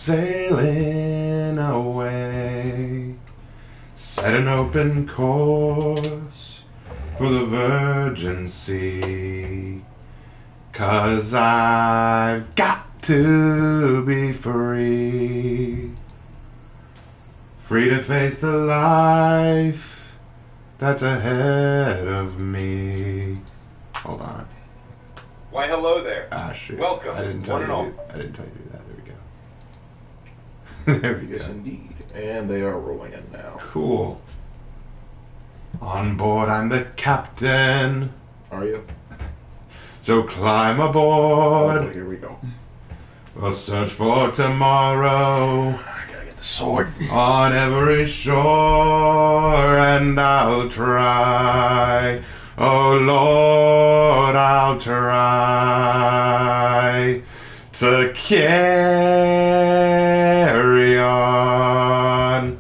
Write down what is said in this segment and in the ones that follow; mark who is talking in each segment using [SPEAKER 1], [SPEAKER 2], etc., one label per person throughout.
[SPEAKER 1] sailing away. Set an open course for the virgin sea. 'Cause I've got to be free. Free to face the life that's ahead of me. Hold on.
[SPEAKER 2] Why, hello there.
[SPEAKER 1] Ah, shit.
[SPEAKER 2] Welcome,
[SPEAKER 1] I didn't tell
[SPEAKER 2] one and
[SPEAKER 1] you.
[SPEAKER 2] all.
[SPEAKER 1] I didn't tell you that. There we go. There we
[SPEAKER 3] Yes,
[SPEAKER 1] go.
[SPEAKER 3] indeed. And they are rolling in now.
[SPEAKER 1] Cool. On board, I'm the captain.
[SPEAKER 3] Are you?
[SPEAKER 1] So climb
[SPEAKER 3] Oh,
[SPEAKER 1] aboard.
[SPEAKER 3] here we go.
[SPEAKER 1] We'll search for tomorrow
[SPEAKER 3] I gotta get the sword.
[SPEAKER 1] on every shore, and I'll try. Oh Lord, I'll try to carry on.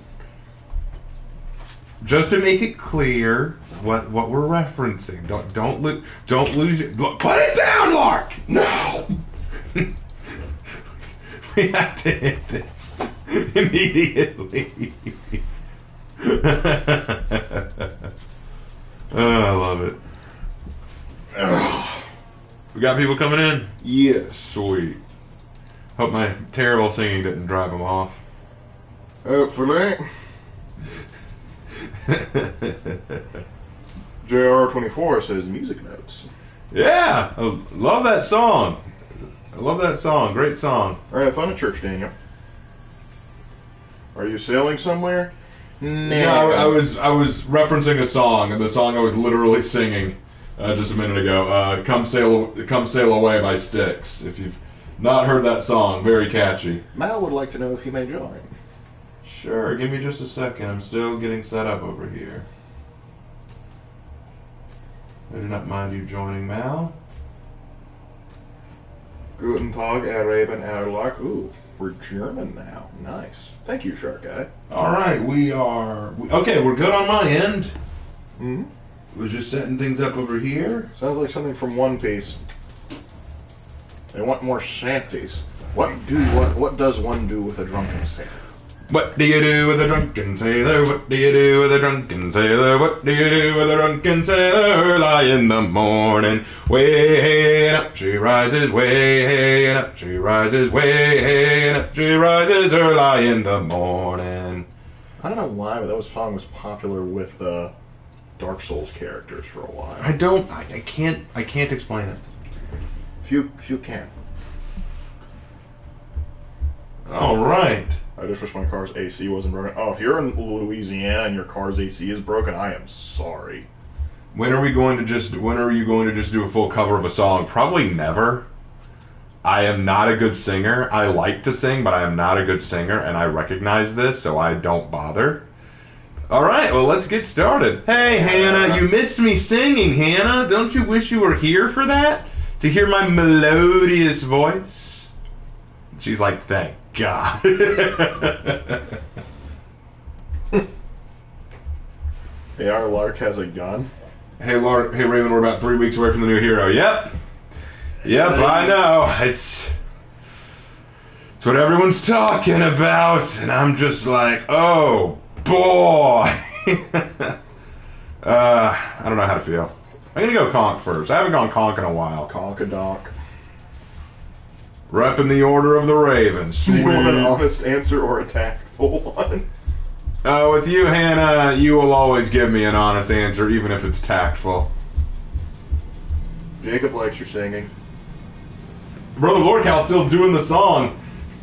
[SPEAKER 1] Just to make it clear what we're referencing. Don't lose your, put it down, Lark. No. We have to hit this immediately. Oh, I love it. We got people coming in?
[SPEAKER 3] Yes.
[SPEAKER 1] Sweet. Hope my terrible singing didn't drive them off.
[SPEAKER 3] Hopefully. JR24 says music notes.
[SPEAKER 1] Yeah, I love that song. I love that song. Great song.
[SPEAKER 3] Alright, I found a church, Daniel. Are you sailing somewhere?
[SPEAKER 1] No, I was referencing a song, and the song I was literally singing just a minute ago. Come Sail Away" by Styx. If you've not heard that song, very catchy.
[SPEAKER 3] Mal would like to know if he may join.
[SPEAKER 1] Sure, give me just a second. I'm still getting set up over here. I do not mind you joining, Mal.
[SPEAKER 3] Guten Tag, Ereben Erlach. Ooh, we're German now. Nice. Thank you, Shark Guy.
[SPEAKER 1] All right, okay. We're good on my end.
[SPEAKER 3] Mm-hmm.
[SPEAKER 1] Was just setting things up over here.
[SPEAKER 3] Sounds like something from One Piece. They want more shanties. What does one do with a drunken sailor?
[SPEAKER 1] What do you do with a drunken sailor? What do you do with a drunken sailor? What do you do with a drunken sailor? Early in the morning, way and up she rises, way and up she rises, way and up she rises, early in the morning.
[SPEAKER 3] I don't know why, but that song was popular with Dark Souls characters for a while.
[SPEAKER 1] I can't explain it.
[SPEAKER 3] Few can.
[SPEAKER 1] All right.
[SPEAKER 3] I just wish my car's AC wasn't broken. Oh, if you're in Louisiana and your car's AC is broken, I am sorry.
[SPEAKER 1] When are you going to just do a full cover of a song? Probably never. I am not a good singer. I like to sing, but I am not a good singer, and I recognize this, so I don't bother. All right, well, let's get started. Hey, Hannah, you missed me singing, Hannah. Don't you wish you were here for that? To hear my melodious voice? She's like, thank God.
[SPEAKER 3] AR Lark has a gun.
[SPEAKER 1] Hey, Raven, we're about 3 weeks away from the new hero. Yep, I know. It's what everyone's talking about, and I'm just like, oh boy. I don't know how to feel. I'm gonna go conk first. I haven't gone conk in a while.
[SPEAKER 3] Conk-a-donk.
[SPEAKER 1] Repping the Order of the Raven.
[SPEAKER 3] Do you want an honest answer or a tactful one?
[SPEAKER 1] With you, Hannah, you will always give me an honest answer, even if it's tactful.
[SPEAKER 3] Jacob likes your singing.
[SPEAKER 1] Brother Lordcal's still doing the song.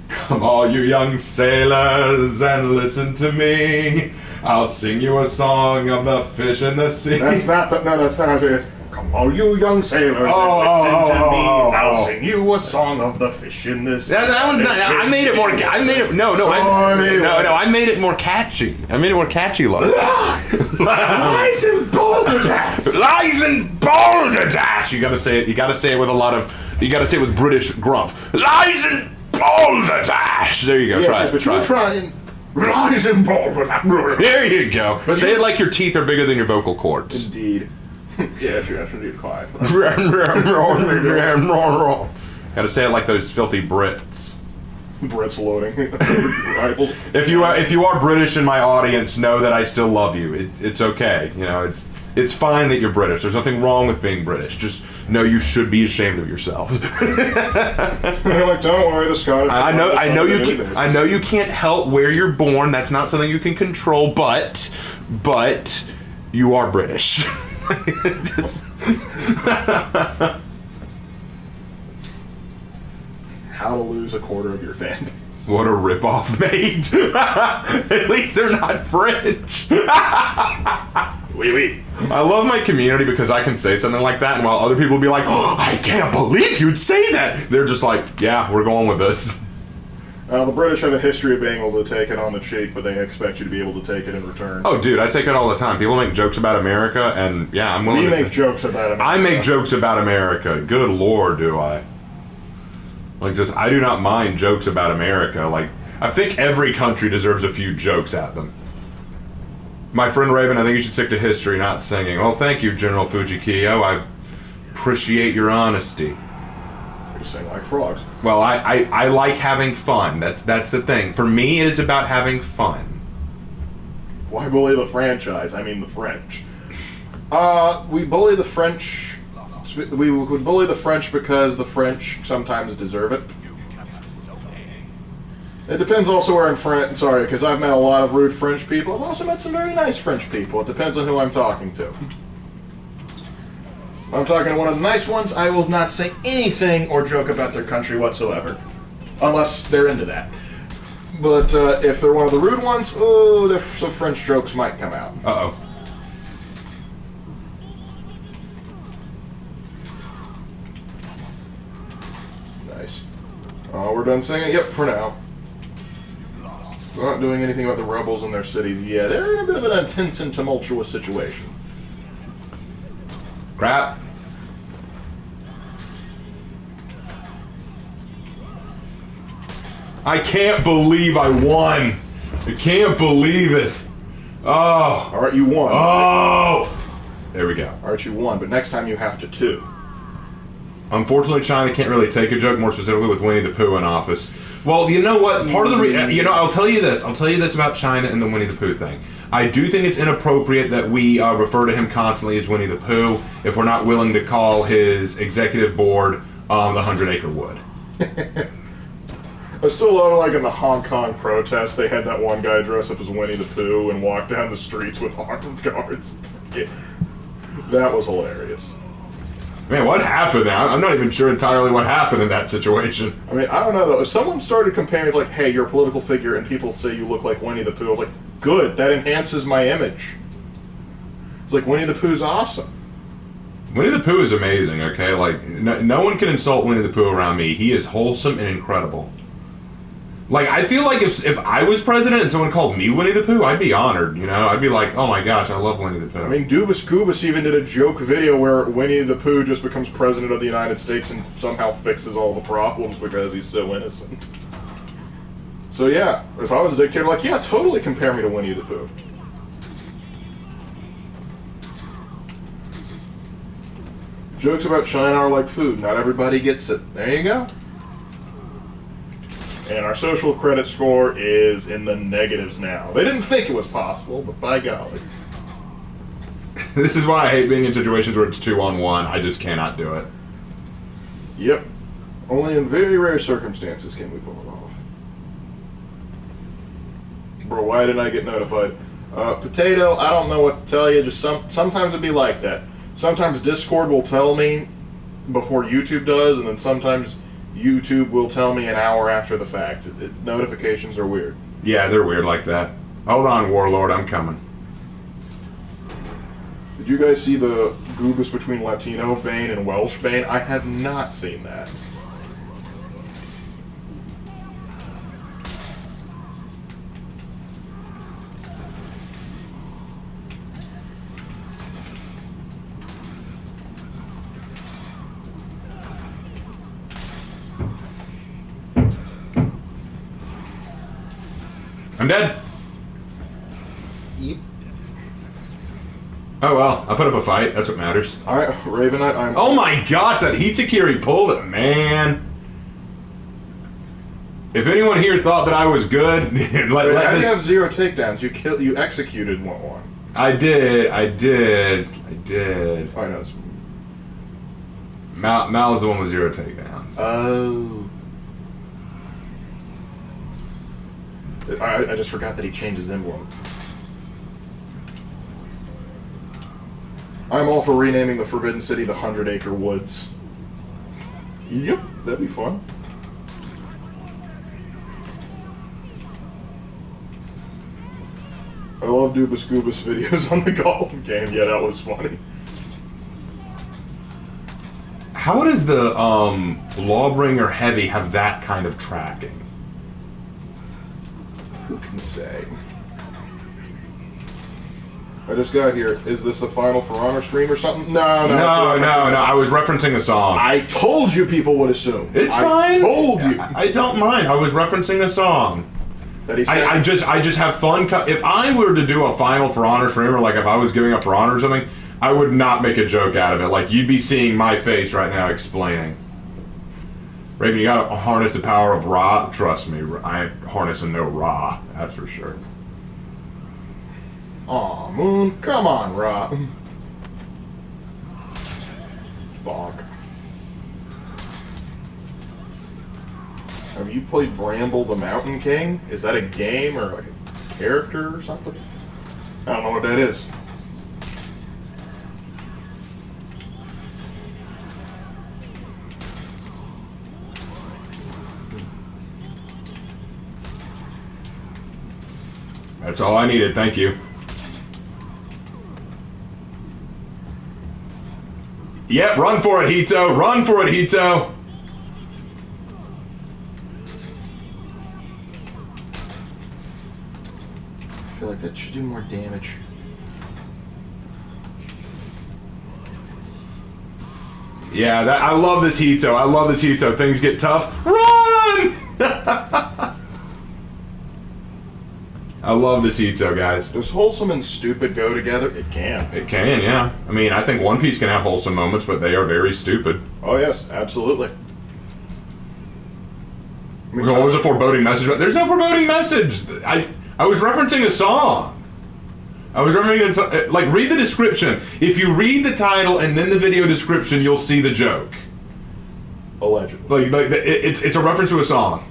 [SPEAKER 1] Come all you young sailors and listen to me. I'll sing you a song of the fish in the sea.
[SPEAKER 3] That's not how it's. Come all you young sailors and listen to me. I'll sing you a song of the fish in the sea.
[SPEAKER 1] That one's not. I made it more. I made it. No. I made it more catchy. I made it more catchy. Look.
[SPEAKER 3] Lies and balderdash.
[SPEAKER 1] Lies and balderdash. You gotta say it. You gotta say it with a lot of. You gotta say it with British gruff. Lies and balderdash. There you go.
[SPEAKER 3] Yes, but you're trying. Lies and balderdash.
[SPEAKER 1] There you go. Say it like your teeth are bigger than your vocal cords.
[SPEAKER 3] Indeed. Yeah, if you're actually quiet.
[SPEAKER 1] Gotta say it like those filthy Brits.
[SPEAKER 3] Brett's loading rifles.
[SPEAKER 1] If you are British in my audience, know that I still love you. It's okay. You know, it's fine that you're British. There's nothing wrong with being British. Just know you should be ashamed of yourself.
[SPEAKER 3] They're like, don't worry, the Scottish.
[SPEAKER 1] I know you can't help where you're born. That's not something you can control. But you are British. Just
[SPEAKER 3] How to lose a quarter of your fan base.
[SPEAKER 1] What a ripoff, mate. At least they're not French.
[SPEAKER 3] Oui.
[SPEAKER 1] I love my community because I can say something like that, and while other people will be like, oh, I can't believe you'd say that, they're just like, yeah, we're going with this.
[SPEAKER 3] The British have a history of being able to take it on the cheek, but they expect you to be able to take it in return.
[SPEAKER 1] Oh, dude, I take it all the time. People make jokes about America, and yeah, I'm willing
[SPEAKER 3] We
[SPEAKER 1] to...
[SPEAKER 3] make jokes about America.
[SPEAKER 1] I make jokes about America. Good Lord, do I. Like, just, I do not mind jokes about America. Like, I think every country deserves a few jokes at them. My friend Raven, I think you should stick to history, not singing. Well, thank you, General Fujikiyo. I appreciate your honesty.
[SPEAKER 3] You sing like frogs.
[SPEAKER 1] Well, I like having fun. That's the thing. For me, it's about having fun.
[SPEAKER 3] Why bully the franchise? I mean the French. We bully the French. We would bully the French because the French sometimes deserve it. It depends also where I'm sorry, because I've met a lot of rude French people. I've also met some very nice French people. It depends on who I'm talking to. When I'm talking to one of the nice ones, I will not say anything or joke about their country whatsoever. Unless they're into that. But if they're one of the rude ones, oh, some French jokes might come out.
[SPEAKER 1] Uh-oh.
[SPEAKER 3] Nice. We're done singing? Yep, for now. We're not doing anything about the rebels in their cities yet. They're in a bit of an intense and tumultuous situation.
[SPEAKER 1] Crap. I can't believe I won. I can't believe it. Oh.
[SPEAKER 3] Alright, you won.
[SPEAKER 1] Oh. There we go.
[SPEAKER 3] Alright, you won, but next time you have to too.
[SPEAKER 1] Unfortunately, China can't really take a joke, more specifically with Winnie the Pooh in office. Well, you know what? Part of the I'll tell you this. I'll tell you this about China and the Winnie the Pooh thing. I do think it's inappropriate that we refer to him constantly as Winnie the Pooh if we're not willing to call his executive board the 100-acre wood.
[SPEAKER 3] I still love, like, in the Hong Kong protests, they had that one guy dress up as Winnie the Pooh and walk down the streets with armed guards. Yeah. That was hilarious.
[SPEAKER 1] Man, what happened there? I'm not even sure entirely what happened in that situation.
[SPEAKER 3] I mean, I don't know, though. If someone started comparing, it's like, hey, you're a political figure, and people say you look like Winnie the Pooh, I was like, good, that enhances my image. It's like, Winnie the Pooh's awesome.
[SPEAKER 1] Winnie the Pooh is amazing, okay? Like, no one can insult Winnie the Pooh around me. He is wholesome and incredible. Like, I feel like if I was president and someone called me Winnie the Pooh, I'd be honored, you know? I'd be like, oh my gosh, I love Winnie the Pooh.
[SPEAKER 3] I mean, Doobus Goobus even did a joke video where Winnie the Pooh just becomes president of the United States and somehow fixes all the problems because he's so innocent. So yeah, if I was a dictator, like, yeah, totally compare me to Winnie the Pooh. Jokes about China are like food. Not everybody gets it. There you go. And our social credit score is in the negatives now. They didn't think it was possible, but by golly.
[SPEAKER 1] This is why I hate being in situations where it's 2-on-1. I just cannot do it.
[SPEAKER 3] Yep. Only in very rare circumstances can we pull it off. Bro, why didn't I get notified? Potato, I don't know what to tell you. Just sometimes it'd be like that. Sometimes Discord will tell me before YouTube does, and then sometimes YouTube will tell me an hour after the fact. Notifications are weird.
[SPEAKER 1] Yeah, they're weird like that. Hold on, Warlord, I'm coming.
[SPEAKER 3] Did you guys see the Goobus between Latino Bane and Welsh Bane? I have not seen that.
[SPEAKER 1] I'm dead.
[SPEAKER 3] Yep.
[SPEAKER 1] Oh well, I put up a fight. That's what matters.
[SPEAKER 3] Alright, Ravenite, I'm...
[SPEAKER 1] Oh my gosh, that Hitakiri pulled it, man. If anyone here thought that I was good,
[SPEAKER 3] How do you have 0 takedowns? You executed one.
[SPEAKER 1] I did.
[SPEAKER 3] I know.
[SPEAKER 1] Mal is the one with 0 takedowns.
[SPEAKER 3] Oh. I just forgot that he changed his emblem. I'm all for renaming the Forbidden City the 100-Acre Woods. Yep, that'd be fun. I love Duba Scuba's videos on the Golem game. Yeah, that was funny.
[SPEAKER 1] How does the Lawbringer Heavy have that kind of tracking?
[SPEAKER 3] Who can say? I just got here. Is this the final For Honor stream or something? No.
[SPEAKER 1] I was referencing a song.
[SPEAKER 3] I told you people would assume.
[SPEAKER 1] It's fine.
[SPEAKER 3] I told you.
[SPEAKER 1] I don't mind. I was referencing a song.
[SPEAKER 3] That he said.
[SPEAKER 1] I just have fun. If I were to do a final For Honor stream, or like if I was giving up For Honor or something, I would not make a joke out of it. Like, you'd be seeing my face right now explaining. Raven, you gotta harness the power of Ra. Trust me, I ain't harnessing no Ra. That's for sure.
[SPEAKER 3] Aw, Moon, come on, Ra. Bonk. Have you played Bramble the Mountain King? Is that a game or like a character or something? I don't know what that is.
[SPEAKER 1] That's all I needed, thank you. Yep, run for it, Hito. Run for it, Hito.
[SPEAKER 3] I feel like that should do more damage.
[SPEAKER 1] Yeah, I love this Hito. I love this Hito. Things get tough. Run! I love this Hito, guys.
[SPEAKER 3] Does wholesome and stupid go together? It can.
[SPEAKER 1] It can, yeah. I mean, I think One Piece can have wholesome moments, but they are very stupid.
[SPEAKER 3] Oh, yes, absolutely. I mean,
[SPEAKER 1] What was a foreboding message? There's no foreboding message. I was referencing a song. I was referencing, like, read the description. If you read the title and then the video description, you'll see the joke.
[SPEAKER 3] Allegedly.
[SPEAKER 1] Like it's a reference to a song.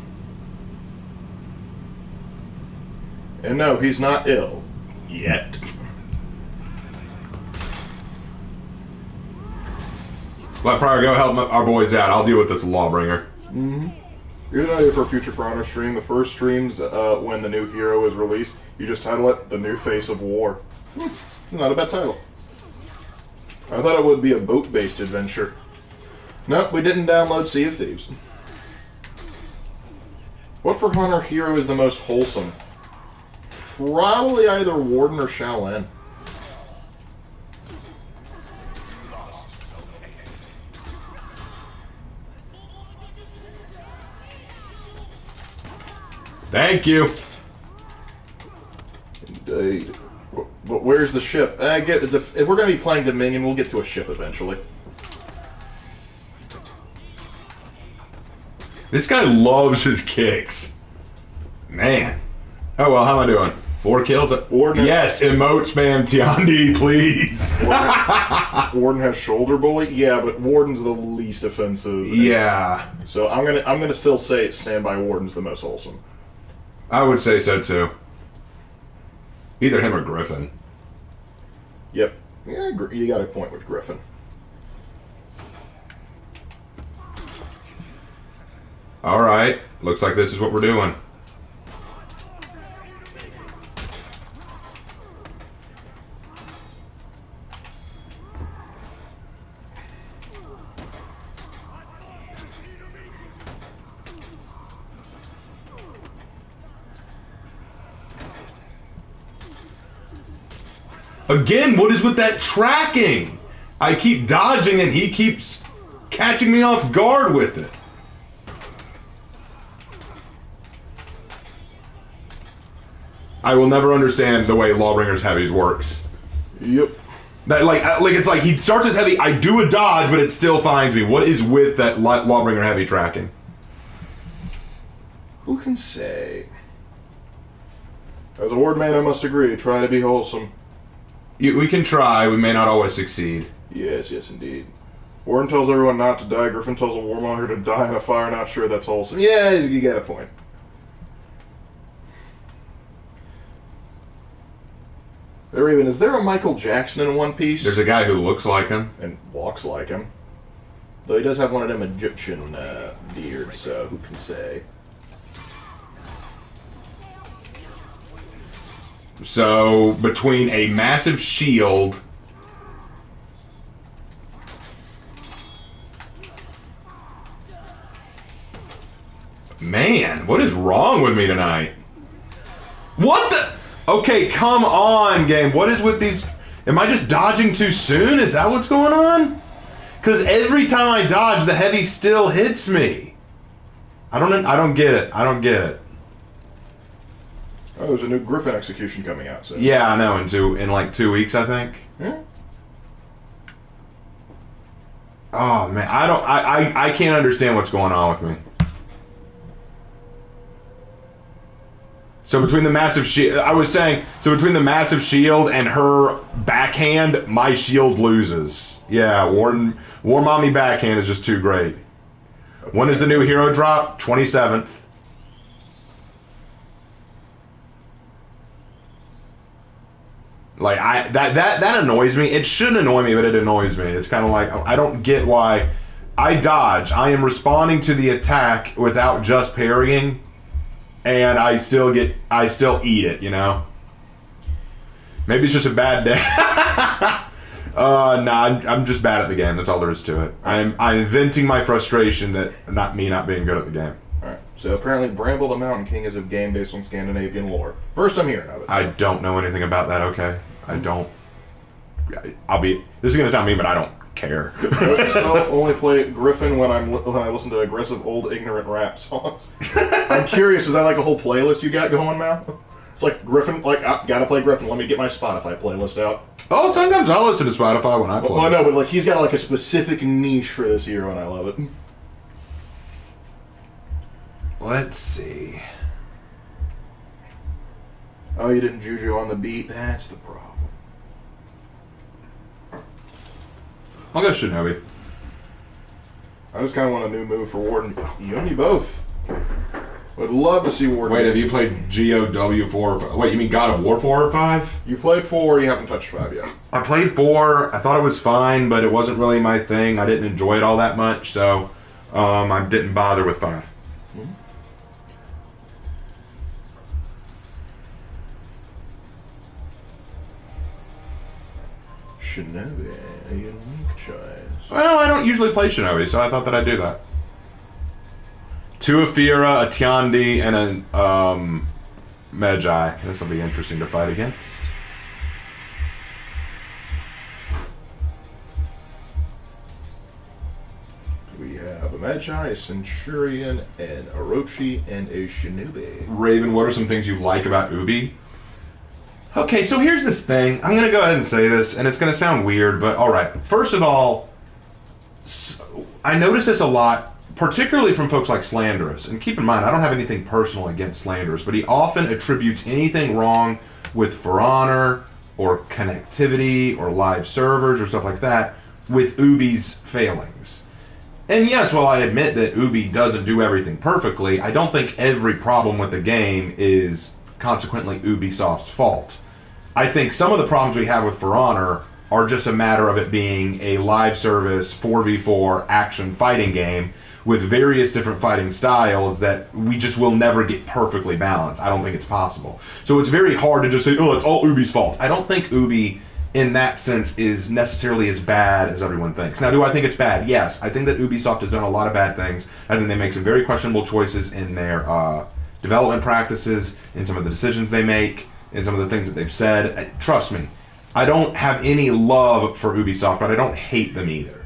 [SPEAKER 3] And no, he's not ill. Yet.
[SPEAKER 1] Let Pryor go help our boys out. I'll deal with this Lawbringer.
[SPEAKER 3] Mm-hmm. Here's an idea for a future For Honor stream. The first streams when the new hero is released, you just title it The New Face of War. Not a bad title. I thought it would be a boat-based adventure. Nope, we didn't download Sea of Thieves. What For Honor hero is the most wholesome? Probably either Warden or Shaolin.
[SPEAKER 1] Thank you.
[SPEAKER 3] Indeed. But where's the ship? If we're going to be playing Dominion, we'll get to a ship eventually.
[SPEAKER 1] This guy loves his kicks. Man. Oh, well, how am I doing? 4 kills? Yes, emote spam Tiandi, please.
[SPEAKER 3] Warden has shoulder bully? Yeah, but Warden's the least offensive.
[SPEAKER 1] Yeah.
[SPEAKER 3] So I'm gonna still say Standby Warden's the most wholesome.
[SPEAKER 1] I would say so, too. Either him or Griffin.
[SPEAKER 3] Yep. Yeah, you got a point with Griffin.
[SPEAKER 1] Alright. Looks like this is what we're doing. Again, what is with that tracking? I keep dodging and he keeps catching me off guard with it. I will never understand the way Lawbringer's Heavies works.
[SPEAKER 3] Yep.
[SPEAKER 1] That like it's like he starts as heavy, I do a dodge, but it still finds me. What is with that Lawbringer Heavy tracking?
[SPEAKER 3] Who can say? As a ward man, I must agree. Try to be wholesome.
[SPEAKER 1] We can try. We may not always succeed.
[SPEAKER 3] Yes, yes, indeed. Warden tells everyone not to die. Griffin tells a warmonger to die in a fire. Not sure that's wholesome. Yeah, you got a point. Raven, is there a Michael Jackson in One Piece?
[SPEAKER 1] There's a guy who looks like him.
[SPEAKER 3] And walks like him. Though he does have one of them Egyptian beards, so who can say?
[SPEAKER 1] So, between a massive shield... Man, what is wrong with me tonight? What the... Okay, come on, game. What is with these... Am I just dodging too soon? Is that what's going on? Because every time I dodge, the heavy still hits me. I don't get it. I don't get it.
[SPEAKER 3] Oh, there's a new Griffin execution coming out soon.
[SPEAKER 1] Yeah, I know. In like 2 weeks, I think.
[SPEAKER 3] Hmm?
[SPEAKER 1] Oh man, I can't understand what's going on with me. So between the massive shield, I was saying, so between the massive shield and her backhand, my shield loses. Yeah, War Mommy backhand is just too great. Okay. When is the new hero drop? 27th. Like that annoys me. It shouldn't annoy me, but it annoys me. It's kind of like I don't get why I dodge. I am responding to the attack without just parrying, and I still eat it. You know. Maybe it's just a bad day. I'm just bad at the game. That's all there is to it. I'm venting my frustration that not being good at the game.
[SPEAKER 3] Alright, so apparently Bramble the Mountain King is a game based on Scandinavian lore. First I'm hearing of it.
[SPEAKER 1] I don't know anything about that, okay? I don't... This is going to sound mean, but I don't care.
[SPEAKER 3] I myself only play Griffin when I listen to aggressive old ignorant rap songs. I'm curious, is that like a whole playlist you got going now? It's like Griffin, gotta play Griffin. Let me get my Spotify playlist out.
[SPEAKER 1] Oh, sometimes I'll listen to Spotify when I play.
[SPEAKER 3] Well, I know, but like he's got like a specific niche for this hero, and I love it.
[SPEAKER 1] Let's see.
[SPEAKER 3] Oh, you didn't Juju on the beat? That's the problem.
[SPEAKER 1] I'll go Shinobi.
[SPEAKER 3] I just kind of want a new move for Warden. You and me both. Would love to see Warden.
[SPEAKER 1] Wait, have you played GOW 4 or 5? Wait, you mean God of War 4 or 5?
[SPEAKER 3] You played 4, you haven't touched 5 yet.
[SPEAKER 1] I played 4. I thought it was fine, but it wasn't really my thing. I didn't enjoy it all that much, so I didn't bother with 5.
[SPEAKER 3] Mm-hmm. Shinobi, a unique choice.
[SPEAKER 1] Well, I don't usually play Shinobi, so I thought that I'd do that. 2 Afira, a Tiandi, and a Magi. This will be interesting to fight against.
[SPEAKER 3] We have a Magi, a Centurion, an Orochi, and a Shinobi.
[SPEAKER 1] Raven, what are some things you like about Ubi? Okay, so here's this thing. I'm going to go ahead and say this, and it's going to sound weird, but alright. First of all, I notice this a lot, particularly from folks like Slanderous. And keep in mind, I don't have anything personal against Slanderous, but he often attributes anything wrong with For Honor, or connectivity, or live servers, or stuff like that, with Ubi's failings. And yes, while I admit that Ubi doesn't do everything perfectly, I don't think every problem with the game is consequently Ubisoft's fault. I think some of the problems we have with For Honor are just a matter of it being a live service 4v4 action fighting game with various different fighting styles that we just will never get perfectly balanced. I don't think it's possible. So it's very hard to just say, oh, it's all Ubi's fault. I don't think Ubi, in that sense, is necessarily as bad as everyone thinks. Now, do I think it's bad? Yes. I think that Ubisoft has done a lot of bad things. I think they make some very questionable choices in their development practices, in some of the decisions they make, in some of the things that they've said. Trust me, I don't have any love for Ubisoft, but I don't hate them either.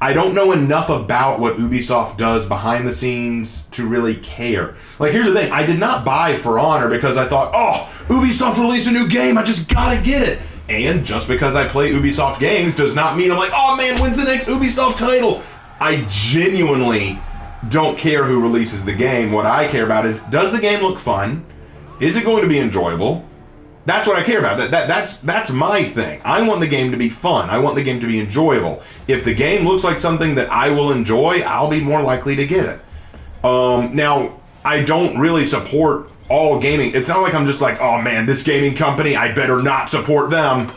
[SPEAKER 1] I don't know enough about what Ubisoft does behind the scenes to really care. Like, here's the thing. I did not buy For Honor because I thought, oh, Ubisoft released a new game, I just gotta get it. And just because I play Ubisoft games does not mean I'm like, oh man, when's the next Ubisoft title? I genuinely don't care who releases the game. What I care about is, does the game look fun? Is it going to be enjoyable? That's what I care about. That's my thing. I want the game to be fun. I want the game to be enjoyable. If the game looks like something that I will enjoy, I'll be more likely to get it. Now, I don't really support all gaming. It's not like I'm just like, oh man, this gaming company, I better not support them.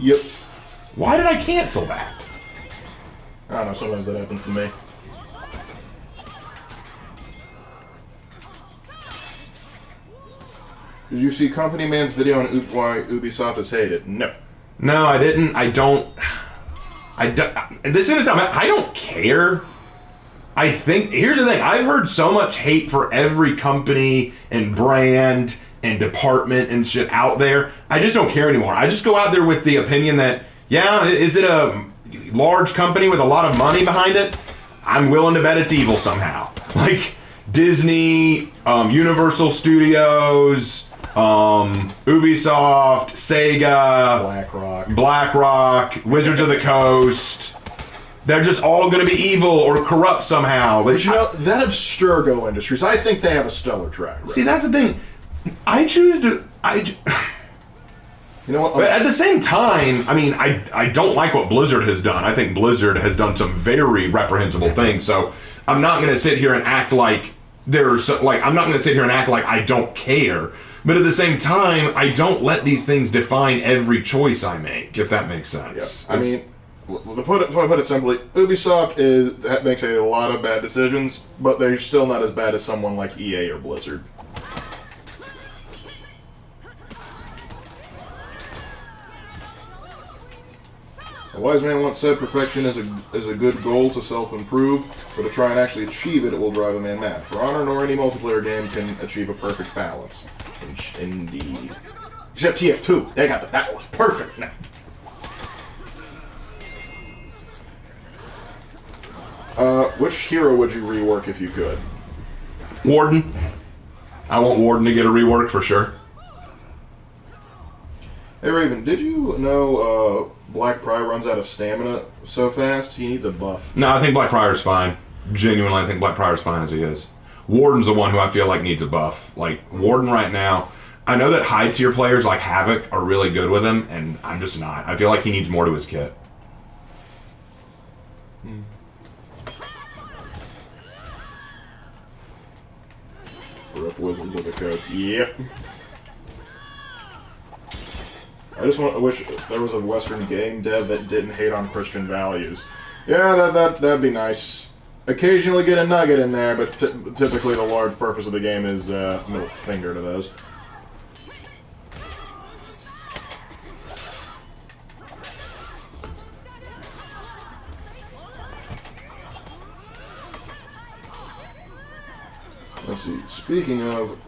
[SPEAKER 3] Yep.
[SPEAKER 1] Why did I cancel that?
[SPEAKER 3] I don't know, sometimes that happens to me. Did you see Company Man's video on why Ubisoft is hated? No.
[SPEAKER 1] No, I didn't. I don't. This is something I don't care. I think, here's the thing, I've heard so much hate for every company and brand and department and shit out there. I just don't care anymore. I just go out there with the opinion that, yeah, is it a large company with a lot of money behind it? I'm willing to bet it's evil somehow. Like Disney, Universal Studios, Ubisoft, Sega, BlackRock, Wizards of the Coast. They're just all going to be evil or corrupt somehow.
[SPEAKER 3] But you know, that Abstergo Industries, I think they have a stellar track record.
[SPEAKER 1] See, that's the thing. I choose to... You know what? But at the same time, I mean, I don't like what Blizzard has done. I think Blizzard has done some very reprehensible things. So I'm not going to sit here and act like I'm not going to sit here and act like I don't care. But at the same time, I don't let these things define every choice I make, if that makes sense.
[SPEAKER 3] Yeah. I mean, to put it simply, Ubisoft makes a lot of bad decisions, but they're still not as bad as someone like EA or Blizzard. A wise man once said perfection is a good goal to self-improve, but to try and actually achieve it, it will drive a man mad. For Honor nor any multiplayer game can achieve a perfect balance. Indeed. Except TF2. They got that was perfect now. Which hero would you rework if you could?
[SPEAKER 1] Warden. I want Warden to get a rework for sure.
[SPEAKER 3] Hey Raven, did you know Black Prior runs out of stamina so fast? He needs a buff.
[SPEAKER 1] No, I think Black Prior's fine. Genuinely, I think Black Prior's fine as he is. Warden's the one who I feel like needs a buff. Like, Warden right now, I know that high tier players like Havoc are really good with him, and I'm just not. I feel like he needs more to his kit.
[SPEAKER 3] Rip Wizards of the Coast. Yep. I wish there was a Western game dev that didn't hate on Christian values. Yeah, that'd be nice. Occasionally get a nugget in there, but typically the large purpose of the game is middle finger to those. Let's see. Speaking of,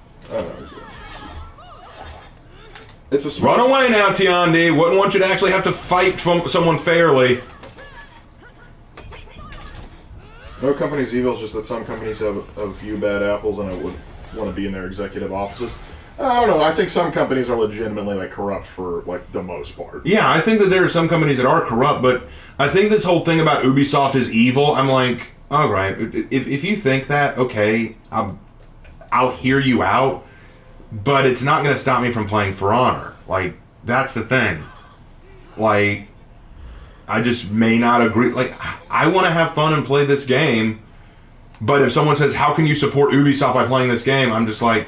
[SPEAKER 3] it's a
[SPEAKER 1] run away now, Tiandi. Wouldn't want you to actually have to fight someone fairly.
[SPEAKER 3] No company's evil, it's just that some companies have a few bad apples, and I would want to be in their executive offices. I don't know. I think some companies are legitimately like corrupt for like the most part.
[SPEAKER 1] Yeah, I think that there are some companies that are corrupt, but I think this whole thing about Ubisoft is evil. I'm like, all right, if you think that, okay, I'll hear you out, but it's not going to stop me from playing For Honor. Like, that's the thing. Like, I just may not agree. Like, I want to have fun and play this game, but if someone says, how can you support Ubisoft by playing this game? I'm just like,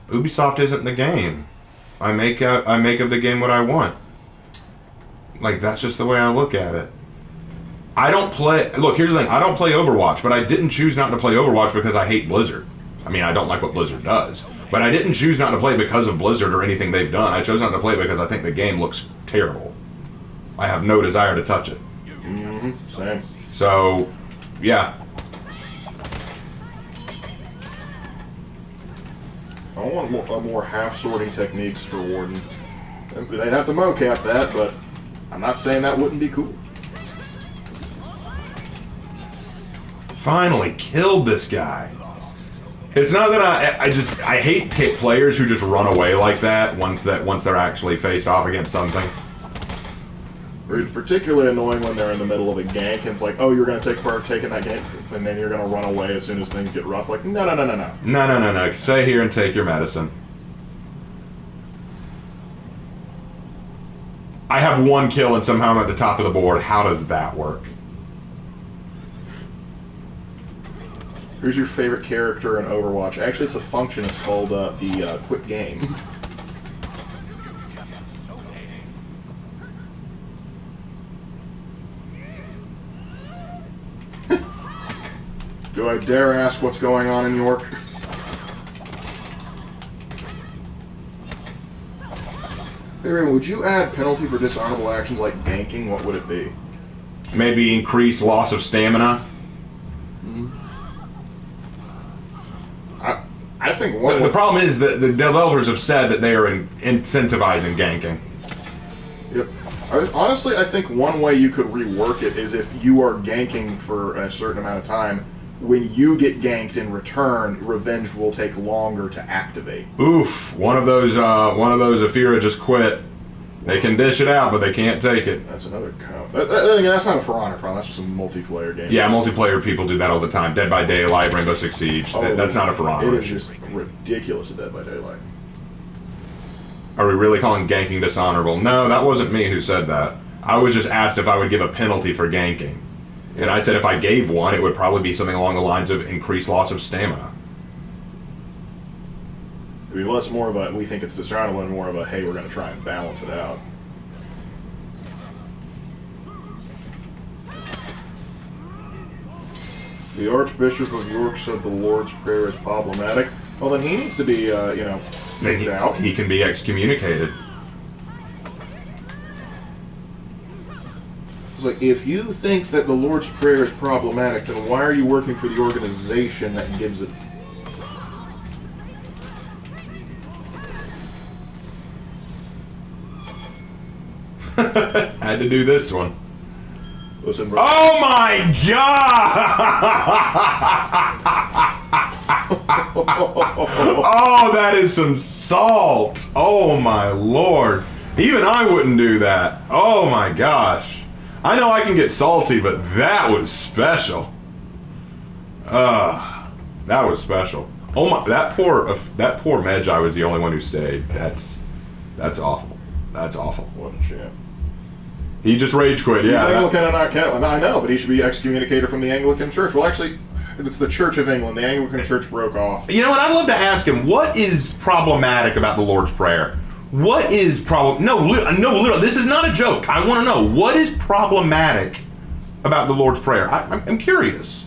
[SPEAKER 1] Ubisoft isn't the game. I make of the game what I want. Like, that's just the way I look at it. I don't play... Look, here's the thing. I don't play Overwatch, but I didn't choose not to play Overwatch because I hate Blizzard. I mean, I don't like what Blizzard does. But I didn't choose not to play because of Blizzard or anything they've done. I chose not to play because I think the game looks terrible. I have no desire to touch it.
[SPEAKER 3] Mm-hmm. Same.
[SPEAKER 1] So, yeah.
[SPEAKER 3] I want more half-sorting techniques for Warden. They'd have to mocap that, but I'm not saying that wouldn't be cool.
[SPEAKER 1] Finally killed this guy. It's not that I hate players who just run away like that once they're actually faced off against something.
[SPEAKER 3] Or it's particularly annoying when they're in the middle of a gank and it's like, oh, you're going to partake in that gank, and then you're going to run away as soon as things get rough. Like, no.
[SPEAKER 1] No. Stay here and take your medicine. I have 1 kill and somehow I'm at the top of the board. How does that work?
[SPEAKER 3] Who's your favorite character in Overwatch? Actually, it's a function. It's called the quit game. Do I dare ask what's going on in York? Hey, Raymond, would you add penalty for dishonorable actions like ganking? What would it be?
[SPEAKER 1] Maybe increased loss of stamina.
[SPEAKER 3] I think one.
[SPEAKER 1] The problem is that the developers have said that they are incentivizing ganking.
[SPEAKER 3] Yep. Honestly, I think one way you could rework it is if you are ganking for a certain amount of time. When you get ganked in return, revenge will take longer to activate.
[SPEAKER 1] Oof! One of those Afira just quit. They can dish it out, but they can't take it.
[SPEAKER 3] That's another count. That's not a For Honor problem. That's just a multiplayer game.
[SPEAKER 1] Yeah, multiplayer people do that all the time. Dead by Daylight, Rainbow Six Siege. That's not a For Honor.
[SPEAKER 3] It is just ridiculous at Dead by Daylight.
[SPEAKER 1] Are we really calling ganking dishonorable? No, that wasn't me who said that. I was just asked if I would give a penalty for ganking. And I said if I gave one, it would probably be something along the lines of increased loss of stamina.
[SPEAKER 3] I mean, less more of a, we think it's dishonorable, and more of a, hey, we're going to try and balance it out. The Archbishop of York said the Lord's Prayer is problematic. Well, then he needs to be, kicked out.
[SPEAKER 1] He can be excommunicated.
[SPEAKER 3] It's like, if you think that the Lord's Prayer is problematic, then why are you working for the organization that gives it?
[SPEAKER 1] Had to do this one.
[SPEAKER 3] Listen, bro.
[SPEAKER 1] Oh my god! Oh, that is some salt. Oh my lord. Even I wouldn't do that. Oh my gosh. I know I can get salty, but that was special. That was special. Oh my, that poor Magi was the only one who stayed. That's awful. That's awful.
[SPEAKER 3] What a champ.
[SPEAKER 1] He just rage quit, yeah.
[SPEAKER 3] He's Anglican and not Catholic. I know, but he should be excommunicated from the Anglican Church. Well, actually, it's the Church of England. The Anglican Church broke off.
[SPEAKER 1] You know what? I'd love to ask him, what is problematic about the Lord's Prayer? What is No, literally, this is not a joke. I want to know, what is problematic about the Lord's Prayer? I'm curious.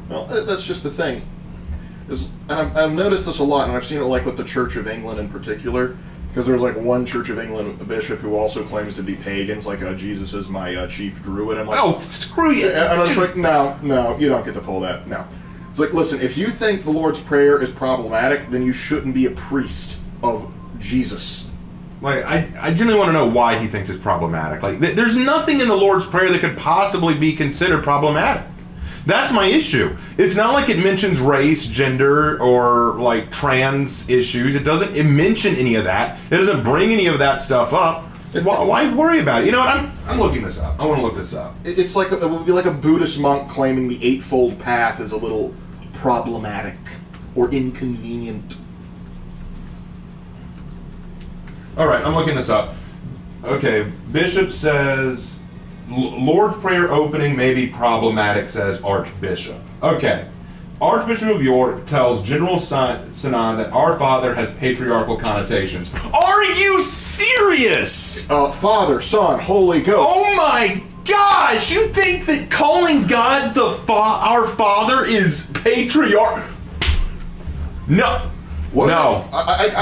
[SPEAKER 3] Well, that's just the thing. And I've noticed this a lot, and I've seen it like with the Church of England in particular. Because there's like one Church of England bishop who also claims to be pagans, like Jesus is my chief druid. I'm like,
[SPEAKER 1] oh, screw you.
[SPEAKER 3] And I was like, no, you don't get to pull that. No. It's like, listen, if you think the Lord's Prayer is problematic, then you shouldn't be a priest of Jesus.
[SPEAKER 1] Like, I genuinely want to know why he thinks it's problematic. Like, there's nothing in the Lord's Prayer that could possibly be considered problematic. That's my issue. It's not like it mentions race, gender, or like trans issues. It doesn't mention any of that. It doesn't bring any of that stuff up. Why worry about it? You know what? I'm looking this up. I want to look this up.
[SPEAKER 3] It's like it would be like a Buddhist monk claiming the Eightfold Path is a little problematic or inconvenient.
[SPEAKER 1] All right, I'm looking this up. Okay, Bishop says Lord's Prayer opening may be problematic, says Archbishop. Okay. Archbishop of York tells General Synod that Our Father has patriarchal connotations. Are you serious?
[SPEAKER 3] Father, Son, Holy Ghost.
[SPEAKER 1] Oh my gosh! You think that calling God Our Father is patriarch? No. No.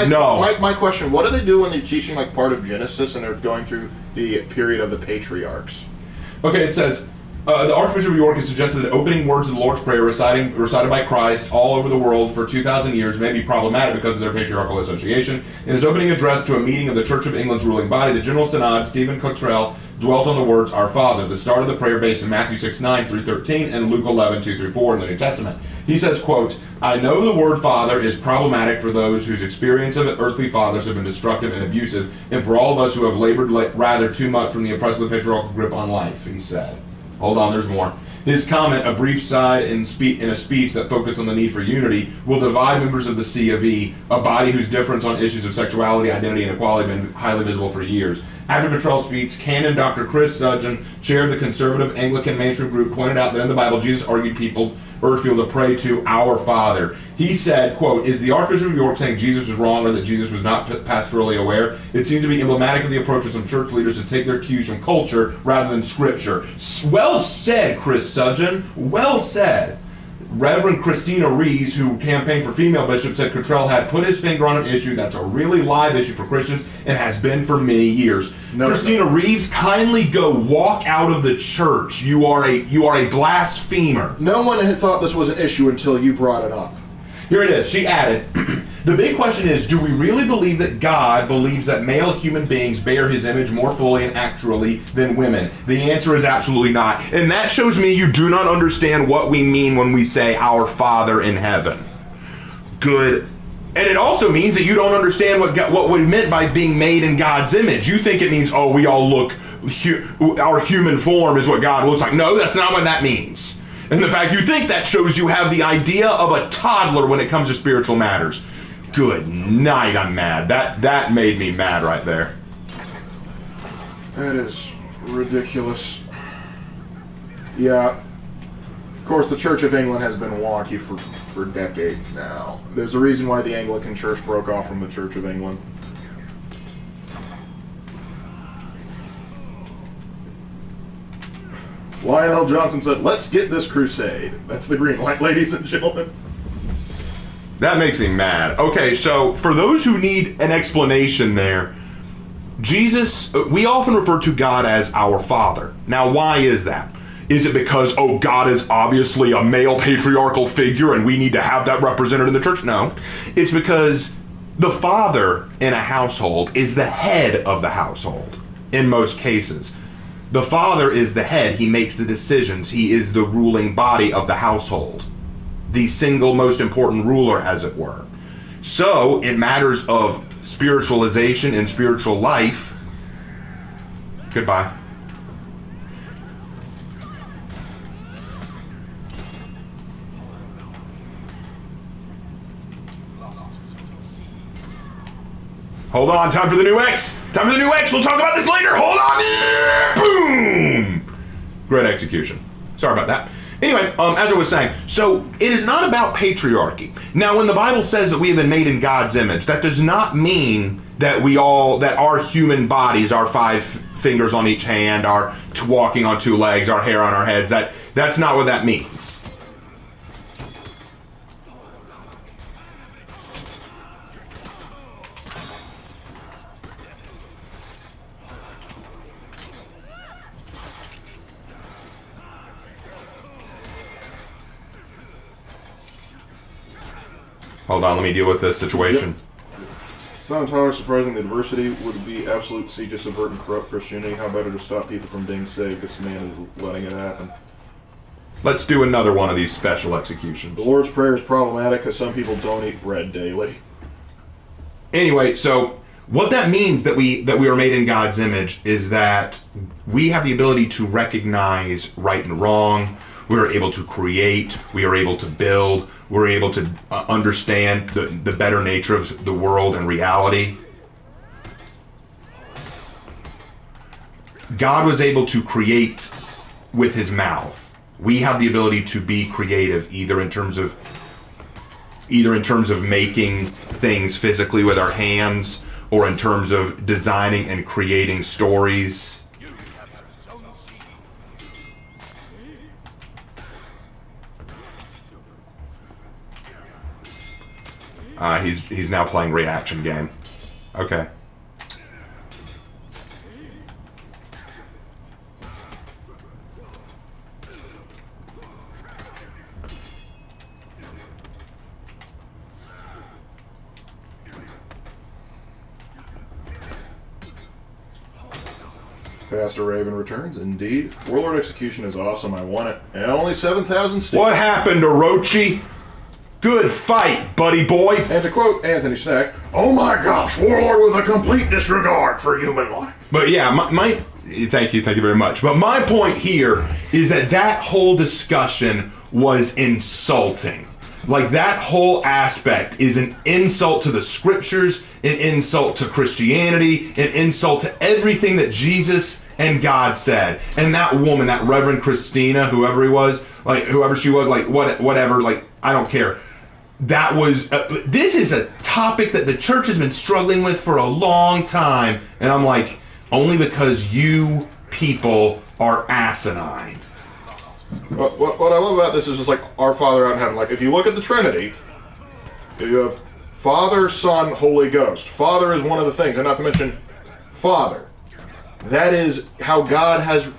[SPEAKER 3] No. My question, what do they do when they're teaching like part of Genesis and they're going through the period of the patriarchs?
[SPEAKER 1] Okay, it says, The Archbishop of York has suggested that opening words of the Lord's Prayer recited by Christ all over the world for 2,000 years may be problematic because of their patriarchal association. In his opening address to a meeting of the Church of England's ruling body, the General Synod, Stephen Cottrell, dwelt on the words, Our Father, the start of the prayer based in Matthew 6:9 through 13 and Luke 11:2 through 4 in the New Testament. He says, quote, I know the word father is problematic for those whose experience of earthly fathers have been destructive and abusive, and for all of us who have labored rather too much from the oppressive patriarchal grip on life, he said. Hold on, there's more. His comment, a brief side in a speech that focused on the need for unity, will divide members of the C of E, a body whose difference on issues of sexuality, identity, and equality have been highly visible for years. After Cottrell's speech, Canon Dr. Chris Sudgeon, chair of the conservative Anglican mainstream group, pointed out that in the Bible, Jesus urged people to pray to our Father. He said, quote, is the Archbishop of York saying Jesus was wrong or that Jesus was not pastorally aware? It seems to be emblematic of the approach of some church leaders to take their cues from culture rather than Scripture. Well said, Chris Sudgeon. Well said. Reverend Christina Rees, who campaigned for female bishops, said Cottrell had put his finger on an issue that's a really live issue for Christians and has been for many years. No, Christina Reeves, kindly go walk out of the church. You are a blasphemer.
[SPEAKER 3] No one had thought this was an issue until you brought it up.
[SPEAKER 1] Here it is. She added, the big question is, do we really believe that God believes that male human beings bear his image more fully and actually than women? The answer is absolutely not. And that shows me you do not understand what we mean when we say our Father in heaven. Good. And it also means that you don't understand what we meant by being made in God's image. You think it means, oh, we all look, our human form is what God looks like. No, that's not what that means. And the fact you think that shows you have the idea of a toddler when it comes to spiritual matters. Good night, I'm mad. That made me mad right there.
[SPEAKER 3] That is ridiculous. Yeah. Of course, the Church of England has been wonky for decades now. There's a reason why the Anglican Church broke off from the Church of England. Lionel Johnson said, let's get this crusade. That's the green light, ladies and gentlemen.
[SPEAKER 1] That makes me mad. Okay, so for those who need an explanation there, Jesus, we often refer to God as our Father. Now, why is that? Is it because, oh, God is obviously a male patriarchal figure and we need to have that represented in the church? No. It's because the father in a household is the head of the household in most cases. The father is the head. He makes the decisions. He is the ruling body of the household. The single most important ruler, as it were. So, in matters of spiritualization and spiritual life, goodbye. Hold on, time for the new X. Time for the new X. We'll talk about this later. Hold on. Boom. Great execution. Sorry about that. Anyway, as I was saying, so it is not about patriarchy. Now, when the Bible says that we have been made in God's image, that does not mean that that our human bodies, our 5 fingers on each hand, our walking on 2 legs, our hair on our heads, that's not what that means. Hold on, let me deal with this situation.
[SPEAKER 3] Yep. It's not entirely surprising the adversity would be absolute seed to subvert and corrupt Christianity. How better to stop people from being saved? This man is letting it happen.
[SPEAKER 1] Let's do another one of these special executions.
[SPEAKER 3] The Lord's Prayer is problematic because some people don't eat bread daily.
[SPEAKER 1] Anyway, so what that means that we are made in God's image is that we have the ability to recognize right and wrong. We are able to create. We are able to build. We're able to understand the better nature of the world and reality. God was able to create with his mouth. We have the ability to be creative, either in terms of making things physically with our hands, or in terms of designing and creating stories. He's now playing reaction game. Okay.
[SPEAKER 3] Pastor Raven returns. Indeed. Warlord Execution is awesome. I want it. And only 7,000 sticks.
[SPEAKER 1] What happened, Orochi? Good fight, buddy boy.
[SPEAKER 3] And to quote Anthony Schneck, "Oh my gosh, Warlord with a complete disregard for human life."
[SPEAKER 1] But yeah, my thank you very much. But my point here is that whole discussion was insulting. Like, that whole aspect is an insult to the scriptures, an insult to Christianity, an insult to everything that Jesus and God said. And that woman, that Reverend Christina, whoever she was, like, whatever, like, I don't care. That was, this is a topic that the church has been struggling with for a long time. And I'm like, only because you people are asinine.
[SPEAKER 3] What I love about this is just like our Father out in heaven. Like, if you look at the Trinity, you have Father, Son, Holy Ghost. Father is one of the things, and not to mention Father. That is how God has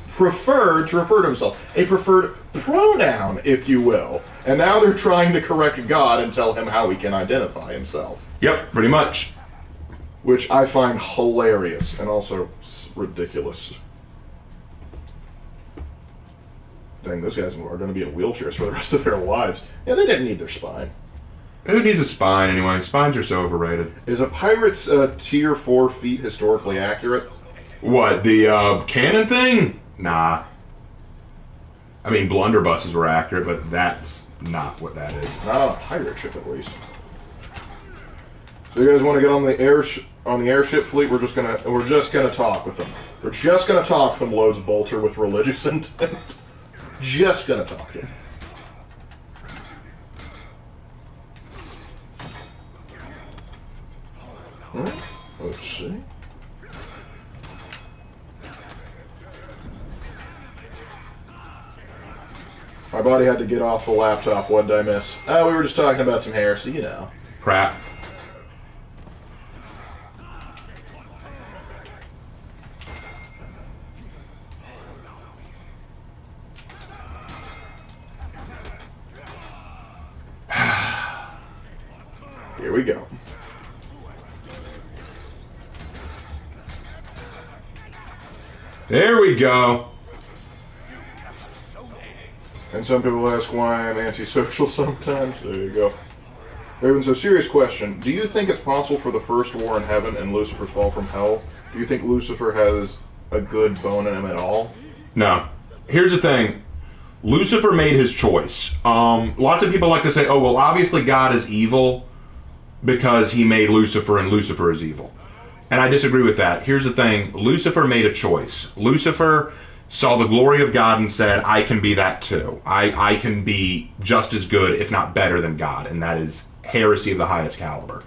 [SPEAKER 3] preferred to refer to himself. A preferred pronoun, if you will. And now they're trying to correct God and tell him how he can identify himself.
[SPEAKER 1] Yep, pretty much.
[SPEAKER 3] Which I find hilarious and also ridiculous. Dang, those guys are going to be in wheelchairs for the rest of their lives. Yeah, they didn't need their spine.
[SPEAKER 1] Who needs a spine anyway? Spines are so overrated.
[SPEAKER 3] Is a pirate's tier 4 feat historically accurate?
[SPEAKER 1] What, the cannon thing? Nah. I mean, blunderbusses were accurate, but that's not what that is.
[SPEAKER 3] Not on a pirate ship, at least. So you guys want to get on the airship fleet? We're just gonna talk with them. We're just gonna talk with them, Loads Bolter, with religious intent. Just gonna talk to him. Let's see. My body had to get off the laptop. What did I miss? Oh, we were just talking about some heresy, you know.
[SPEAKER 1] Crap.
[SPEAKER 3] Here we go.
[SPEAKER 1] There we go.
[SPEAKER 3] And some people ask why I'm antisocial sometimes. There you go. Raven, so serious question. Do you think it's possible for the first war in heaven and Lucifer's fall from hell? Do you think Lucifer has a good bone in him at all?
[SPEAKER 1] No. Here's the thing. Lucifer made his choice. Lots of people like to say, oh, well, obviously God is evil because he made Lucifer and Lucifer is evil. And I disagree with that. Here's the thing. Lucifer made a choice. Lucifer saw the glory of God and said, I can be that too. I can be just as good, if not better than God. And that is heresy of the highest caliber.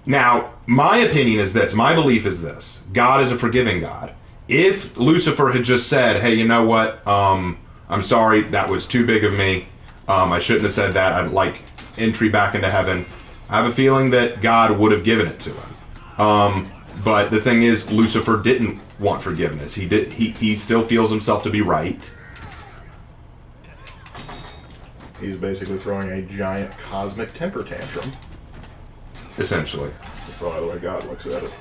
[SPEAKER 1] Now, my opinion is this. My belief is this. God is a forgiving God. If Lucifer had just said, hey, you know what? I'm sorry, that was too big of me. I shouldn't have said that. I'd like entry back into heaven. I have a feeling that God would have given it to him. But the thing is, Lucifer didn't want forgiveness. He still feels himself to be right.
[SPEAKER 3] He's basically throwing a giant cosmic temper tantrum.
[SPEAKER 1] Essentially.
[SPEAKER 3] That's probably the way God looks at it.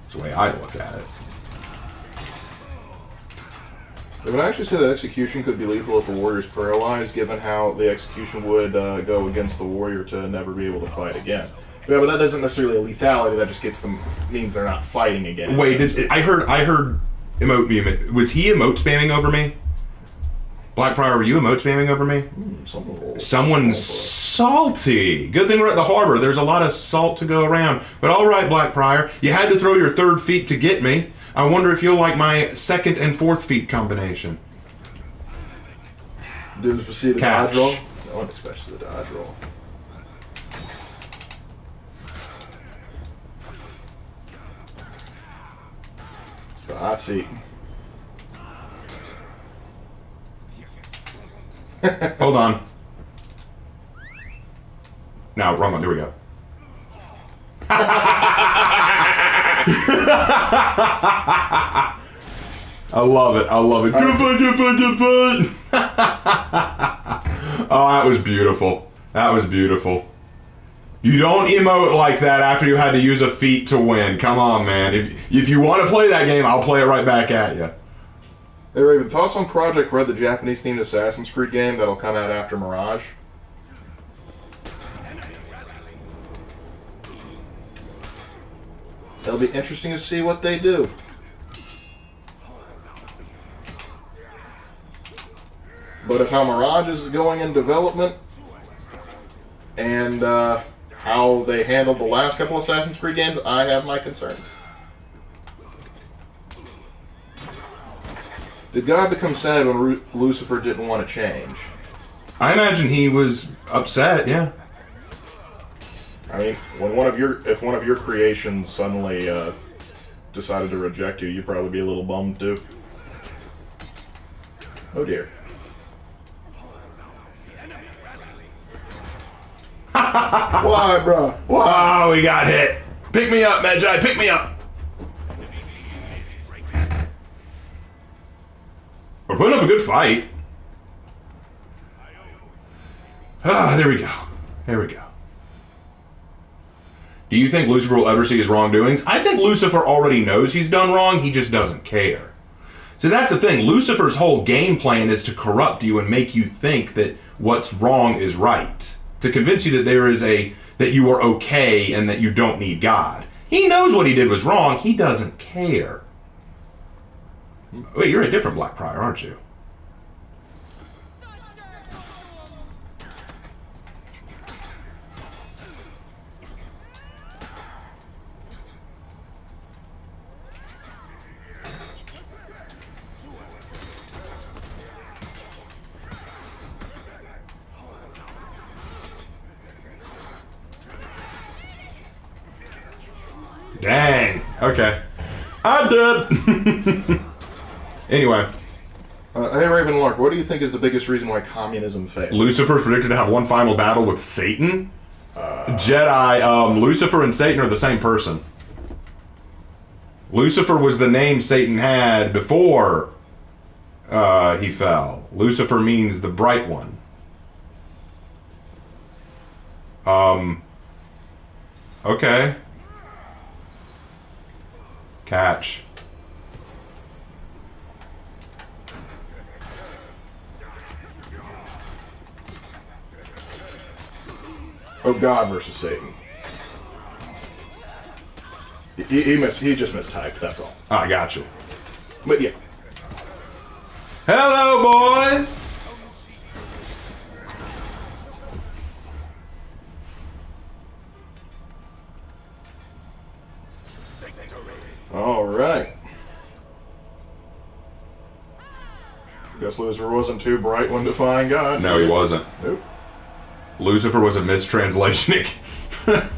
[SPEAKER 1] That's the way I look at it.
[SPEAKER 3] They would actually say that execution could be lethal if the warrior's paralyzed, given how the execution would go against the warrior to never be able to fight again. Yeah, but that doesn't necessarily a lethality. That just gets them means they're not fighting again.
[SPEAKER 1] Wait, I heard emote me. Was he emote spamming over me? Blackbriar, were you emote spamming over me? Someone's salty. Good thing we're at the harbor. There's a lot of salt to go around. But all right, Blackbriar, you had to throw your third feet to get me. I wonder if you'll like my second and fourth feet combination.
[SPEAKER 3] Did you see the dodge roll? No one expects the dodge roll. It's the hot seat.
[SPEAKER 1] Hold on. No, wrong one. There we go. I love it. I love it. Good fun, good fun, good fun. Oh, that was beautiful. That was beautiful. You don't emote like that after you had to use a feat to win. Come on, man. If you want to play that game, I'll play it right back at you.
[SPEAKER 3] Hey, Raven, thoughts on Project Red, the Japanese-themed Assassin's Creed game that'll come out after Mirage? It'll be interesting to see what they do. But if how Mirage is going in development, and how they handled the last couple of Assassin's Creed games, I have my concerns. Did God become sad when Lucifer didn't want to change?
[SPEAKER 1] I imagine he was upset, yeah.
[SPEAKER 3] I mean, if one of your creations suddenly decided to reject you, you'd probably be a little bummed too. Oh dear. Why, bro? Why?
[SPEAKER 1] Oh, we got hit. Pick me up, Magi. Pick me up. We're putting up a good fight. Ah, there we go. There we go. Do you think Lucifer will ever see his wrongdoings? I think Lucifer already knows he's done wrong. He just doesn't care. So that's the thing. Lucifer's whole game plan is to corrupt you and make you think that what's wrong is right. To convince you that that you are okay and that you don't need God. He knows what he did was wrong. He doesn't care. Wait, you're a different Black Prior, aren't you? Dang. Okay. I'm dead. Anyway.
[SPEAKER 3] Hey, Raven Lark, what do you think is the biggest reason why communism failed?
[SPEAKER 1] Lucifer's predicted to have one final battle with Satan? Jedi, Lucifer and Satan are the same person. Lucifer was the name Satan had before he fell. Lucifer means the bright one. Okay. Catch.
[SPEAKER 3] Oh, God versus Satan. He just mistyped, that's all.
[SPEAKER 1] I got you.
[SPEAKER 3] But yeah.
[SPEAKER 1] Hello, boys!
[SPEAKER 3] All right. Guess Lucifer wasn't too bright when defying God.
[SPEAKER 1] No, he wasn't.
[SPEAKER 3] Nope.
[SPEAKER 1] Lucifer was a mistranslation.
[SPEAKER 3] Yeah,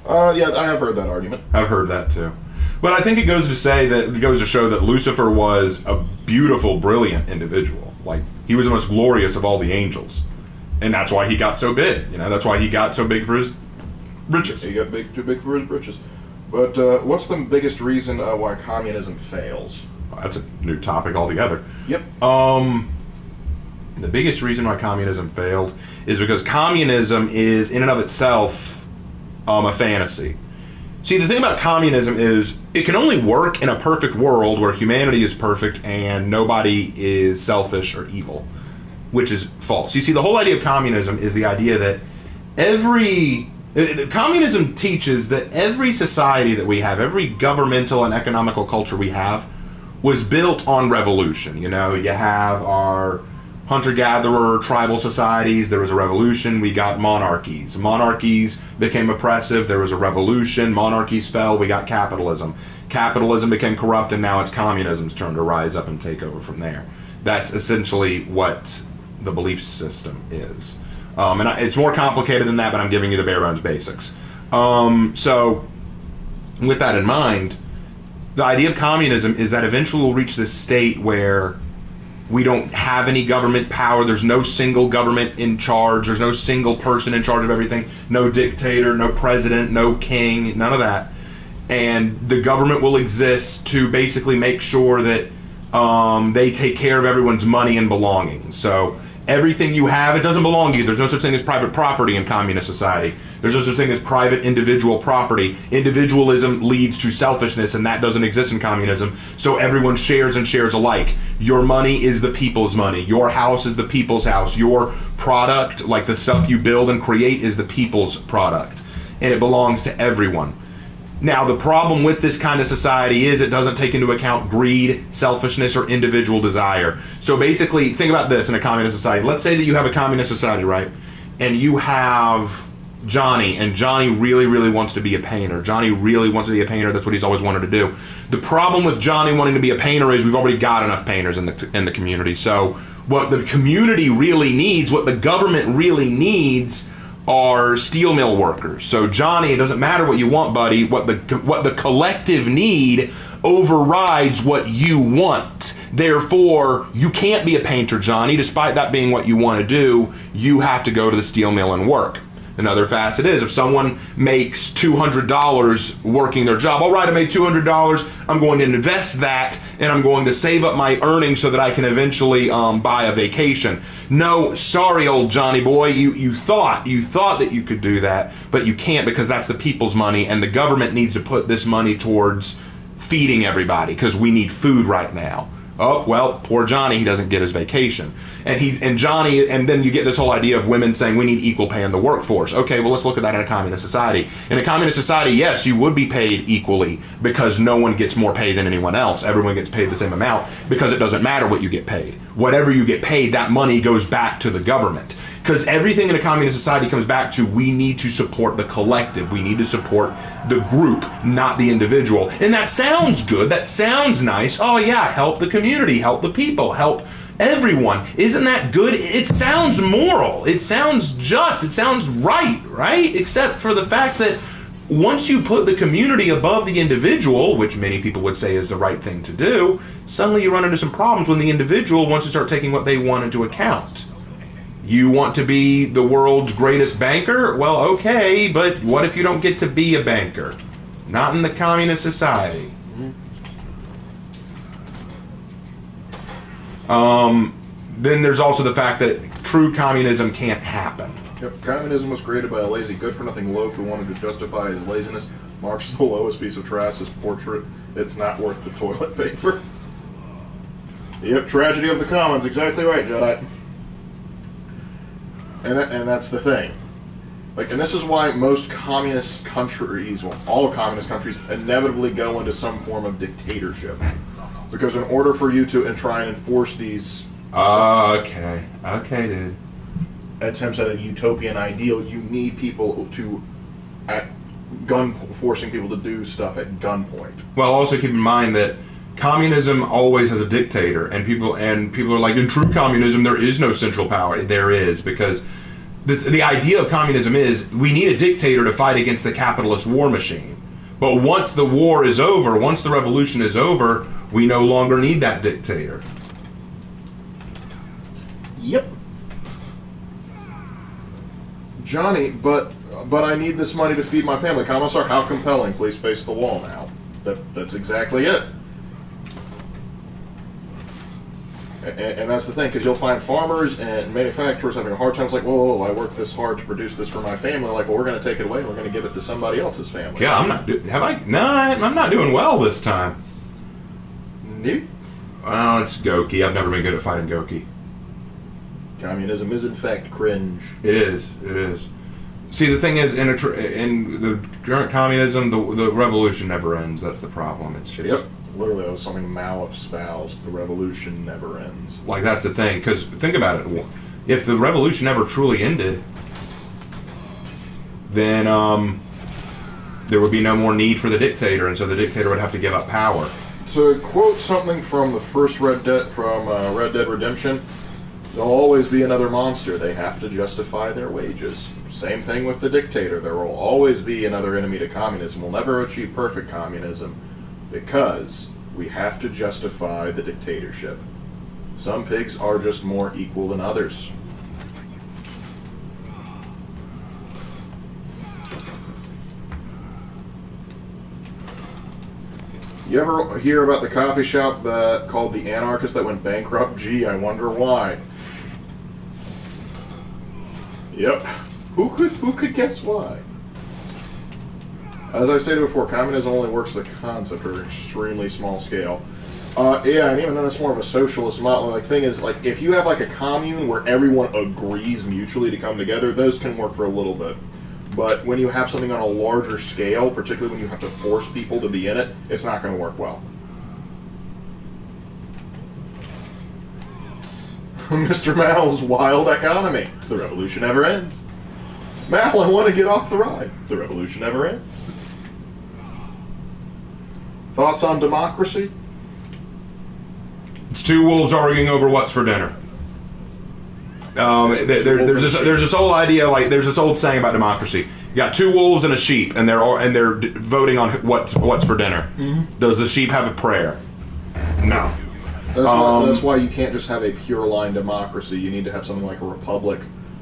[SPEAKER 3] I have heard that argument.
[SPEAKER 1] I've heard that too. But I think it goes to show that Lucifer was a beautiful, brilliant individual. Like, he was the most glorious of all the angels. And that's why he got so big. You know, that's why he got so big for his riches.
[SPEAKER 3] He got too big for his britches. But what's the biggest reason why communism fails?
[SPEAKER 1] That's a new topic altogether.
[SPEAKER 3] Yep.
[SPEAKER 1] The biggest reason why communism failed is because communism is, in and of itself, a fantasy. See, the thing about communism is it can only work in a perfect world where humanity is perfect and nobody is selfish or evil, which is false. You see, the whole idea of communism is the idea that communism teaches that every society that we have, every governmental and economical culture we have, was built on revolution. You know, you have our hunter-gatherer tribal societies, there was a revolution, we got monarchies. Monarchies became oppressive, there was a revolution, monarchies fell, we got capitalism. Capitalism became corrupt, and now it's communism's turn to rise up and take over from there. That's essentially what the belief system is. It's more complicated than that, but I'm giving you the bare bones basics. So, with that in mind, the idea of communism is that eventually we'll reach this state where we don't have any government power. There's no single government in charge. There's no single person in charge of everything. No dictator, no president, no king, none of that. And the government will exist to basically make sure that they take care of everyone's money and belongings. So Everything you have, it doesn't belong to you. There's no such thing as private property in communist society. There's no such thing as private individual property. Individualism leads to selfishness, and that doesn't exist in communism. So everyone shares and shares alike. Your money is the people's money. Your house is the people's house. Your product, like the stuff you build and create, is the people's product. And it belongs to everyone. Now, the problem with this kind of society is it doesn't take into account greed, selfishness, or individual desire. So basically, think about this in a communist society. Let's say that you have a communist society, right? And you have Johnny, and Johnny really, really wants to be a painter. Johnny really wants to be a painter. That's what he's always wanted to do. The problem with Johnny wanting to be a painter is we've already got enough painters in the community. So what the community really needs, what the government really needs, are steel mill workers. So Johnny, it doesn't matter what you want, buddy. What the collective need overrides what you want. Therefore, you can't be a painter, Johnny. Despite that being what you want to do, you have to go to the steel mill and work. Another facet is if someone makes $200 working their job, all right, I made $200, I'm going to invest that, and I'm going to save up my earnings so that I can eventually buy a vacation. No, sorry, old Johnny boy, you thought that you could do that, but you can't, because that's the people's money, and the government needs to put this money towards feeding everybody, because we need food right now. Oh, well, poor Johnny, he doesn't get his vacation. And Johnny, and then you get this whole idea of women saying we need equal pay in the workforce. Okay, well, let's look at that in a communist society. In a communist society, yes, you would be paid equally because no one gets more pay than anyone else. Everyone gets paid the same amount because it doesn't matter what you get paid. Whatever you get paid, that money goes back to the government. Because everything in a communist society comes back to we need to support the collective. We need to support the group, not the individual. And that sounds good. That sounds nice. Oh, yeah, help the community, help the people, help everyone. Isn't that good? It sounds moral. It sounds just. It sounds right? Except for the fact that once you put the community above the individual, which many people would say is the right thing to do, suddenly you run into some problems when the individual wants to start taking what they want into account. You want to be the world's greatest banker? Well, okay, but what if you don't get to be a banker? Not in the communist society. Then there's also the fact that true communism can't happen.
[SPEAKER 3] Yep. Communism was created by a lazy, good-for-nothing loaf who wanted to justify his laziness. Marx is the lowest piece of trash, his portrait. It's not worth the toilet paper. Yep, tragedy of the commons. Exactly right, Jedi. And that's the thing. Like, and this is why most communist countries, well, all communist countries, inevitably go into some form of dictatorship. Because in order for you to try and enforce these
[SPEAKER 1] Okay, dude.
[SPEAKER 3] attempts at a utopian ideal, you need people to forcing people to do stuff at gunpoint.
[SPEAKER 1] Well, also keep in mind that communism always has a dictator, and people are like, in true communism there is no central power. There is, because the idea of communism is we need a dictator to fight against the capitalist war machine. But once the war is over, once the revolution is over, we no longer need that dictator.
[SPEAKER 3] Yep. Johnny, but I need this money to feed my family. Commissar, how compelling? Please face the wall now. That's exactly it. And that's the thing, because you'll find farmers and manufacturers having a hard time. It's like, whoa, I worked this hard to produce this for my family. Like, well, we're going to take it away and we're going to give it to somebody else's family.
[SPEAKER 1] Yeah, I'm not doing well this time.
[SPEAKER 3] Nope.
[SPEAKER 1] Well, it's Goki. I've never been good at fighting Goki.
[SPEAKER 3] Communism is, in fact, cringe.
[SPEAKER 1] It is. See, the thing is, in the current communism, the revolution never ends. That's the problem. It's just...
[SPEAKER 3] Yep. Literally, that was something Mao espoused. The revolution never ends.
[SPEAKER 1] Like, that's the thing. Because, think about it. If the revolution ever truly ended, then there would be no more need for the dictator, and so the dictator would have to give up power.
[SPEAKER 3] To quote something from the first Red Dead Redemption, there'll always be another monster. They have to justify their wages. Same thing with the dictator. There will always be another enemy to communism. We'll never achieve perfect communism because we have to justify the dictatorship. Some pigs are just more equal than others. You ever hear about the coffee shop called The Anarchist that went bankrupt? Gee, I wonder why. Yep. Who could guess why? As I stated before, communism only works as a concept or extremely small scale. Yeah, and even then it's more of a socialist model. Like, thing is, like, if you have like a commune where everyone agrees mutually to come together, those can work for a little bit. But when you have something on a larger scale, particularly when you have to force people to be in it, it's not going to work well. Mr. Mal's wild economy. The revolution never ends. Mal, I want to get off the ride. The revolution never ends. Thoughts on democracy?
[SPEAKER 1] It's two wolves arguing over what's for dinner. There's this old idea, like there's this old saying about democracy. You got two wolves and a sheep, and they're voting on what's for dinner.
[SPEAKER 3] Mm-hmm.
[SPEAKER 1] Does the sheep have a prayer? No.
[SPEAKER 3] That's why you can't just have a pure line democracy. You need to have something like a republic,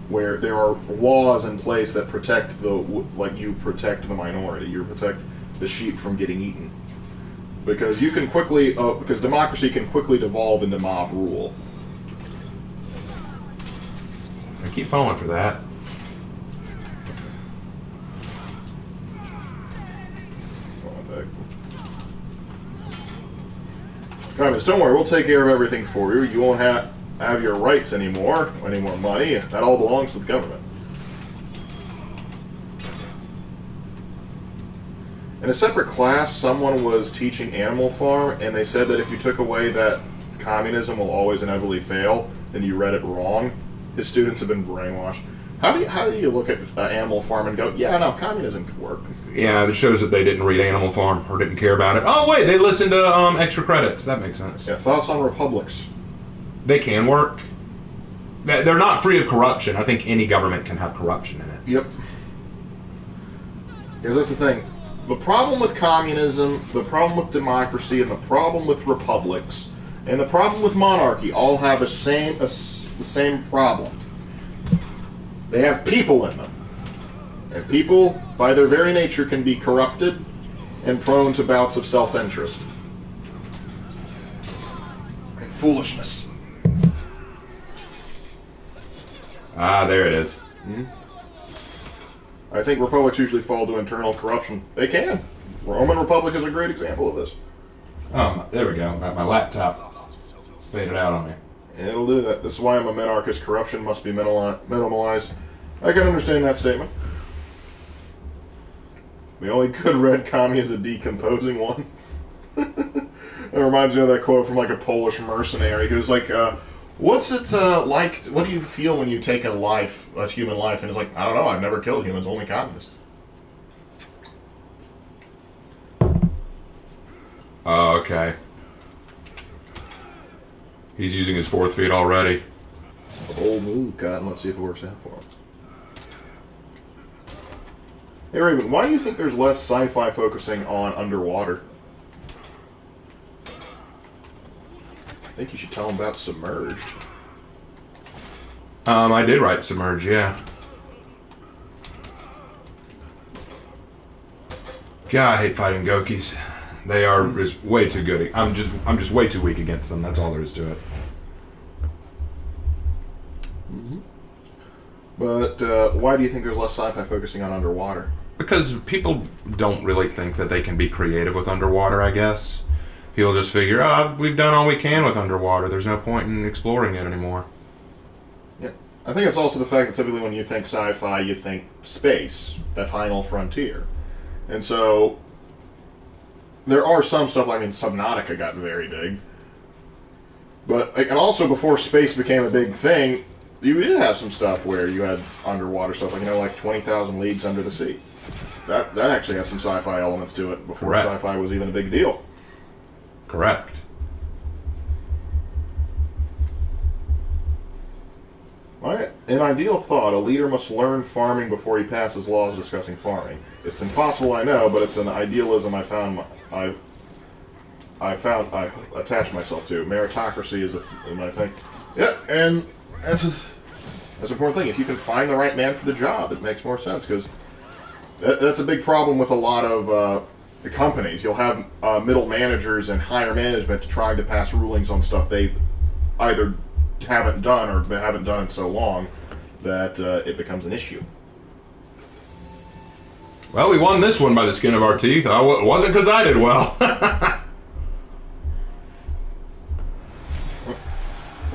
[SPEAKER 3] where there are laws in place that protect you protect the minority. You protect the sheep from getting eaten. Because you can quickly, because democracy can quickly devolve into mob rule.
[SPEAKER 1] I keep falling for that.
[SPEAKER 3] Communists, don't worry, we'll take care of everything for you. You won't have your rights anymore, any more money. That all belongs to the government. In a separate class, someone was teaching Animal Farm, and they said that if you took away that communism will always inevitably fail, then you read it wrong. His students have been brainwashed. How do you look at Animal Farm and go, yeah, no, communism could work?
[SPEAKER 1] Yeah, it shows that they didn't read Animal Farm or didn't care about it. Oh, wait, they listened to extra credits. That makes sense.
[SPEAKER 3] Yeah, thoughts on republics?
[SPEAKER 1] They can work. They're not free of corruption. I think any government can have corruption in it.
[SPEAKER 3] Yep. Because that's the thing. The problem with communism, the problem with democracy, and the problem with republics, and the problem with monarchy all have the same problem. They have people in them. And people, by their very nature, can be corrupted and prone to bouts of self-interest. And foolishness.
[SPEAKER 1] Ah, there it is.
[SPEAKER 3] Mm-hmm. I think republics usually fall to internal corruption. They can. Roman Republic is a great example of this.
[SPEAKER 1] There we go. My laptop faded out on me.
[SPEAKER 3] It'll do that. This is why I'm a minarchist. Corruption must be minimalized. I can understand that statement. The only good red commie is a decomposing one. It reminds me of that quote from like a Polish mercenary who's like, what's it like, what do you feel when you take a human life? And it's like, I don't know, I've never killed humans, only communists.
[SPEAKER 1] Oh, okay. He's using his fourth feet already.
[SPEAKER 3] Old move, Cotton. Let's see if it works out for him. Hey, Raven, why do you think there's less sci-fi focusing on underwater? I think you should tell him about Submerged.
[SPEAKER 1] I did write Submerge, yeah. God, I hate fighting Gokis. They are just way too good. I'm just way too weak against them. That's all there is to it.
[SPEAKER 3] Mm-hmm. But why do you think there's less sci-fi focusing on underwater?
[SPEAKER 1] Because people don't really think that they can be creative with underwater, I guess. People just figure, we've done all we can with underwater. There's no point in exploring it anymore.
[SPEAKER 3] Yeah. I think it's also the fact that typically when you think sci-fi, you think space, the final frontier. And so there are some stuff, Subnautica got very big. But, and also before space became a big thing, you did have some stuff where you had underwater stuff, like 20,000 Leagues Under the Sea. That actually had some sci-fi elements to it before
[SPEAKER 1] Correct.
[SPEAKER 3] Sci-fi was even a big deal.
[SPEAKER 1] Correct.
[SPEAKER 3] An ideal thought, a leader must learn farming before he passes laws discussing farming. It's impossible, I know, but it's an idealism I attach myself to. Meritocracy is my thing. Yeah, and that's an important thing. If you can find the right man for the job, it makes more sense, because that's a big problem with a lot of the companies. You'll have middle managers and higher management trying to pass rulings on stuff they either haven't done or they haven't done in so long, that it becomes an issue.
[SPEAKER 1] Well, we won this one by the skin of our teeth. It wasn't because I did well.
[SPEAKER 3] I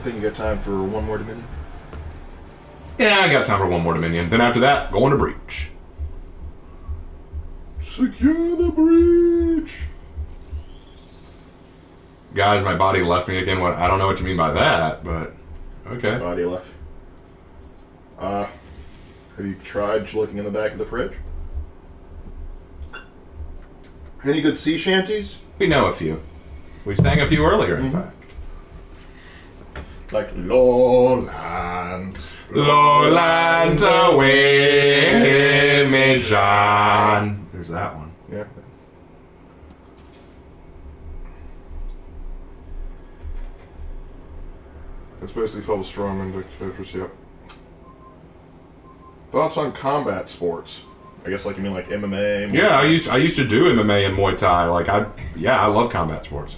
[SPEAKER 3] think you got time for one more Dominion.
[SPEAKER 1] Yeah, I got time for one more Dominion. Then after that, going to breach.
[SPEAKER 3] Secure the breach.
[SPEAKER 1] Guys, my body left me again. What? I don't know what you mean by that, but okay.
[SPEAKER 3] Body left. Have you tried looking in the back of the fridge? Any good sea shanties?
[SPEAKER 1] We know a few. We sang a few earlier, in
[SPEAKER 3] Mm-hmm.
[SPEAKER 1] fact.
[SPEAKER 3] Like Lowlands.
[SPEAKER 1] Lowlands away, me John. There's that one.
[SPEAKER 3] Yeah. It's basically filled with strong index papers, yep. Thoughts on combat sports? I guess like you mean like MMA?
[SPEAKER 1] Yeah, I used to do MMA and Muay Thai. I love combat sports.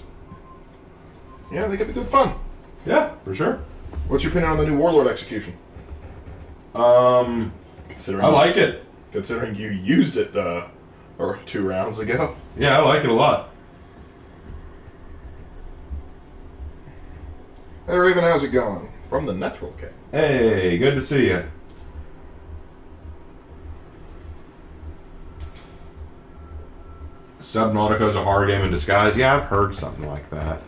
[SPEAKER 3] Yeah, they can be good fun.
[SPEAKER 1] Yeah, for sure.
[SPEAKER 3] What's your opinion on the new Warlord execution? Considering
[SPEAKER 1] I like it.
[SPEAKER 3] Considering you used it or 2 rounds ago.
[SPEAKER 1] Yeah, I like it a lot.
[SPEAKER 3] Hey Raven, how's it going? From the Nethril King.
[SPEAKER 1] Hey, good to see you. Subnautica is a horror game in disguise. Yeah, I've heard something like that.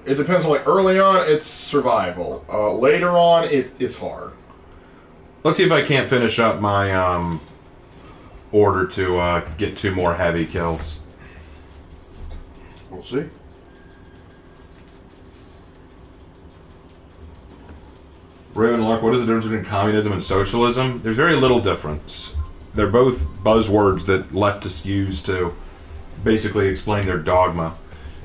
[SPEAKER 3] It depends on, like, early on, it's survival. Later on, it's hard.
[SPEAKER 1] Let's see if I can't finish up my order to get 2 more heavy kills.
[SPEAKER 3] We'll see.
[SPEAKER 1] Raven Lark, what is the difference between communism and socialism? There's very little difference. They're both buzzwords that leftists use to basically explain their dogma.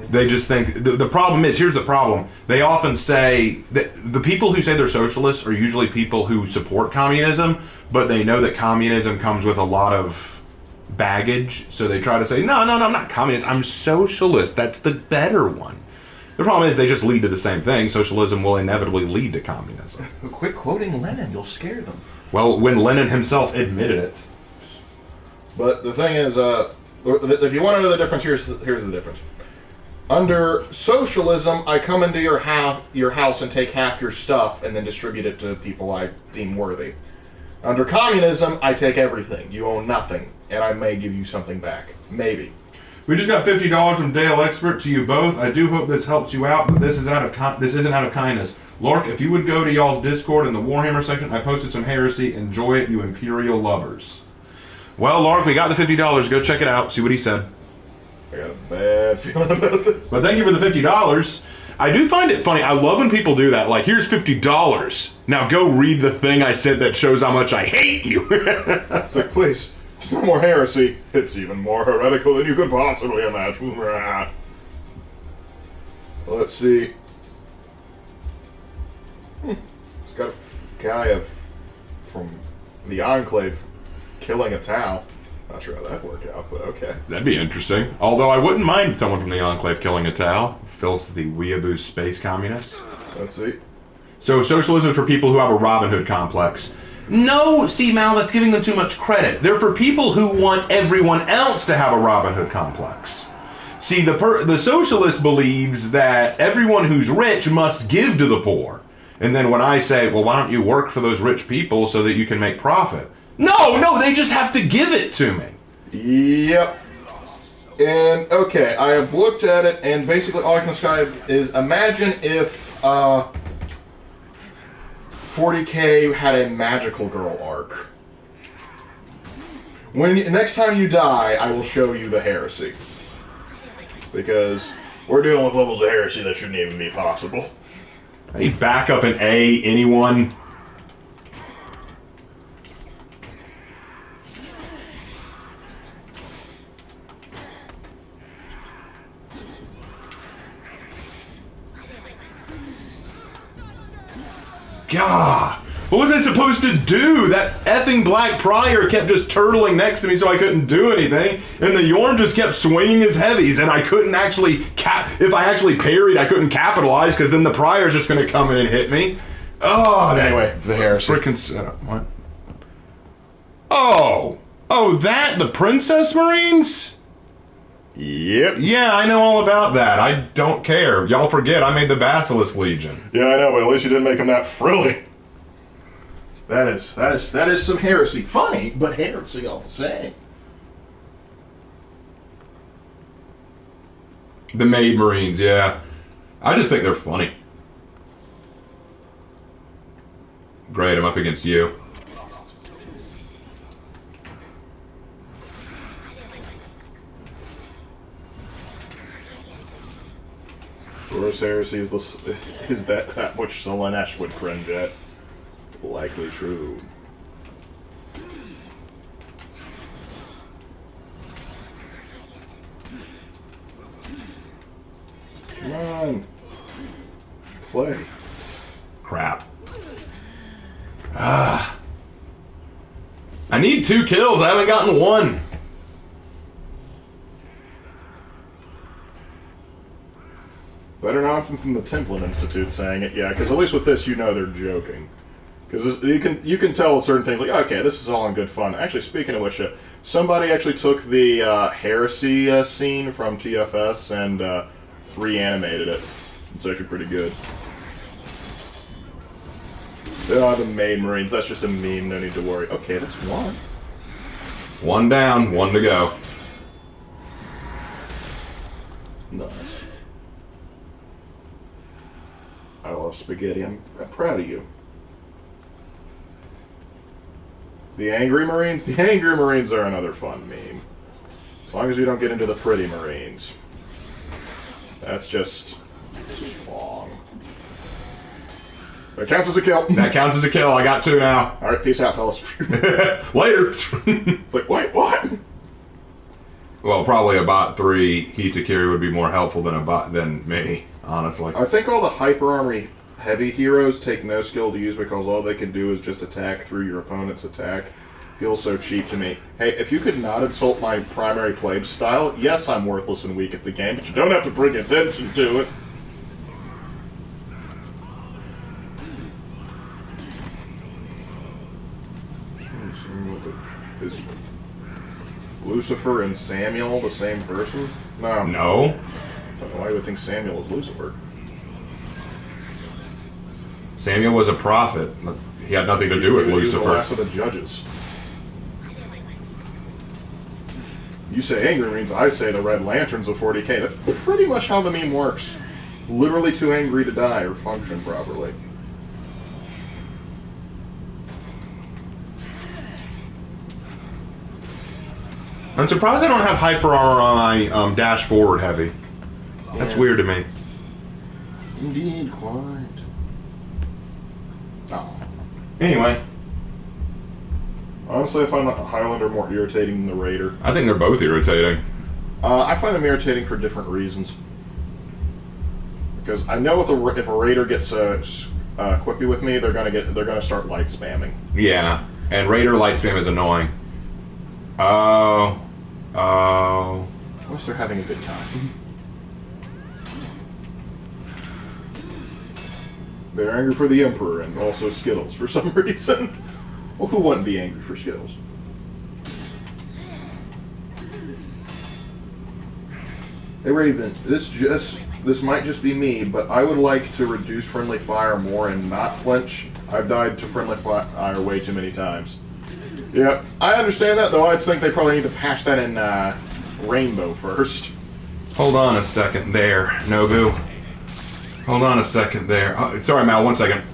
[SPEAKER 1] They just think the problem is, here's the problem. They often say that the people who say they're socialists are usually people who support communism, but they know that communism comes with a lot of baggage, so they try to say, no, I'm not communist, I'm socialist. That's the better one. The problem is they just lead to the same thing. Socialism will inevitably lead to communism.
[SPEAKER 3] Quit quoting Lenin, you'll scare them.
[SPEAKER 1] Well, when Lenin himself admitted it.
[SPEAKER 3] But the thing is, if you want to know the difference, here's the difference. Under socialism, I come into your house and take half your stuff and then distribute it to people I deem worthy. Under communism, I take everything. You own nothing, and I may give you something back. Maybe.
[SPEAKER 1] We just got $50 from Dale Expert to you both. I do hope this helps you out, but this isn't out of kindness. Lark, if you would go to y'all's Discord in the Warhammer section, I posted some heresy. Enjoy it, you Imperial lovers. Well, Lark, we got the $50. Go check it out. See what he said.
[SPEAKER 3] I got a bad feeling about this.
[SPEAKER 1] But thank you for the $50. I do find it funny. I love when people do that. Like, here's $50. Now go read the thing I sent that shows how much I hate you.
[SPEAKER 3] It's like, please, no more heresy. It's even more heretical than you could possibly imagine. Let's see. It's got a guy from the Enclave killing a Tau. Not sure how that worked out, but okay.
[SPEAKER 1] That'd be interesting. Although I wouldn't mind someone from the Enclave killing a Tau. Phil's the weeaboo space communist.
[SPEAKER 3] Let's see.
[SPEAKER 1] So socialism is for people who have a Robin Hood complex. No, see, Mal, that's giving them too much credit. They're for people who want everyone else to have a Robin Hood complex. See, the socialist believes that everyone who's rich must give to the poor. And then when I say, well, why don't you work for those rich people so that you can make profit? No, they just have to give it to me.
[SPEAKER 3] Yep. And, okay, I have looked at it, and basically all I can describe is, imagine if 40K had a magical girl arc. Next time you die, I will show you the heresy. Because we're dealing with levels of heresy that shouldn't even be possible.
[SPEAKER 1] Hey, back up an A, anyone? God, what was I supposed to do? That effing Black Prior kept just turtling next to me so I couldn't do anything, and the Yorm just kept swinging his heavies, and I couldn't actually if I actually parried, I couldn't capitalize, because then the Prior's just going to come in and hit me. Oh,
[SPEAKER 3] Anyway, the heresy.
[SPEAKER 1] Freaking setup. What? Oh, that the Princess Marines?
[SPEAKER 3] Yep.
[SPEAKER 1] Yeah, I know all about that. I don't care. Y'all forget I made the Basilisk Legion.
[SPEAKER 3] Yeah, I know, but at least you didn't make them that frilly. That is some heresy. Funny, but heresy all the same.
[SPEAKER 1] The Maid Marines, yeah. I just think they're funny. Great, I'm up against you.
[SPEAKER 3] Horus heresy is that which Selenesh would cringe at. Likely true. Come on. Play.
[SPEAKER 1] Crap. I need 2 kills. I haven't gotten 1.
[SPEAKER 3] Better nonsense than the Templin Institute saying it, yeah, because at least with this you know they're joking. Because you can tell with certain things, like, okay, this is all in good fun. Actually, speaking of which, somebody actually took the heresy scene from TFS and reanimated it. It's actually pretty good. The Maid Marines, that's just a meme, no need to worry. Okay, that's 1.
[SPEAKER 1] 1 down, 1 to go.
[SPEAKER 3] Nice. I love spaghetti. I'm proud of you. The Angry Marines? The Angry Marines are another fun meme. As long as you don't get into the Pretty Marines. That's just wrong. That counts as a kill.
[SPEAKER 1] That counts as a kill. I got 2 now.
[SPEAKER 3] Alright, peace out, fellas.
[SPEAKER 1] Later.
[SPEAKER 3] It's like, wait, what?
[SPEAKER 1] Well, probably a bot 3 heat to carry would be more helpful than me, honestly.
[SPEAKER 3] I think all the Hyper Armory heavy heroes take no skill to use because all they can do is just attack through your opponent's attack. Feels so cheap to me. Hey, if you could not insult my primary play style, yes, I'm worthless and weak at the game, but you don't have to bring attention to it. Is Lucifer and Samuel the same person? No.
[SPEAKER 1] No.
[SPEAKER 3] I don't know why you would think Samuel is Lucifer.
[SPEAKER 1] Samuel was a prophet. He had nothing to do with
[SPEAKER 3] He was
[SPEAKER 1] Lucifer.
[SPEAKER 3] the last of the judges. You say Angry Marines, I say the Red Lanterns of 40k. That's pretty much how the meme works. Literally too angry to die or function properly.
[SPEAKER 1] I'm surprised I don't have hyper armor on my dash forward heavy. That's weird to me.
[SPEAKER 3] Indeed, quite. Oh.
[SPEAKER 1] Anyway,
[SPEAKER 3] Honestly, I find the Highlander more irritating than the Raider.
[SPEAKER 1] I think they're both irritating.
[SPEAKER 3] I find them irritating for different reasons. Because I know if a Raider gets quippy with me, they're gonna start light spamming.
[SPEAKER 1] Yeah, and Raider light spam is annoying. Oh.
[SPEAKER 3] At least they're having a good time. They're angry for the Emperor and also Skittles for some reason. Well, who wouldn't be angry for Skittles? Hey Raven, this might just be me, but I would like to reduce friendly fire more and not flinch. I've died to friendly fire way too many times. Yeah, I understand that, though I'd think they probably need to patch that in Rainbow first.
[SPEAKER 1] Hold on a second there, Nobu. Hold on a second there. Oh, sorry, Mal, 1 second.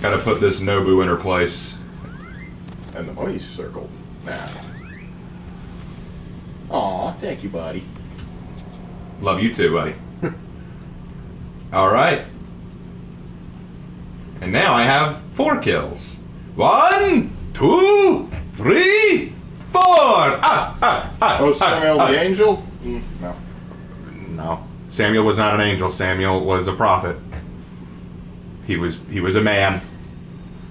[SPEAKER 1] Gotta put this Nobu in her place.
[SPEAKER 3] And the money's circled now. Aw, thank you, buddy.
[SPEAKER 1] Love you too, buddy. Alright. And now I have 4 kills. 1, 2, 3, 4!
[SPEAKER 3] Oh, Samuel the Angel? No.
[SPEAKER 1] No. Samuel was not an angel. Samuel was a prophet. He was a man.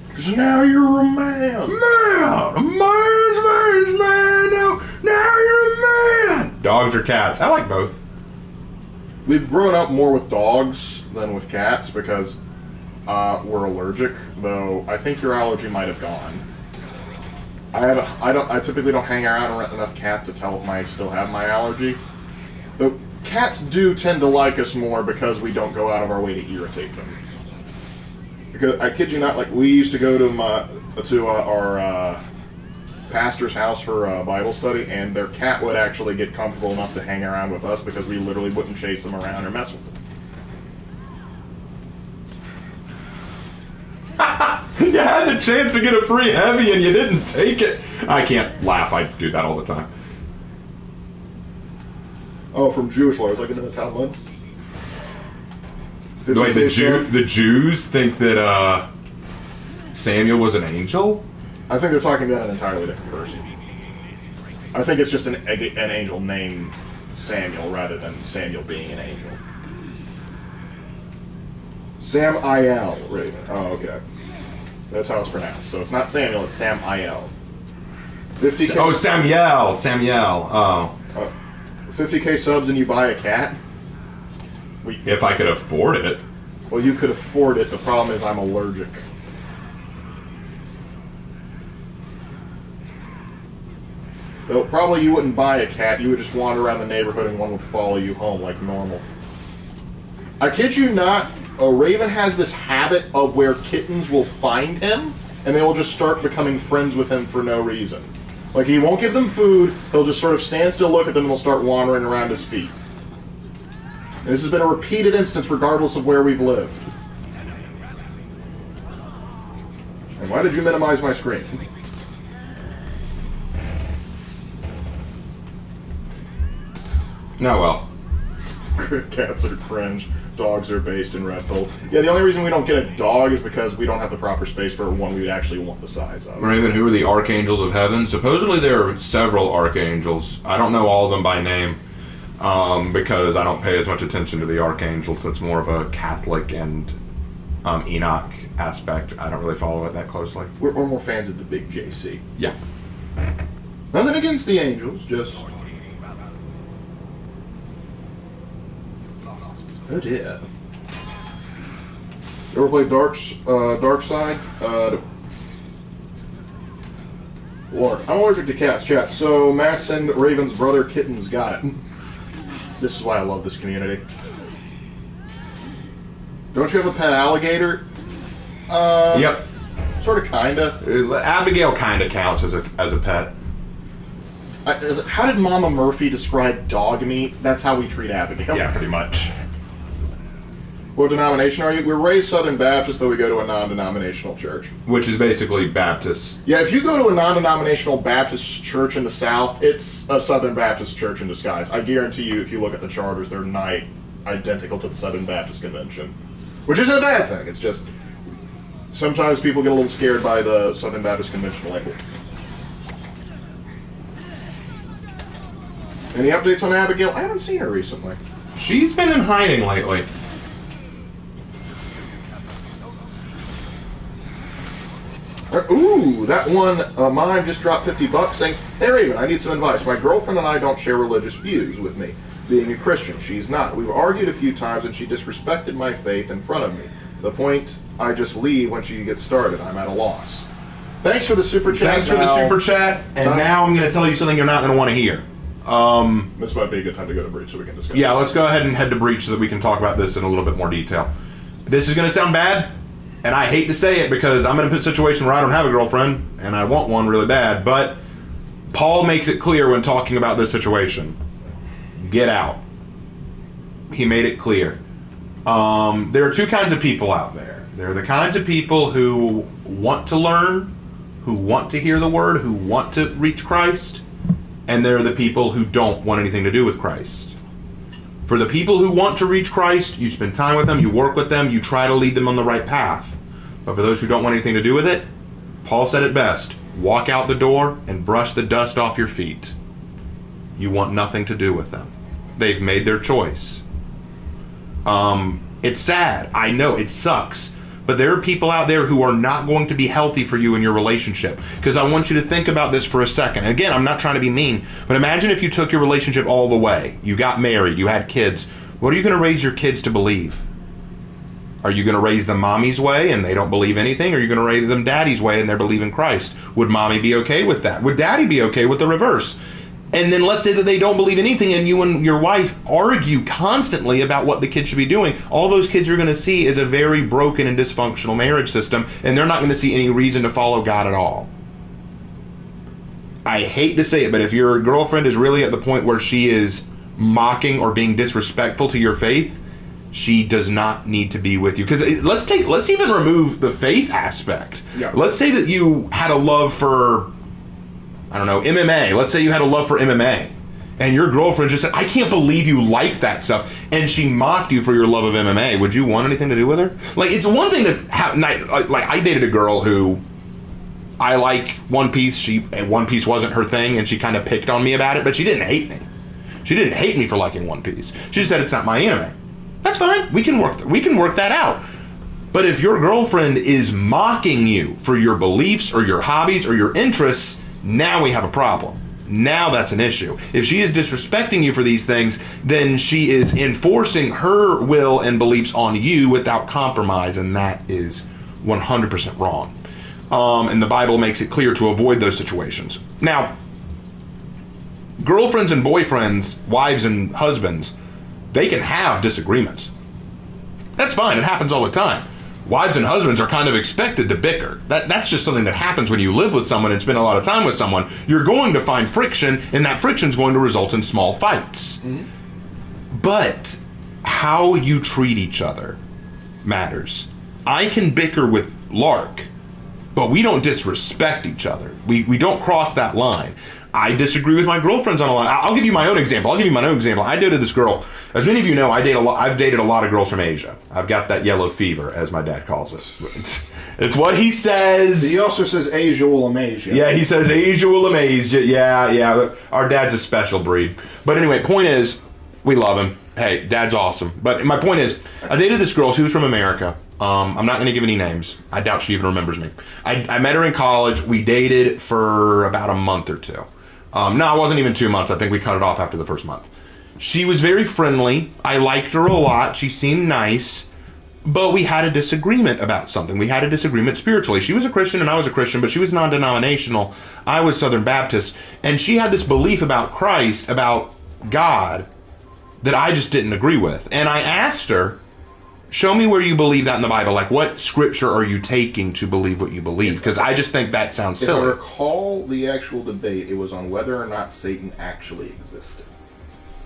[SPEAKER 3] Because now you're a man!
[SPEAKER 1] Man! A man's man! Now you're a man! Dogs or cats? I like both.
[SPEAKER 3] We've grown up more with dogs than with cats because were allergic, though I think your allergy might have gone. I typically don't hang around enough cats to tell if I still have my allergy. Though cats do tend to like us more because we don't go out of our way to irritate them. Because I kid you not, like we used to go to our pastor's house for Bible study, and their cat would actually get comfortable enough to hang around with us because we literally wouldn't chase them around or mess with them.
[SPEAKER 1] You had the chance to get a free heavy and you didn't take it. I can't laugh. I do that all the time.
[SPEAKER 3] Oh, from Jewish lawyers, like in the Talmud?
[SPEAKER 1] Wait, the Jews think that Samuel was an angel?
[SPEAKER 3] I think they're talking about an entirely different person. I think it's just an angel named Samuel rather than Samuel being an angel. Sam-I-L, right? Oh, okay. That's how it's pronounced. So it's not Samuel, it's Sam-I-L. 50K.
[SPEAKER 1] Oh, Samuel. Oh.
[SPEAKER 3] 50K subs and you buy a cat?
[SPEAKER 1] If I could afford it.
[SPEAKER 3] Well, you could afford it. The problem is I'm allergic. Though probably you wouldn't buy a cat. You would just wander around the neighborhood and one would follow you home like normal. I kid you not, Raven has this habit of where kittens will find him and they will just start becoming friends with him for no reason. Like, he won't give them food, he'll just sort of stand still, look at them, and they'll start wandering around his feet. And this has been a repeated instance regardless of where we've lived. And why did you minimize my screen?
[SPEAKER 1] No, well.
[SPEAKER 3] Cats are cringe. Dogs are based in Red Bull. Yeah, the only reason we don't get a dog is because we don't have the proper space for one we would actually want the size of.
[SPEAKER 1] Raven, who are the archangels of heaven? Supposedly there are several archangels. I don't know all of them by name because I don't pay as much attention to the archangels. That's more of a Catholic and Enoch aspect. I don't really follow it that closely.
[SPEAKER 3] We're more fans of the big JC.
[SPEAKER 1] Yeah.
[SPEAKER 3] Nothing against the angels, just... Oh dear. You ever played Dark Side? Lord, I'm allergic to cats, chat. So Mass and Raven's brother Kitten's got it. This is why I love this community. Don't you have a pet alligator?
[SPEAKER 1] Yep.
[SPEAKER 3] Sort of, kinda.
[SPEAKER 1] Abigail kinda counts as a pet.
[SPEAKER 3] How did Mama Murphy describe dog meat? That's how we treat Abigail.
[SPEAKER 1] Yeah, pretty much.
[SPEAKER 3] What denomination are you? We're raised Southern Baptist, though we go to a non-denominational church.
[SPEAKER 1] Which is basically Baptist.
[SPEAKER 3] Yeah, if you go to a non-denominational Baptist church in the South, it's a Southern Baptist church in disguise. I guarantee you, if you look at the charters, they're not identical to the Southern Baptist Convention. Which isn't a bad thing. It's just sometimes people get a little scared by the Southern Baptist Convention label. Any updates on Abigail? I haven't seen her recently.
[SPEAKER 1] She's been in hiding lately.
[SPEAKER 3] Ooh, that one mime just dropped $50 saying, "Hey Raven, I need some advice. My girlfriend and I don't share religious views with me. Being a Christian, she's not. We've argued a few times and she disrespected my faith in front of me. The point, I just leave when she gets started. I'm at a loss." Thanks for the super chat.
[SPEAKER 1] Thanks for the super chat. And now I'm going to tell you something you're not going to want to hear.
[SPEAKER 3] This might be a good time to go to Breach so we can discuss.
[SPEAKER 1] Yeah, let's go ahead and head to Breach so that we can talk about this in a little bit more detail. This is going to sound bad, and I hate to say it because I'm in a situation where I don't have a girlfriend, and I want one really bad, but Paul makes it clear when talking about this situation. Get out. He made it clear. There are two kinds of people out there. There are the kinds of people who want to learn, who want to hear the word, who want to reach Christ, and there are the people who don't want anything to do with Christ. For the people who want to reach Christ, you spend time with them, you work with them, you try to lead them on the right path. But for those who don't want anything to do with it, Paul said it best: walk out the door and brush the dust off your feet. You want nothing to do with them. They've made their choice. It's sad. I know, it sucks. But there are people out there who are not going to be healthy for you in your relationship. Because I want you to think about this for a second. Again, I'm not trying to be mean, but imagine if you took your relationship all the way. You got married, you had kids. What are you going to raise your kids to believe? Are you going to raise them mommy's way and they don't believe anything? Or are you going to raise them daddy's way and they believe in Christ? Would mommy be okay with that? Would daddy be okay with the reverse? And then let's say that they don't believe anything and you and your wife argue constantly about what the kid should be doing. All those kids are going to see is a very broken and dysfunctional marriage system, and they're not going to see any reason to follow God at all. I hate to say it, but if your girlfriend is really at the point where she is mocking or being disrespectful to your faith, she does not need to be with you. Because let's even remove the faith aspect.
[SPEAKER 3] Yeah.
[SPEAKER 1] Let's say that you had a love for, I don't know, MMA. Let's say you had a love for MMA, and your girlfriend just said, I can't believe you like that stuff, and she mocked you for your love of MMA. Would you want anything to do with her? Like, it's one thing to have, like, I dated a girl who, I like One Piece. One Piece wasn't her thing, and she kind of picked on me about it, but she didn't hate me. She didn't hate me for liking One Piece. She just said it's not my anime. That's fine. We can work that out. But if your girlfriend is mocking you for your beliefs or your hobbies or your interests, now we have a problem. Now that's an issue. If she is disrespecting you for these things, then she is enforcing her will and beliefs on you without compromise, and that is 100% wrong. And the Bible makes it clear to avoid those situations. Now, girlfriends and boyfriends, wives and husbands, they can have disagreements. That's fine. It happens all the time. Wives and husbands are kind of expected to bicker. That's just something that happens when you live with someone and spend a lot of time with someone. You're going to find friction, and that friction is going to result in small fights. Mm-hmm. But how you treat each other matters. I can bicker with Lark, but we don't disrespect each other. We don't cross that line. I disagree with my girlfriends on a lot. I'll give you my own example. I dated this girl. As many of you know, I've dated a lot of girls from Asia. I've got that yellow fever, as my dad calls it. It's what he says.
[SPEAKER 3] He also says Asia will amaze you.
[SPEAKER 1] Yeah, he says Asia will amaze you. Yeah. Our dad's a special breed. But anyway, point is, we love him. Hey, dad's awesome. But my point is, I dated this girl. She was from America. I'm not going to give any names. I doubt she even remembers me. I met her in college. We dated for about a month or two. No, it wasn't even 2 months. I think we cut it off after the first month. She was very friendly. I liked her a lot. She seemed nice. But we had a disagreement about something. We had a disagreement spiritually. She was a Christian and I was a Christian, but she was non-denominational. I was Southern Baptist. And she had this belief about Christ, about God, that I just didn't agree with. And I asked her, show me where you believe that in the Bible. Like, what scripture are you taking to believe what you believe? Because I just think that sounds silly.
[SPEAKER 3] If I recall the actual debate, it was on whether or not Satan actually existed.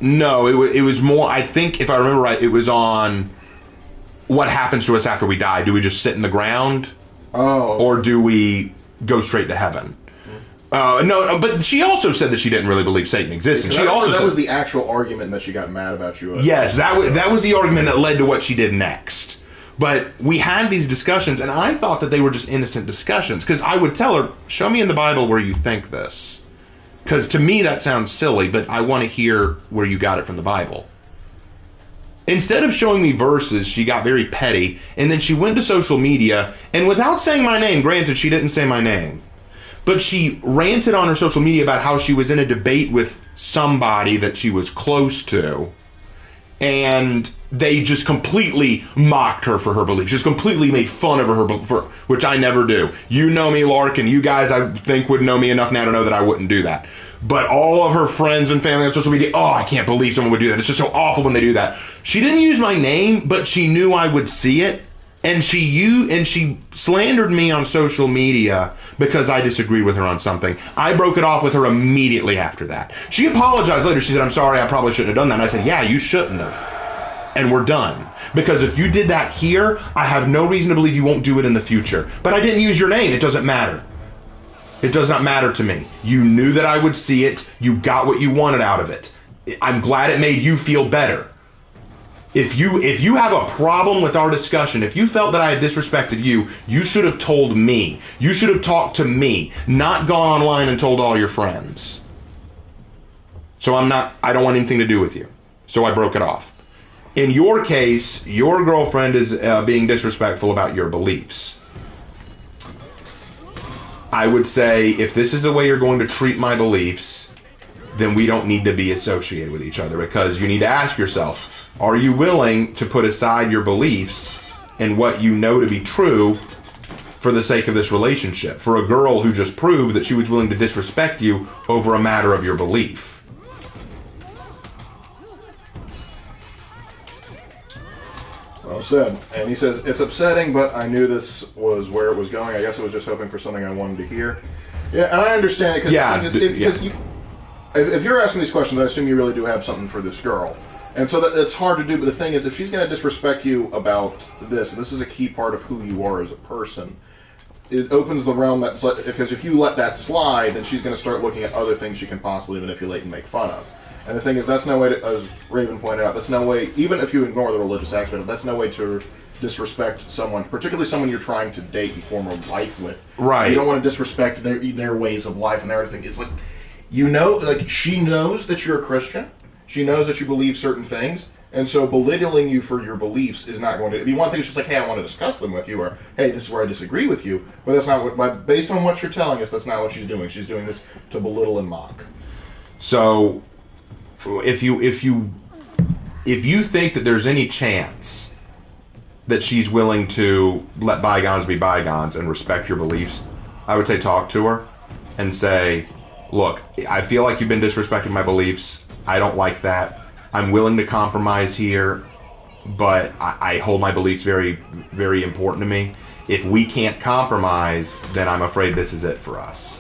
[SPEAKER 1] No, it was more, I think, if I remember right, it was on what happens to us after we die. Do we just sit in the ground?
[SPEAKER 3] Oh.
[SPEAKER 1] Or do we go straight to heaven? No, but she also said that she didn't really believe Satan existed. She also
[SPEAKER 3] that
[SPEAKER 1] said,
[SPEAKER 3] was the actual argument that she got mad about you.
[SPEAKER 1] Yes, that was the argument that led to what she did next. But we had these discussions, and I thought that they were just innocent discussions, because I would tell her, show me in the Bible where you think this. Because to me that sounds silly, but I want to hear where you got it from the Bible. Instead of showing me verses, she got very petty, and then she went to social media, and without saying my name, granted she didn't say my name, but she ranted on her social media about how she was in a debate with somebody that she was close to, and they just completely mocked her for her beliefs, just completely made fun of her, which I never do. You know me, Lark, and you guys, I think, would know me enough now to know that I wouldn't do that. But all of her friends and family on social media, oh, I can't believe someone would do that. It's just so awful when they do that. She didn't use my name, but she knew I would see it. And she slandered me on social media because I disagreed with her on something. I broke it off with her immediately after that. She apologized later. She said, I'm sorry, I probably shouldn't have done that. And I said, yeah, you shouldn't have. And we're done. Because if you did that here, I have no reason to believe you won't do it in the future. But I didn't use your name. It doesn't matter. It does not matter to me. You knew that I would see it. You got what you wanted out of it. I'm glad it made you feel better. If you have a problem with our discussion, if you felt that I had disrespected you, you should have told me. You should have talked to me, not gone online and told all your friends. So I don't want anything to do with you. So I broke it off. In your case, your girlfriend is being disrespectful about your beliefs. I would say, if this is the way you're going to treat my beliefs, then we don't need to be associated with each other, because you need to ask yourself, are you willing to put aside your beliefs in what you know to be true for the sake of this relationship. For a girl who just proved that she was willing to disrespect you over a matter of your belief.
[SPEAKER 3] Well said. And he says, it's upsetting, but I knew this was where it was going. I guess I was just hoping for something I wanted to hear. Yeah, and I understand it, because if you're asking these questions, I assume you really do have something for this girl. And so it's hard to do, but the thing is, if she's going to disrespect you about this, and this is a key part of who you are as a person, it opens the realm because if you let that slide, then she's going to start looking at other things she can possibly manipulate and make fun of. And the thing is, that's no way to, as Raven pointed out, that's no way, even if you ignore the religious aspect, that's no way to disrespect someone, particularly someone you're trying to date and form a life with.
[SPEAKER 1] Right.
[SPEAKER 3] You don't want to disrespect their ways of life and everything. It's like, she knows that you're a Christian. She knows that you believe certain things. And so belittling you for your beliefs is not going to... I mean, one thing is just like, hey, I want to discuss them with you, or hey, this is where I disagree with you. But that's not what... Based on what you're telling us, that's not what she's doing. She's doing this to belittle and mock.
[SPEAKER 1] So, if you think that there's any chance that she's willing to let bygones be bygones and respect your beliefs, I would say talk to her and say, look, I feel like you've been disrespecting my beliefs. I don't like that. I'm willing to compromise here, but I hold my beliefs very, very important to me. If we can't compromise, then I'm afraid this is it for us.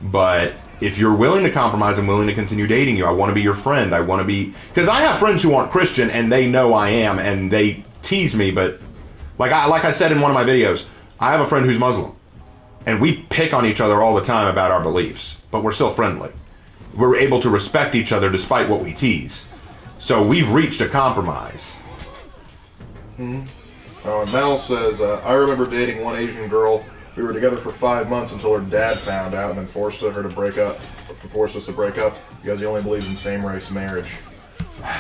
[SPEAKER 1] But if you're willing to compromise, I'm willing to continue dating you. I want to be your friend. I want to be... Because I have friends who aren't Christian, and they know I am, and they tease me, but like I said in one of my videos, I have a friend who's Muslim, and we pick on each other all the time about our beliefs, but we're still friendly. We're able to respect each other despite what we tease. So we've reached a compromise.
[SPEAKER 3] Mm-hmm. Mel says, I remember dating one Asian girl. We were together for 5 months until her dad found out and then forced us to break up because he only believes in same-race marriage.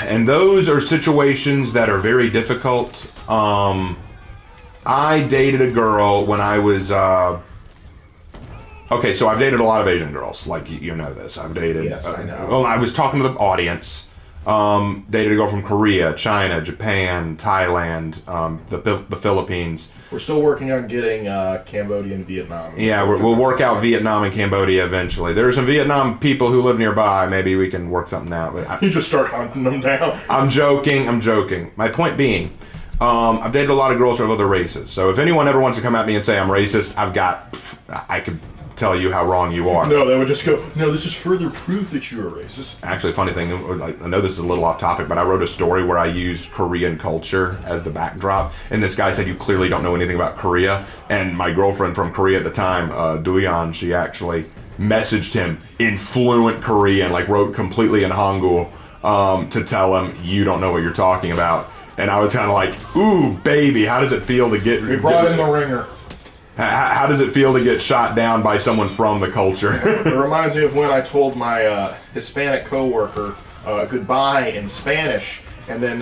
[SPEAKER 1] And those are situations that are very difficult. I dated a girl when I was... Okay, so I've dated a lot of Asian girls. Like, you know this. I've dated...
[SPEAKER 3] Yes, I know.
[SPEAKER 1] Well, I was talking to the audience. Dated a girl from Korea, China, Japan, Thailand, the Philippines.
[SPEAKER 3] We're still working on getting Cambodia and Vietnam.
[SPEAKER 1] Yeah, we'll work out Vietnam and Cambodia eventually. There are some Vietnam people who live nearby. Maybe we can work something out. But
[SPEAKER 3] You just start hunting them down.
[SPEAKER 1] I'm joking. My point being, I've dated a lot of girls from other races. So if anyone ever wants to come at me and say I'm racist, I could tell you how wrong you are.
[SPEAKER 3] No, they would just go, no, this is further proof that you're a racist.
[SPEAKER 1] Actually, funny thing, I know this is a little off topic, but I wrote a story where I used Korean culture as the backdrop, and this guy said, you clearly don't know anything about Korea, and my girlfriend from Korea at the time, Duyan, she actually messaged him in fluent Korean, like wrote completely in Hangul, to tell him, you don't know what you're talking about. And I was kind of like, ooh, baby, how does it feel to get...
[SPEAKER 3] We brought in the ringer.
[SPEAKER 1] How does it feel to get shot down by someone from the culture?
[SPEAKER 3] It reminds me of when I told my Hispanic coworker goodbye in Spanish, and then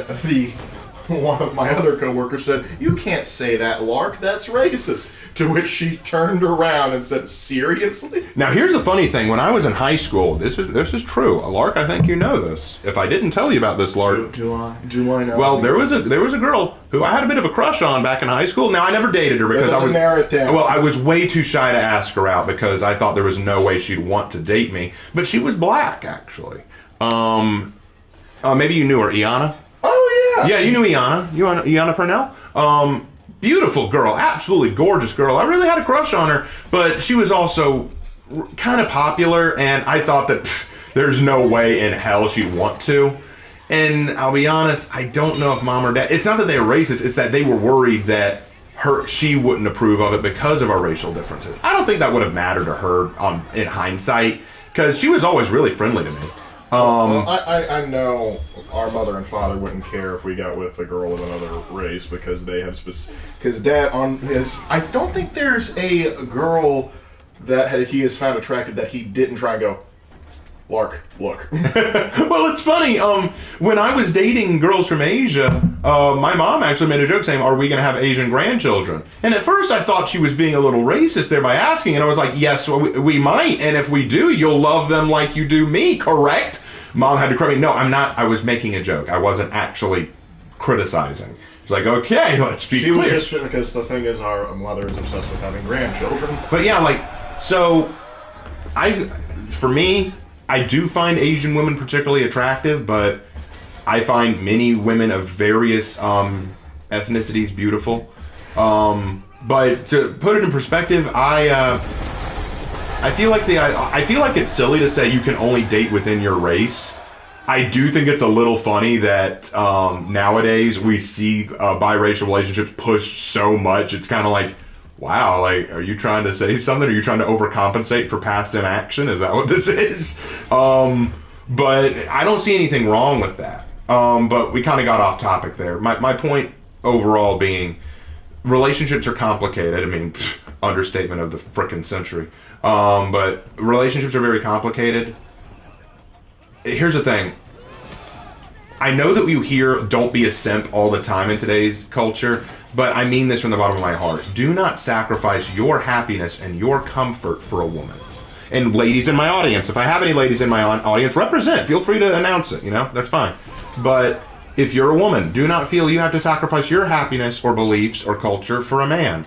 [SPEAKER 3] one of my other coworkers said, "You can't say that, Lark. That's racist." To which she turned around and said, "Seriously?"
[SPEAKER 1] Now, here's a funny thing. When I was in high school, this is true. Lark, I think you know this. If I didn't tell you about this, Lark,
[SPEAKER 3] do I know?
[SPEAKER 1] Well, there was a girl who I had a bit of a crush on back in high school. Now, I never dated her because
[SPEAKER 3] I was narrow it down.
[SPEAKER 1] Well, I was way too shy to ask her out because I thought there was no way she'd want to date me. But she was black, actually. Maybe you knew her, Iana.
[SPEAKER 3] Oh yeah.
[SPEAKER 1] Yeah, you knew Iana. Iana Purnell. Beautiful girl, absolutely gorgeous girl. I really had a crush on her, but she was also kind of popular, and I thought that there's no way in hell she'd want to. And I'll be honest, I don't know if mom or dad... It's not that they were racist, it's that they were worried that she wouldn't approve of it because of our racial differences. I don't think that would have mattered to her in hindsight, because she was always really friendly to me.
[SPEAKER 3] Well, I know our mother and father wouldn't care if we got with a girl of another race because they have because dad on his... I don't think there's a girl that he has found attractive that he didn't try and go, Lark, look.
[SPEAKER 1] Well, it's funny. When I was dating girls from Asia, my mom actually made a joke saying, "Are we going to have Asian grandchildren?" And at first I thought she was being a little racist there by asking, and I was like, yes, well, we might, and if we do, you'll love them like you do me, correct? Mom had to correct me. No, I'm not. I was making a joke. I wasn't actually criticizing. It's like, okay, let's be
[SPEAKER 3] She
[SPEAKER 1] clear.
[SPEAKER 3] was just because the thing is, our mother is obsessed with having grandchildren.
[SPEAKER 1] But yeah, like, so, for me, I do find Asian women particularly attractive, but I find many women of various ethnicities beautiful. But to put it in perspective, I feel like I feel like it's silly to say you can only date within your race. I do think it's a little funny that nowadays we see biracial relationships pushed so much. It's kind of like, wow, like, are you trying to say something? Are you trying to overcompensate for past inaction? Is that what this is? But I don't see anything wrong with that. But we kind of got off topic there. My point overall being, relationships are complicated. I mean, understatement of the frickin' century. But relationships are very complicated. Here's the thing. I know that you hear "don't be a simp" all the time in today's culture, but I mean this from the bottom of my heart. Do not sacrifice your happiness and your comfort for a woman. And ladies in my audience, if I have any ladies in my audience, represent. Feel free to announce it, that's fine. But if you're a woman, do not feel you have to sacrifice your happiness or beliefs or culture for a man.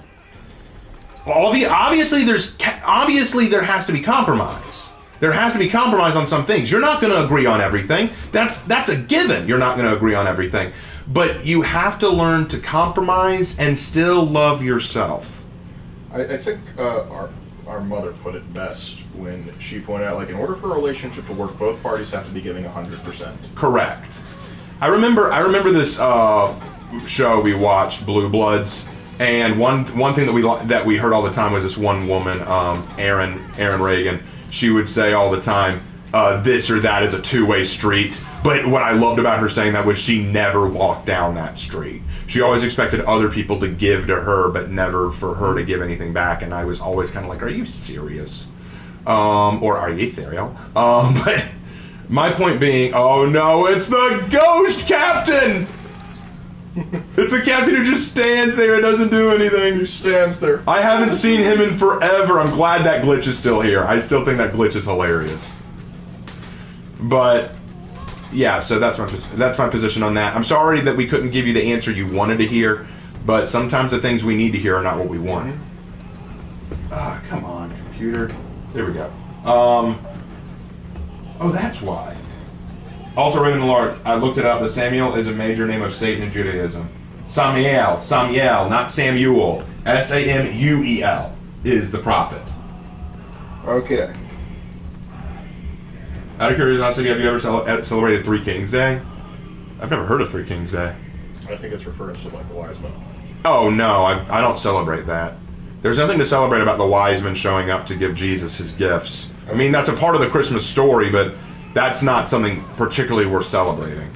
[SPEAKER 1] Obviously there has to be compromise. There has to be compromise on some things. You're not going to agree on everything. That's a given. You're not going to agree on everything. But you have to learn to compromise and still love yourself.
[SPEAKER 3] I think our mother put it best when she pointed out, like, in order for a relationship to work, both parties have to be giving 100%.
[SPEAKER 1] Correct. I remember this show we watched, Blue Bloods, and one thing that we heard all the time was this one woman, Erin Reagan. She would say all the time, this or that is a two-way street. But what I loved about her saying that was she never walked down that street. She always expected other people to give to her, but never for her to give anything back. And I was always kind of like, are you serious? Or are you serial? But my point being, oh no, it's the ghost captain! It's the captain who just stands there and doesn't do anything.
[SPEAKER 3] He stands there.
[SPEAKER 1] I haven't seen him in forever. I'm glad that glitch is still here. I still think that glitch is hilarious. But yeah, so that's my position on that. I'm sorry that we couldn't give you the answer you wanted to hear, but sometimes the things we need to hear are not what we want. Come on, computer. There we go. Oh, that's why. Also, Raymond Lord, I looked it up. The Samuel is a major name of Satan in Judaism. Samuel, not Samuel. Samuel is the prophet.
[SPEAKER 3] Okay.
[SPEAKER 1] Out of curiosity, have you ever celebrated Three Kings Day? I've never heard of Three Kings Day.
[SPEAKER 3] I think it's reference to, like, the wise men.
[SPEAKER 1] Oh, no, I don't celebrate that. There's nothing to celebrate about the wise men showing up to give Jesus his gifts. I mean, that's a part of the Christmas story, but that's not something particularly worth celebrating.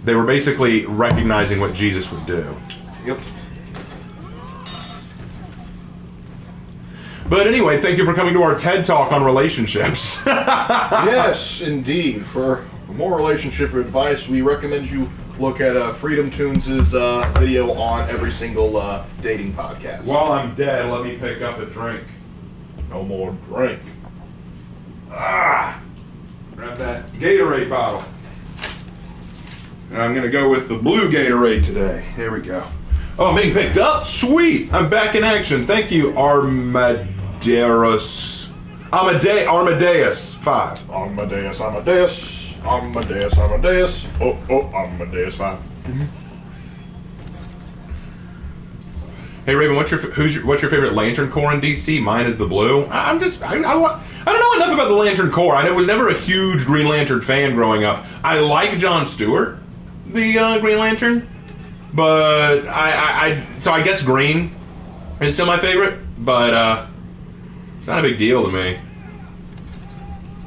[SPEAKER 1] They were basically recognizing what Jesus would do.
[SPEAKER 3] Yep.
[SPEAKER 1] But anyway, thank you for coming to our TED Talk on relationships.
[SPEAKER 3] Yes, indeed. For more relationship advice, we recommend you look at Freedom Tunes' video on every single dating podcast.
[SPEAKER 1] While I'm dead, let me pick up a drink.
[SPEAKER 3] No more drink.
[SPEAKER 1] Grab that Gatorade bottle. And I'm going to go with the blue Gatorade today. Here we go. Oh, I'm being picked up? Sweet! I'm back in action. Thank you, Amadeus 5.
[SPEAKER 3] Amadeus. Oh, Amadeus 5.
[SPEAKER 1] Hey Raven, what's your favorite Lantern Corps in DC? Mine is the blue. I don't know enough about the Lantern Corps. I was never a huge Green Lantern fan growing up. I like Jon Stewart, the Green Lantern, but so I guess green is still my favorite, but it's not a big deal to me.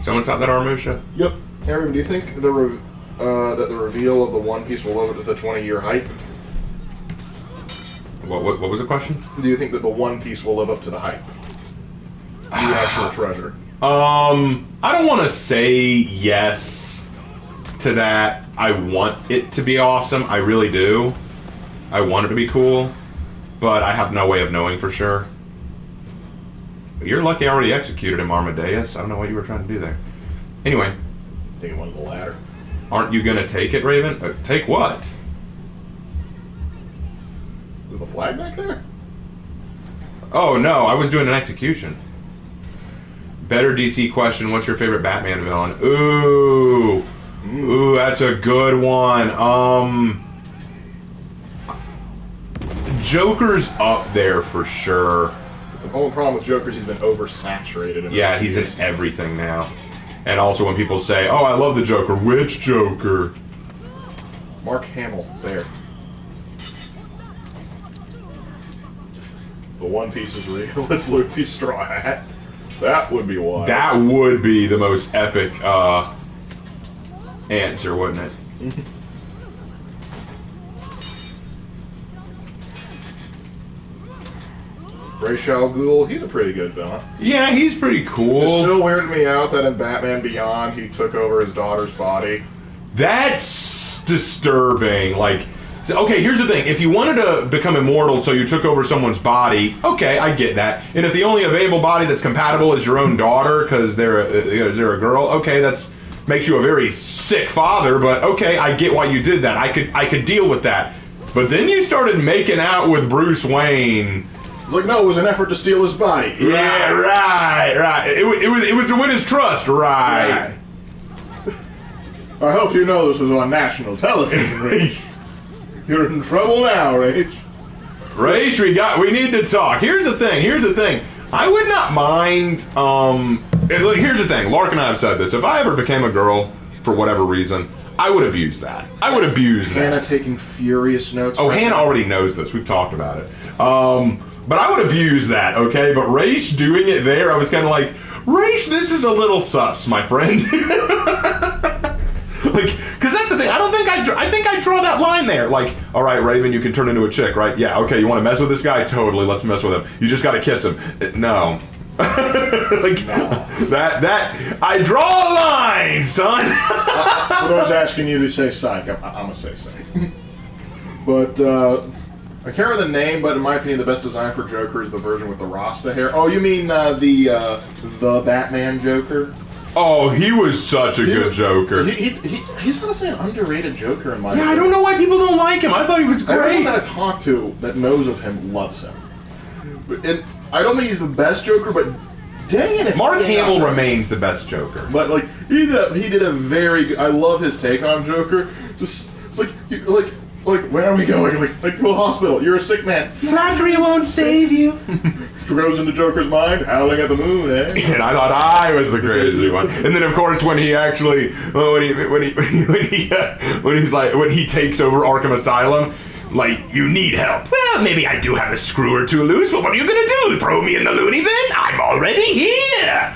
[SPEAKER 1] Someone stop that Armusha?
[SPEAKER 3] Yep. Harry, do you think that the reveal of the One Piece will live up to the 20-year hype?
[SPEAKER 1] What was the question?
[SPEAKER 3] Do you think that the One Piece will live up to the hype? The actual treasure.
[SPEAKER 1] I don't want to say yes to that. I want it to be awesome. I really do. I want it to be cool, but I have no way of knowing for sure. You're lucky I already executed him, Amadeus. I don't know what you were trying to do there. Anyway.
[SPEAKER 3] I think he wanted the ladder.
[SPEAKER 1] Aren't you gonna take it, Raven? Take what?
[SPEAKER 3] Is the flag back there?
[SPEAKER 1] Oh no, I was doing an execution. Better DC question, what's your favorite Batman villain? Ooh, that's a good one. Joker's up there for sure.
[SPEAKER 3] The only problem with Joker is he's been oversaturated.
[SPEAKER 1] Yeah, he's in everything now. And also when people say, oh, I love the Joker, which Joker?
[SPEAKER 3] Mark Hamill, there. The One Piece is real. It's Luffy's straw hat. That would be wild.
[SPEAKER 1] That would be the most epic answer, wouldn't it?
[SPEAKER 3] Ra's al Ghul, he's a pretty good villain.
[SPEAKER 1] Yeah, he's pretty cool.
[SPEAKER 3] It still weirded me out that in Batman Beyond he took over his daughter's body.
[SPEAKER 1] That's disturbing. Like, okay, here's the thing. If you wanted to become immortal so you took over someone's body, okay, I get that. And if the only available body that's compatible is your own daughter because they're a girl, okay, that's makes you a very sick father, but okay, I get why you did that. I could deal with that. But then you started making out with Bruce Wayne.
[SPEAKER 3] It's like, no, it was an effort to steal his body.
[SPEAKER 1] Yeah, right. It was to win his trust, right.
[SPEAKER 3] I hope you know this was on national television, Rach. You're in trouble now, Rach.
[SPEAKER 1] Rach, we need to talk. Here's the thing. I would not mind, here's the thing. Lark and I have said this. If I ever became a girl, for whatever reason, I would abuse that.
[SPEAKER 3] Hannah taking furious notes.
[SPEAKER 1] Oh, Hannah already knows this. We've talked about it. But I would abuse that, okay? But Raish doing it there, I was kind of like, Raish, this is a little sus, my friend. Like, because that's the thing. I think I draw that line there. Like, all right, Raven, you can turn into a chick, right? Yeah, okay, you want to mess with this guy? Totally, let's mess with him. You just got to kiss him. No. Like, that I draw a line, son.
[SPEAKER 3] For those asking you to say psych, I'm going to say psych. But, I can't remember the name, but in my opinion, the best design for Joker is the version with the Rasta hair. Oh, you mean the Batman Joker?
[SPEAKER 1] Oh, he was such a good Joker.
[SPEAKER 3] He's honestly an underrated Joker in my opinion.
[SPEAKER 1] I don't know why people don't like him. I thought he was great.
[SPEAKER 3] Everyone that I talk to that knows of him loves him. And I don't think he's the best Joker, but dang it.
[SPEAKER 1] Mark Hamill remains the best Joker.
[SPEAKER 3] But, like, he did a very good... I love his take on Joker. Just, it's like, where are we going? Like to a hospital. You're a sick man.
[SPEAKER 1] Flattery won't save you.
[SPEAKER 3] Goes into Joker's mind, howling at the moon, eh?
[SPEAKER 1] And I thought I was the crazy one. And then, of course, when he actually, when he takes over Arkham Asylum, like, you need help. Well, maybe I do have a screw or two loose, but what are you gonna do? Throw me in the loony bin? I'm already here.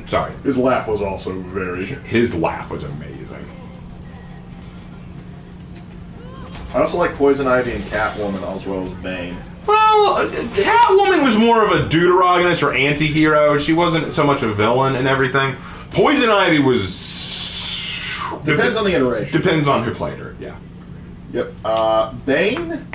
[SPEAKER 1] Sorry.
[SPEAKER 3] His laugh was also
[SPEAKER 1] His laugh was amazing.
[SPEAKER 3] I also like Poison Ivy and Catwoman as well as Bane.
[SPEAKER 1] Well, Catwoman was more of a deuterogonist or anti-hero. She wasn't so much a villain and everything. Poison Ivy was...
[SPEAKER 3] Depends on the iteration.
[SPEAKER 1] Depends on who played her, yeah.
[SPEAKER 3] Yep. Bane?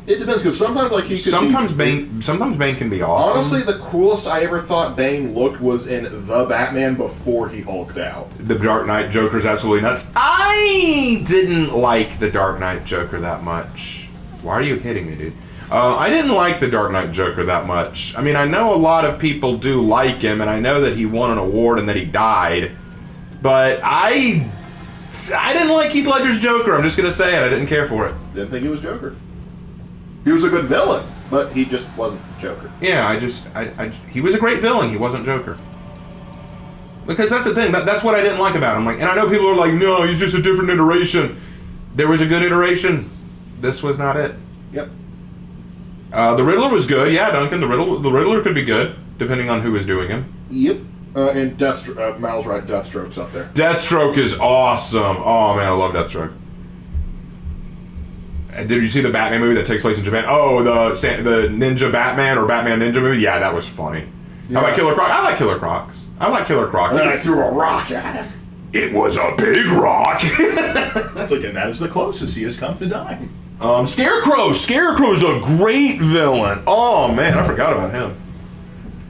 [SPEAKER 3] It depends, because sometimes, like, he could
[SPEAKER 1] Sometimes Bane can be awesome.
[SPEAKER 3] Honestly, the coolest I ever thought Bane looked was in The Batman before he hulked out.
[SPEAKER 1] The Dark Knight Joker's absolutely nuts. I didn't like the Dark Knight Joker that much. Why are you hitting me, dude? I didn't like the Dark Knight Joker that much. I mean, I know a lot of people do like him, and I know that he won an award and that he died. But I didn't like Heath Ledger's Joker. I'm just going to say it. I didn't care for it.
[SPEAKER 3] Didn't think he was Joker. He was a good villain, but he just wasn't Joker.
[SPEAKER 1] Yeah, he was a great villain. He wasn't Joker. Because that's the thing. That's what I didn't like about him. Like, and I know people are like, no, he's just a different iteration. There was a good iteration. This was not it.
[SPEAKER 3] Yep.
[SPEAKER 1] The Riddler was good. Yeah, Duncan. The Riddler could be good, depending on who was doing him.
[SPEAKER 3] Yep. And Mal's right, Deathstroke's up there.
[SPEAKER 1] Deathstroke is awesome. Oh, man, I love Deathstroke. Did you see the Batman movie that takes place in Japan? Oh, the Ninja Batman or Batman Ninja movie? Yeah, that was funny. Yeah. How about Killer Croc? I like Killer Crocs.
[SPEAKER 3] And then I threw a rock at him.
[SPEAKER 1] It was a big rock.
[SPEAKER 3] That's like, and that is the closest he has come to dying.
[SPEAKER 1] Scarecrow. Scarecrow's a great villain. Oh, man, I forgot about him.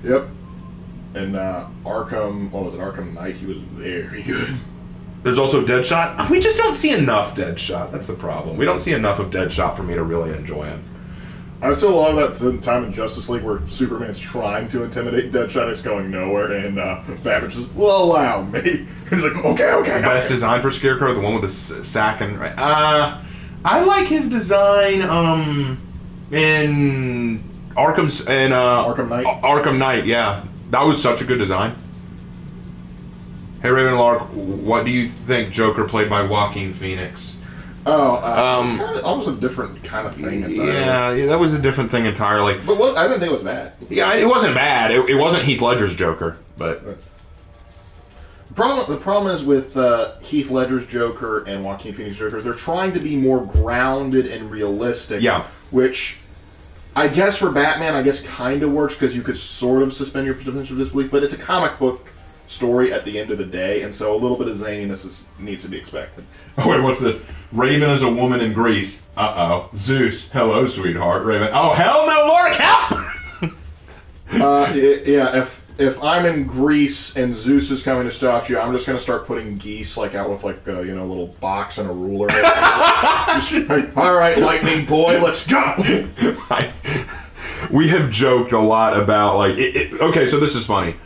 [SPEAKER 3] Yep. And Arkham, what was it, Arkham Knight, he was very good.
[SPEAKER 1] There's also Deadshot. We just don't see enough Deadshot. That's the problem. We don't see enough of Deadshot for me to really enjoy him.
[SPEAKER 3] I still love that time in Justice League where Superman's trying to intimidate Deadshot, it's going nowhere, and Batman's just, well, allow me. He's like, okay.
[SPEAKER 1] Best design for Scarecrow, the one with the sack and... I like his design in
[SPEAKER 3] Arkham Knight.
[SPEAKER 1] Arkham Knight, yeah. That was such a good design. Hey, Raven Lark, what do you think Joker played by Joaquin Phoenix?
[SPEAKER 3] It's kind of almost a different kind of thing entirely.
[SPEAKER 1] Yeah, that was a different thing entirely.
[SPEAKER 3] But I didn't think it was bad.
[SPEAKER 1] Yeah, it wasn't bad. It wasn't Heath Ledger's Joker, but...
[SPEAKER 3] The problem is with Heath Ledger's Joker and Joaquin Phoenix's Joker is they're trying to be more grounded and realistic.
[SPEAKER 1] Yeah.
[SPEAKER 3] Which, I guess for Batman, kind of works because you could sort of suspend your suspension of disbelief, but it's a comic book story at the end of the day, and so a little bit of zaniness needs to be expected.
[SPEAKER 1] Oh, wait, what's this? Raven is a woman in Greece. Uh-oh. Zeus. Hello, sweetheart. Raven. Oh, hell no, Lark, help!
[SPEAKER 3] Yeah, if I'm in Greece and Zeus is coming to stop you, I'm just going to start putting geese out with a little box and a ruler. All right, lightning boy, let's go!
[SPEAKER 1] We have joked a lot about, okay, so this is funny.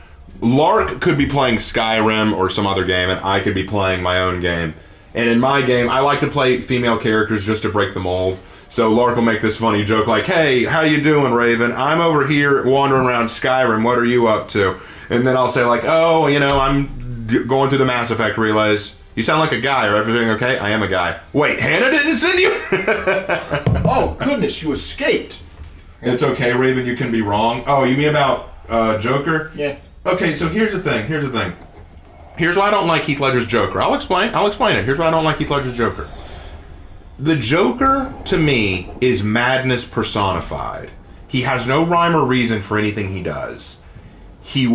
[SPEAKER 1] Lark could be playing Skyrim or some other game, and I could be playing my own game. And in my game, I like to play female characters just to break the mold. So Lark will make this funny joke like, hey, how you doing, Raven? I'm over here wandering around Skyrim. What are you up to? And then I'll say oh, I'm going through the Mass Effect relays. You sound like a guy. Are everything okay? I am a guy. Wait, Hannah didn't send you?
[SPEAKER 3] Oh, goodness, you escaped.
[SPEAKER 1] It's okay, Raven, you can be wrong. Oh, you mean about Joker?
[SPEAKER 3] Yeah.
[SPEAKER 1] Okay, so here's the thing. Here's why I don't like Heath Ledger's Joker. I'll explain it. Here's why I don't like Heath Ledger's Joker. The Joker, to me, is madness personified. He has no rhyme or reason for anything he does. I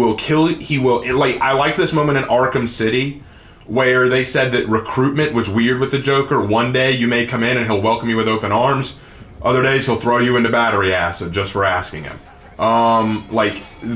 [SPEAKER 1] like this moment in Arkham City where they said that recruitment was weird with the Joker. One day you may come in and he'll welcome you with open arms. Other days he'll throw you into battery acid just for asking him.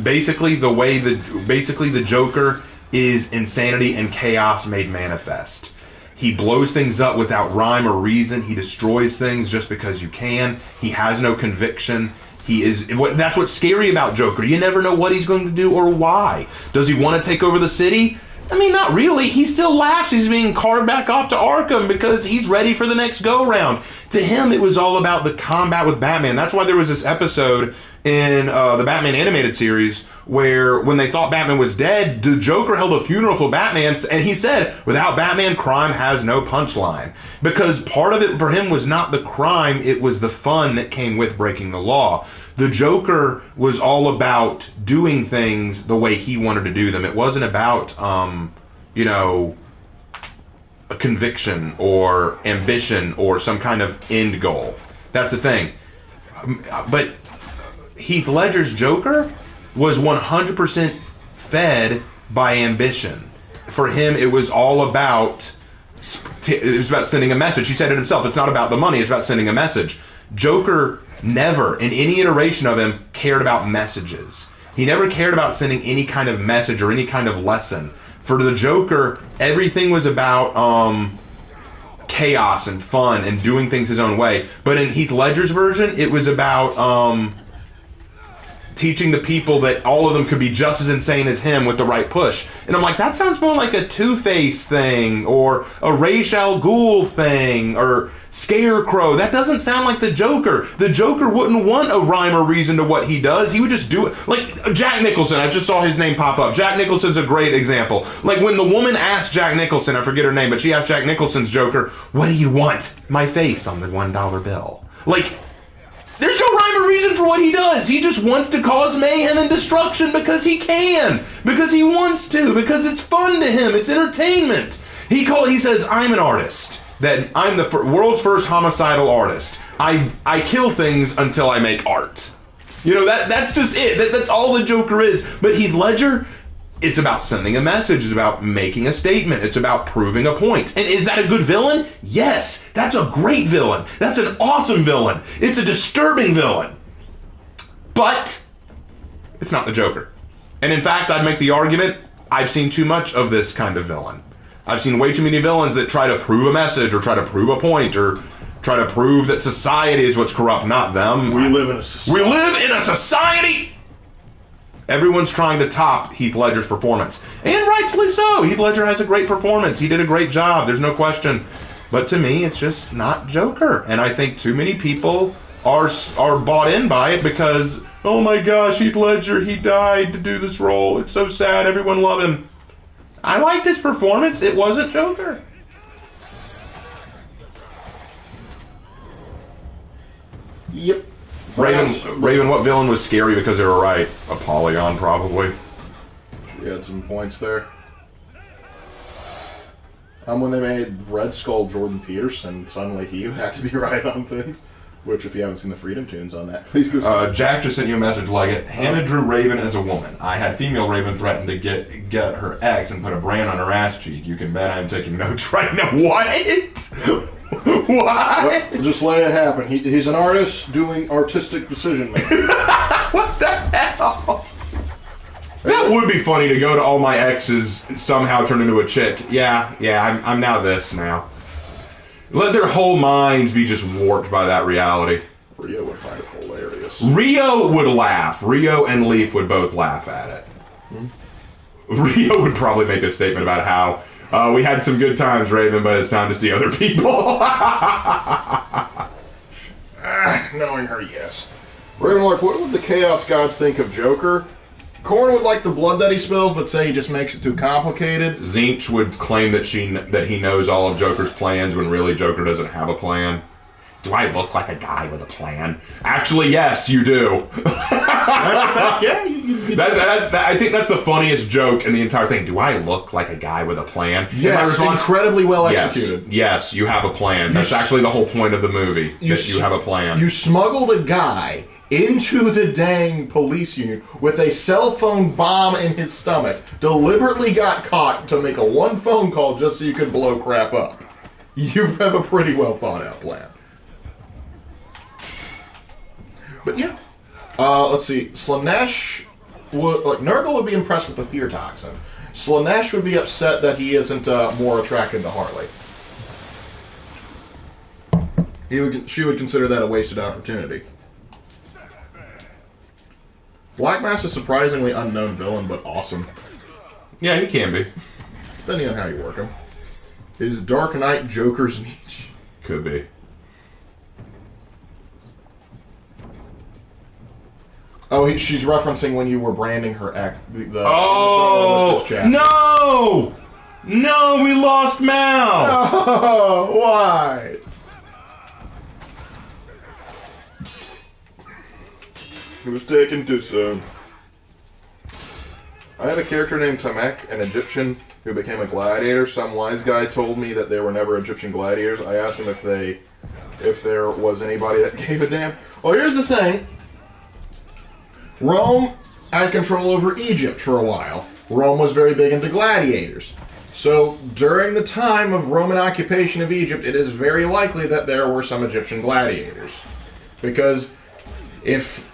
[SPEAKER 1] Basically the Joker is insanity and chaos made manifest. He blows things up without rhyme or reason. He destroys things just because you can. He has no conviction. That's what's scary about Joker. You never know what he's going to do or why. Does he want to take over the city? I mean, not really. He still laughs. He's being carved back off to Arkham because he's ready for the next go-round. To him, it was all about the combat with Batman. That's why there was this episode in the Batman animated series where when they thought Batman was dead, the Joker held a funeral for Batman, and he said, without Batman, crime has no punchline. Because part of it for him was not the crime, it was the fun that came with breaking the law. The Joker was all about doing things the way he wanted to do them. It wasn't about, a conviction or ambition or some kind of end goal. That's the thing. But Heath Ledger's Joker was 100% fed by ambition. For him, it was all about sending a message. He said it himself. It's not about the money. It's about sending a message. Joker never, in any iteration of him, cared about messages. He never cared about sending any kind of message or any kind of lesson. For the Joker, everything was about chaos and fun and doing things his own way. But in Heath Ledger's version, it was about teaching the people that all of them could be just as insane as him with the right push. And I'm like, that sounds more like a Two-Face thing or a Ra's al Ghul thing or Scarecrow. That doesn't sound like the Joker. The Joker wouldn't want a rhyme or reason to what he does. He would just do it. Like Jack Nicholson, I just saw his name pop up. Jack Nicholson's a great example. Like when the woman asked Jack Nicholson, I forget her name, but she asked Jack Nicholson's Joker, what do you want? My face on the $1 bill. Like, there's no rhyme or reason for what he does. He just wants to cause mayhem and destruction because he can. Because he wants to. Because it's fun to him. It's entertainment. He says, I'm an artist. That I'm the world's first homicidal artist. I kill things until I make art. That's just it. That's all the Joker is. But Heath Ledger, it's about sending a message. It's about making a statement. It's about proving a point. And is that a good villain? Yes. That's a great villain. That's an awesome villain. It's a disturbing villain. But it's not the Joker. And in fact, I'd make the argument, I've seen too much of this kind of villain. I've seen way too many villains that try to prove a message or try to prove a point or try to prove that society is what's corrupt, not them.
[SPEAKER 3] We live in a society.
[SPEAKER 1] We live in a society! Everyone's trying to top Heath Ledger's performance. And rightfully so. Heath Ledger has a great performance. He did a great job. There's no question. But to me, it's just not Joker. And I think too many people are bought in by it because, oh my gosh, Heath Ledger, he died to do this role. It's so sad. Everyone loved him. I liked his performance. It wasn't Joker.
[SPEAKER 3] Yep.
[SPEAKER 1] Raven, what villain was scary because they were right? Apollyon, probably.
[SPEAKER 3] She had some points there. When they made Red Skull Jordan Peterson, suddenly he had to be right on things. Which, if you haven't seen the Freedom Tunes on that, please go see
[SPEAKER 1] Jack just sent you a message like it. Hannah drew Raven as a woman. I had female Raven threaten to get her ex and put a brand on her ass cheek. You can bet I'm taking notes right now. What? What?
[SPEAKER 3] Well, just let it happen. He's an artist doing artistic decision making.
[SPEAKER 1] What the hell? That would be funny to go to all my exes, somehow turn into a chick. Yeah, I'm now this now. Let their whole minds be just warped by that reality.
[SPEAKER 3] Rio would find it hilarious.
[SPEAKER 1] Rio would laugh. Rio and Leaf would both laugh at it. Rio would probably make a statement about how we had some good times, Raven, but it's time to see other people.
[SPEAKER 3] Knowing her, yes. Ravenlark, what would the Chaos Gods think of Joker? Korn would like the blood that he spills, but say he just makes it too complicated.
[SPEAKER 1] Zinch would claim that he knows all of Joker's plans when really Joker doesn't have a plan. Do I look like a guy with a plan? Actually, yes, you do.
[SPEAKER 3] Yeah, you
[SPEAKER 1] I think that's the funniest joke in the entire thing. Do I look like a guy with a plan?
[SPEAKER 3] Yes, incredibly well executed.
[SPEAKER 1] Yes, you have a plan. That's actually the whole point of the movie, that you have a plan.
[SPEAKER 3] You smuggled a guy into the dang police union with a cell phone bomb in his stomach, deliberately got caught to make a one phone call just so you could blow crap up. You have a pretty well thought out plan. But yeah. Let's see. Slanesh Nurgle would be impressed with the fear toxin. Slanesh would be upset that he isn't more attracted to Harley. She would consider that a wasted opportunity. Black Mass is a surprisingly unknown villain, but awesome.
[SPEAKER 1] Yeah, he can be.
[SPEAKER 3] Depending on how you work him. Is Dark Knight Joker's niche?
[SPEAKER 1] Could be.
[SPEAKER 3] Oh, she's referencing when you were branding her act.
[SPEAKER 1] Oh! No! No, we lost Mal!
[SPEAKER 3] Oh, why? It was taken too soon. I had a character named Tamek, an Egyptian who became a gladiator. Some wise guy told me that there were never Egyptian gladiators. I asked him if there was anybody that gave a damn. Well, here's the thing. Rome had control over Egypt for a while. Rome was very big into gladiators. So during the time of Roman occupation of Egypt, it is very likely that there were some Egyptian gladiators. Because if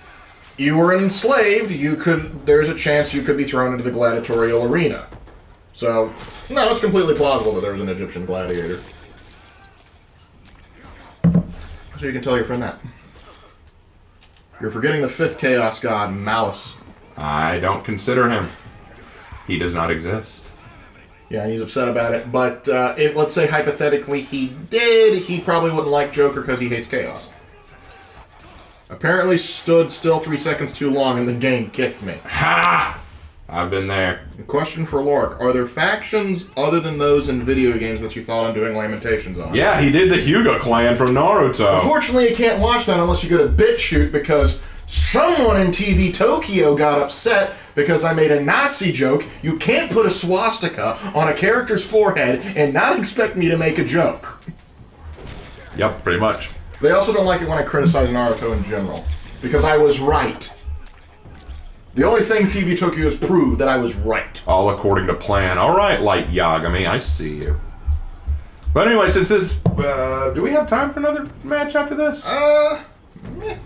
[SPEAKER 3] you were enslaved, there's a chance you could be thrown into the gladiatorial arena. So, no, it's completely plausible that there was an Egyptian gladiator. So you can tell your friend that. You're forgetting the fifth Chaos God, Malice.
[SPEAKER 1] I don't consider him. He does not exist.
[SPEAKER 3] Yeah, he's upset about it. But if, let's say, hypothetically, he did, he probably wouldn't like Joker because he hates chaos. Apparently stood still 3 seconds too long and the game kicked me.
[SPEAKER 1] Ha! I've been there.
[SPEAKER 3] Question for Lork. Are there factions other than those in video games that you thought on doing Lamentations on?
[SPEAKER 1] Yeah, he did the Hyuga clan from Naruto.
[SPEAKER 3] Unfortunately, you can't watch that unless you go to BitChute because someone in TV Tokyo got upset because I made a Nazi joke. You can't put a swastika on a character's forehead and not expect me to make a joke.
[SPEAKER 1] Yep, pretty much.
[SPEAKER 3] They also don't like it when I criticize Naruto in general because I was right. The only thing TV Tokyo has proved that I was right.
[SPEAKER 1] All according to plan. All right, Light Yagami, I see you. But anyway, since this, do we have time for another match after this?
[SPEAKER 3] Meh.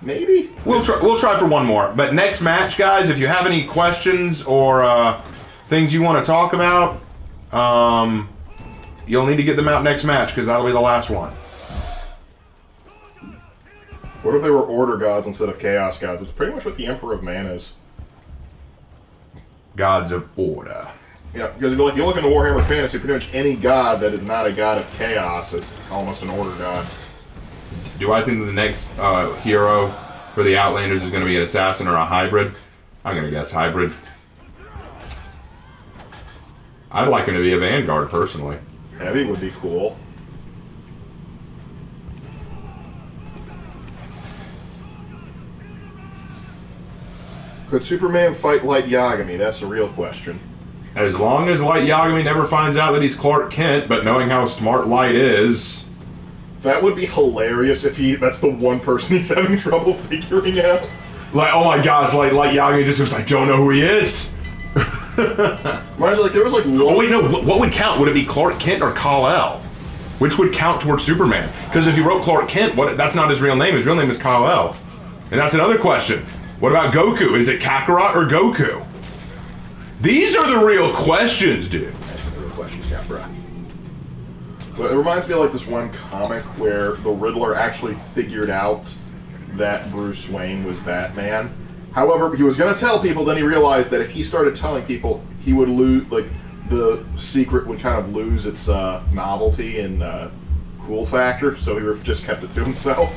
[SPEAKER 3] Maybe.
[SPEAKER 1] We'll try for one more. But next match, guys, if you have any questions or things you want to talk about, you'll need to get them out next match because that'll be the last one.
[SPEAKER 3] What if they were order gods instead of chaos gods? It's pretty much what the Emperor of Man is.
[SPEAKER 1] Gods of order.
[SPEAKER 3] Yeah, because if you look into Warhammer Fantasy, pretty much any god that is not a god of chaos is almost an order god.
[SPEAKER 1] Do I think that the next hero for the Outlanders is going to be an assassin or a hybrid? I'm going to guess hybrid. I'd like him to be a Vanguard, personally.
[SPEAKER 3] Heavy would be cool. Could Superman fight Light Yagami? That's a real question.
[SPEAKER 1] As long as Light Yagami never finds out that he's Clark Kent, but knowing how smart Light is...
[SPEAKER 3] That would be hilarious if that's the one person he's having trouble figuring out.
[SPEAKER 1] Like, oh my gosh, Light Yagami just goes, I don't know who he is.
[SPEAKER 3] Imagine, like, there was, like, one...
[SPEAKER 1] Oh, wait, no, what would count? Would it be Clark Kent or Kal-El? Which would count towards Superman? Because if you wrote Clark Kent, that's not his real name. His real name is Kal-El. And that's another question. What about Goku? Is it Kakarot or Goku? These are the real questions, dude.
[SPEAKER 3] That's the real questions, yeah, bro. But it reminds me of, like, this one comic where the Riddler actually figured out that Bruce Wayne was Batman. However, he was going to tell people, then he realized that if he started telling people, he would lose, like, the secret would kind of lose its novelty and cool factor, so he just kept it to himself.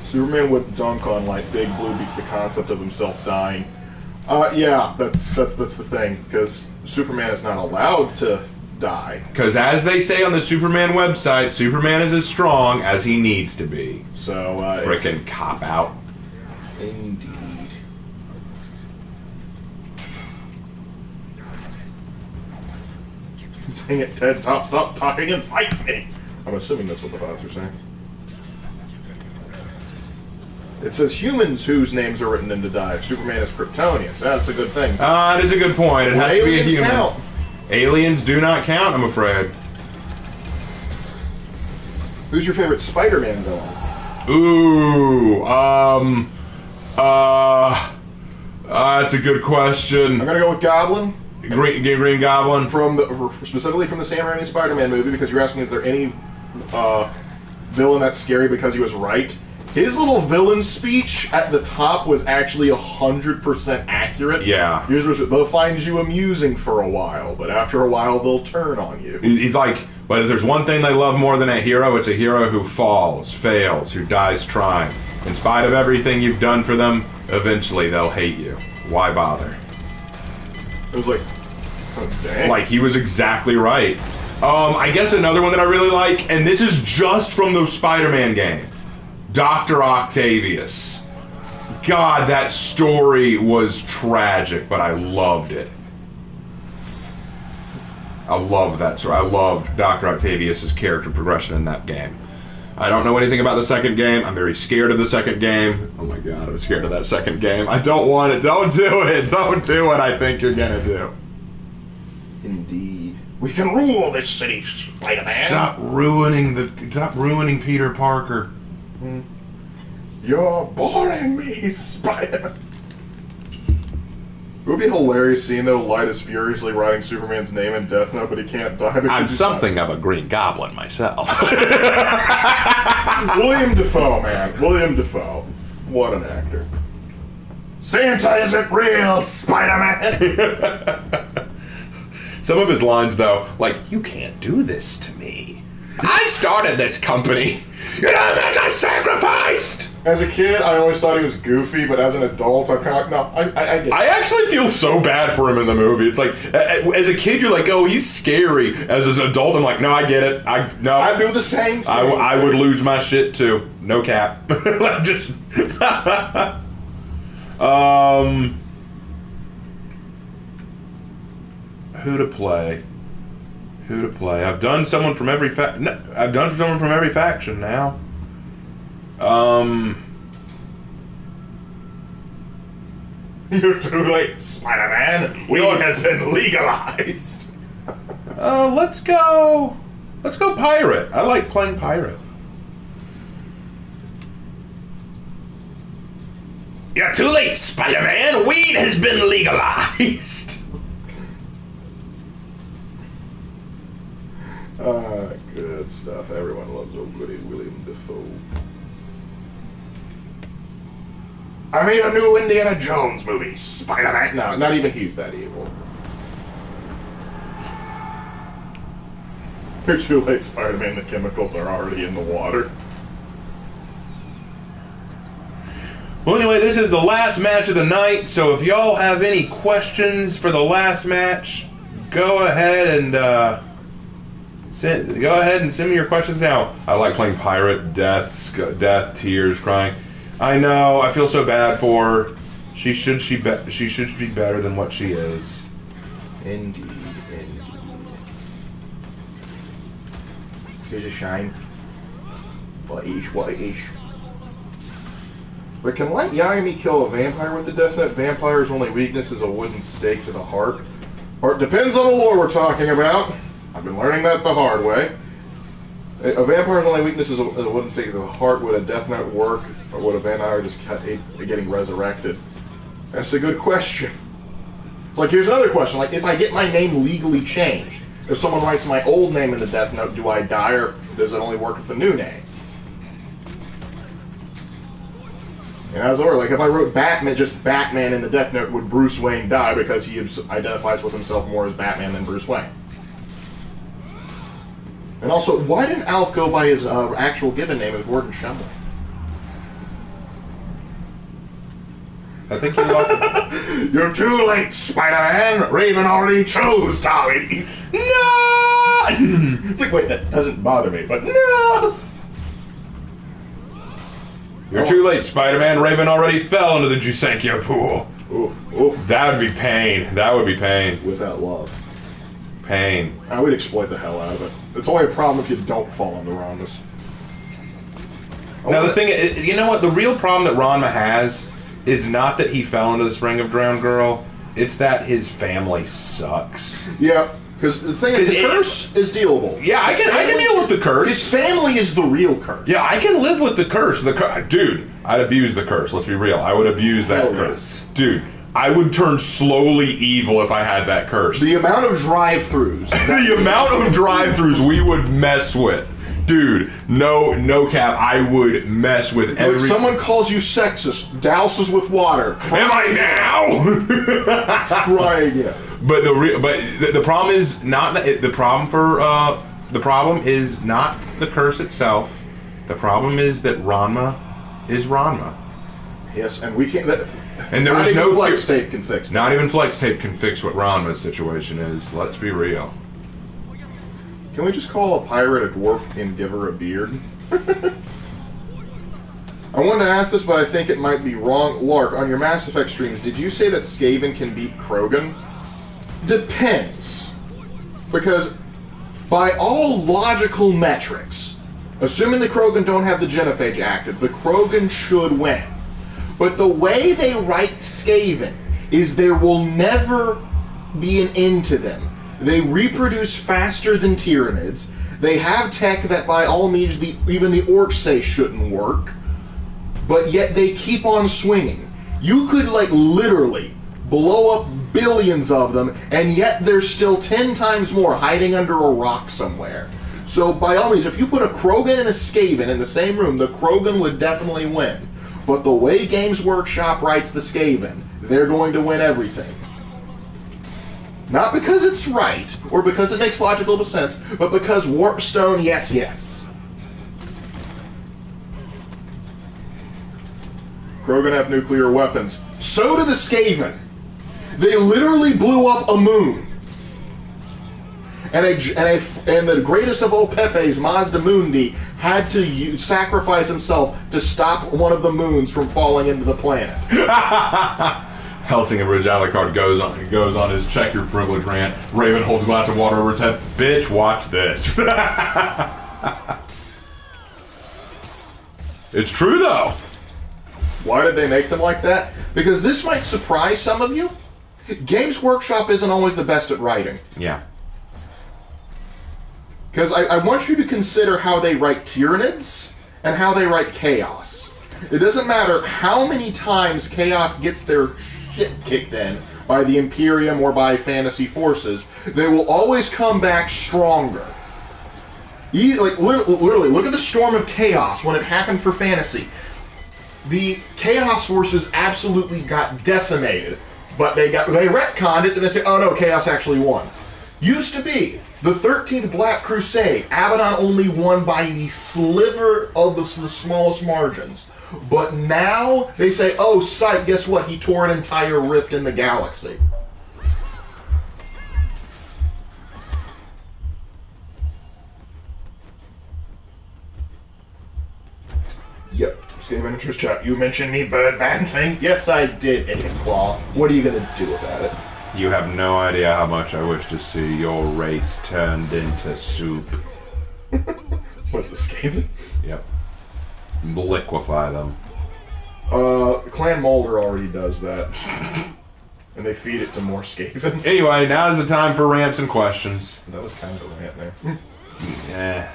[SPEAKER 3] Superman would dunk on, like, Big Blue beats the concept of himself dying. Yeah, that's the thing, because Superman is not allowed to die.
[SPEAKER 1] Because as they say on the Superman website, Superman is as strong as he needs to be.
[SPEAKER 3] So,
[SPEAKER 1] frickin' cop-out.
[SPEAKER 3] Indeed. Dang it, Ted, stop talking and fight me! I'm assuming that's what the bots are saying. It says humans whose names are written into die. Superman is Kryptonians. That's a good thing.
[SPEAKER 1] That is a good point. It has to be a human.
[SPEAKER 3] Count.
[SPEAKER 1] Aliens do not count, I'm afraid.
[SPEAKER 3] Who's your favorite Spider-Man villain?
[SPEAKER 1] Ooh, that's a good question.
[SPEAKER 3] I'm gonna go with Goblin.
[SPEAKER 1] Green Goblin.
[SPEAKER 3] Specifically from the Sam Raimi Spider-Man movie, because you're asking, is there any villain that's scary because he was right? His little villain speech at the top was actually 100% accurate.
[SPEAKER 1] Yeah.
[SPEAKER 3] They'll find you amusing for a while, but after a while they'll turn on you.
[SPEAKER 1] He's like, but if there's one thing they love more than a hero, it's a hero who falls, fails, who dies trying. In spite of everything you've done for them, eventually they'll hate you. Why bother?
[SPEAKER 3] It was like, oh, dang.
[SPEAKER 1] Like, he was exactly right. I guess another one that I really like, and this is just from the Spider-Man game. Dr. Octavius. God, that story was tragic, but I loved it. I loved that story. I loved Dr. Octavius' character progression in that game. I don't know anything about the second game. I'm very scared of the second game. Oh my god, I'm scared of that second game. I don't want it. Don't do it. Don't do what I think you're gonna do.
[SPEAKER 3] Indeed. We can rule this city, Spider-Man.
[SPEAKER 1] Stop ruining Peter Parker.
[SPEAKER 3] You're boring me, Spider. It would be hilarious seeing though Light is furiously writing Superman's name in Death Note, but he can't die.
[SPEAKER 1] I'm something of a Green Goblin myself.
[SPEAKER 3] William Dafoe, man. William Dafoe. What an actor. Santa isn't real, Spider-Man.
[SPEAKER 1] Some of his lines, though, like, you can't do this to me. I started this company. You know that I sacrificed.
[SPEAKER 3] As a kid, I always thought he was goofy, but as an adult, I'm kind of no. I get it.
[SPEAKER 1] I actually feel so bad for him in the movie. It's like, as a kid, you're like, oh, he's scary. As an adult, I'm like, no, I get it. I
[SPEAKER 3] do the same thing.
[SPEAKER 1] I would lose my shit too. No cap. Like just. Who to play? I've done someone from every faction now.
[SPEAKER 3] You're too late, Spider-Man. Weed has been legalized.
[SPEAKER 1] Let's go. Let's go pirate. I like playing pirate. You're too late, Spider-Man. Weed has been legalized.
[SPEAKER 3] Good stuff. Everyone loves old goody William Dafoe. I made a new Indiana Jones movie, Spider-Man. No, not even he's that evil. You're too late, Spider-Man. The chemicals are already in the water.
[SPEAKER 1] Well, anyway, this is the last match of the night, so if y'all have any questions for the last match, go ahead and send me your questions now. I like playing pirate. Death, tears, crying. I know. I feel so bad for her. She should be better than what she is.
[SPEAKER 3] Indeed. Here's a shine. What ish. But can Light Yagami kill a vampire with the Death Note? Vampire's only weakness is a wooden stake to the heart. Or it depends on the lore we're talking about. I've been learning that the hard way. A vampire's only weakness is a wooden stake to the heart. Would a Death Note work, or would a vampire just getting resurrected? That's a good question. It's like, here's another question. Like, if I get my name legally changed, if someone writes my old name in the Death Note, do I die, or does it only work with the new name? And as or like if I wrote Batman, just Batman in the Death Note, would Bruce Wayne die because he identifies with himself more as Batman than Bruce Wayne? And also, why didn't Alf go by his actual given name as Gordon Shumway?
[SPEAKER 1] I think you lost it.
[SPEAKER 3] You're too late, Spider-Man. Raven already chose Tommy. No! It's like, wait, that doesn't bother me, but no!
[SPEAKER 1] You're too late, Spider-Man. Raven already fell into the Jusenkyo pool.
[SPEAKER 3] Oof.
[SPEAKER 1] That would be pain. That would be pain.
[SPEAKER 3] Without love.
[SPEAKER 1] Pain.
[SPEAKER 3] I would exploit the hell out of it. It's only a problem if you don't fall into Ranma's.
[SPEAKER 1] Now, the thing is, you know what? The real problem that Ranma has is not that he fell into the spring of Drowned Girl. It's that his family sucks.
[SPEAKER 3] Yeah. Because the thing is, the curse is dealable.
[SPEAKER 1] Yeah, I can deal with the curse.
[SPEAKER 3] His family is the real curse.
[SPEAKER 1] Yeah, I can live with the curse. Dude, I'd abuse the curse. Let's be real. I would abuse that curse. Dude, I would turn slowly evil if I had that curse.
[SPEAKER 3] The amount of drive-thrus.
[SPEAKER 1] The amount of drive-thrus we would mess with. Dude, no cap. I would mess with every...
[SPEAKER 3] Like someone calls you sexist, douses with water.
[SPEAKER 1] Am I now?
[SPEAKER 3] Try again.
[SPEAKER 1] But the problem is not the problem is not the curse itself. The problem is that Ranma is Ranma.
[SPEAKER 3] Yes, and we can't.
[SPEAKER 1] And there is no
[SPEAKER 3] flex tape can fix that.
[SPEAKER 1] Not even flex tape can fix what Ranma's situation is. Let's be real.
[SPEAKER 3] Can we just call a pirate a dwarf and give her a beard? I wanted to ask this, but I think it might be wrong. Lark, on your Mass Effect streams, did you say that Skaven can beat Krogan? Depends. Because by all logical metrics, assuming the Krogan don't have the genophage active, the Krogan should win. But the way they write Skaven is there will never be an end to them. They reproduce faster than Tyranids. They have tech that by all means even the orcs say shouldn't work. But yet they keep on swinging. You could like literally blow up billions of them, and yet there's still 10 times more hiding under a rock somewhere. So by all means, if you put a Krogan and a Skaven in the same room, the Krogan would definitely win. But the way Games Workshop writes the Skaven, they're going to win everything. Not because it's right, or because it makes logical sense, but because Warpstone, yes, yes. Krogan have nuclear weapons. So do the Skaven. They literally blew up a moon. And the greatest of all Pepes, Mazda Mundi, had to sacrifice himself to stop one of the moons from falling into the planet.
[SPEAKER 1] Helsing Bridge Alucard goes on his check your privilege rant. Raven holds a glass of water over his head. Bitch, watch this. It's true though.
[SPEAKER 3] Why did they make them like that? Because this might surprise some of you. Games Workshop isn't always the best at writing.
[SPEAKER 1] Yeah.
[SPEAKER 3] Because I want you to consider how they write Tyranids and how they write Chaos. It doesn't matter how many times Chaos gets their shit kicked in by the Imperium or by fantasy forces, they will always come back stronger. Like, literally, look at the Storm of Chaos when it happened for fantasy. The Chaos forces absolutely got decimated, but they retconned it and they say, oh no, Chaos actually won. Used to be the 13th Black Crusade, Abaddon only won by the sliver of the smallest margins. But now they say, oh, psych, guess what? He tore an entire rift in the galaxy. Yep. Skaven Interest Chat, you mentioned me Birdman thing? Yes, I did, Idiot Claw. What are you going to do about it?
[SPEAKER 1] You have no idea how much I wish to see your race turned into soup.
[SPEAKER 3] What, the Skaven?
[SPEAKER 1] Yep. Liquefy them.
[SPEAKER 3] Clan Mulder already does that. And they feed it to more Skaven.
[SPEAKER 1] Anyway, now is the time for rants and questions.
[SPEAKER 3] That was kind of a rant there.
[SPEAKER 1] Yeah.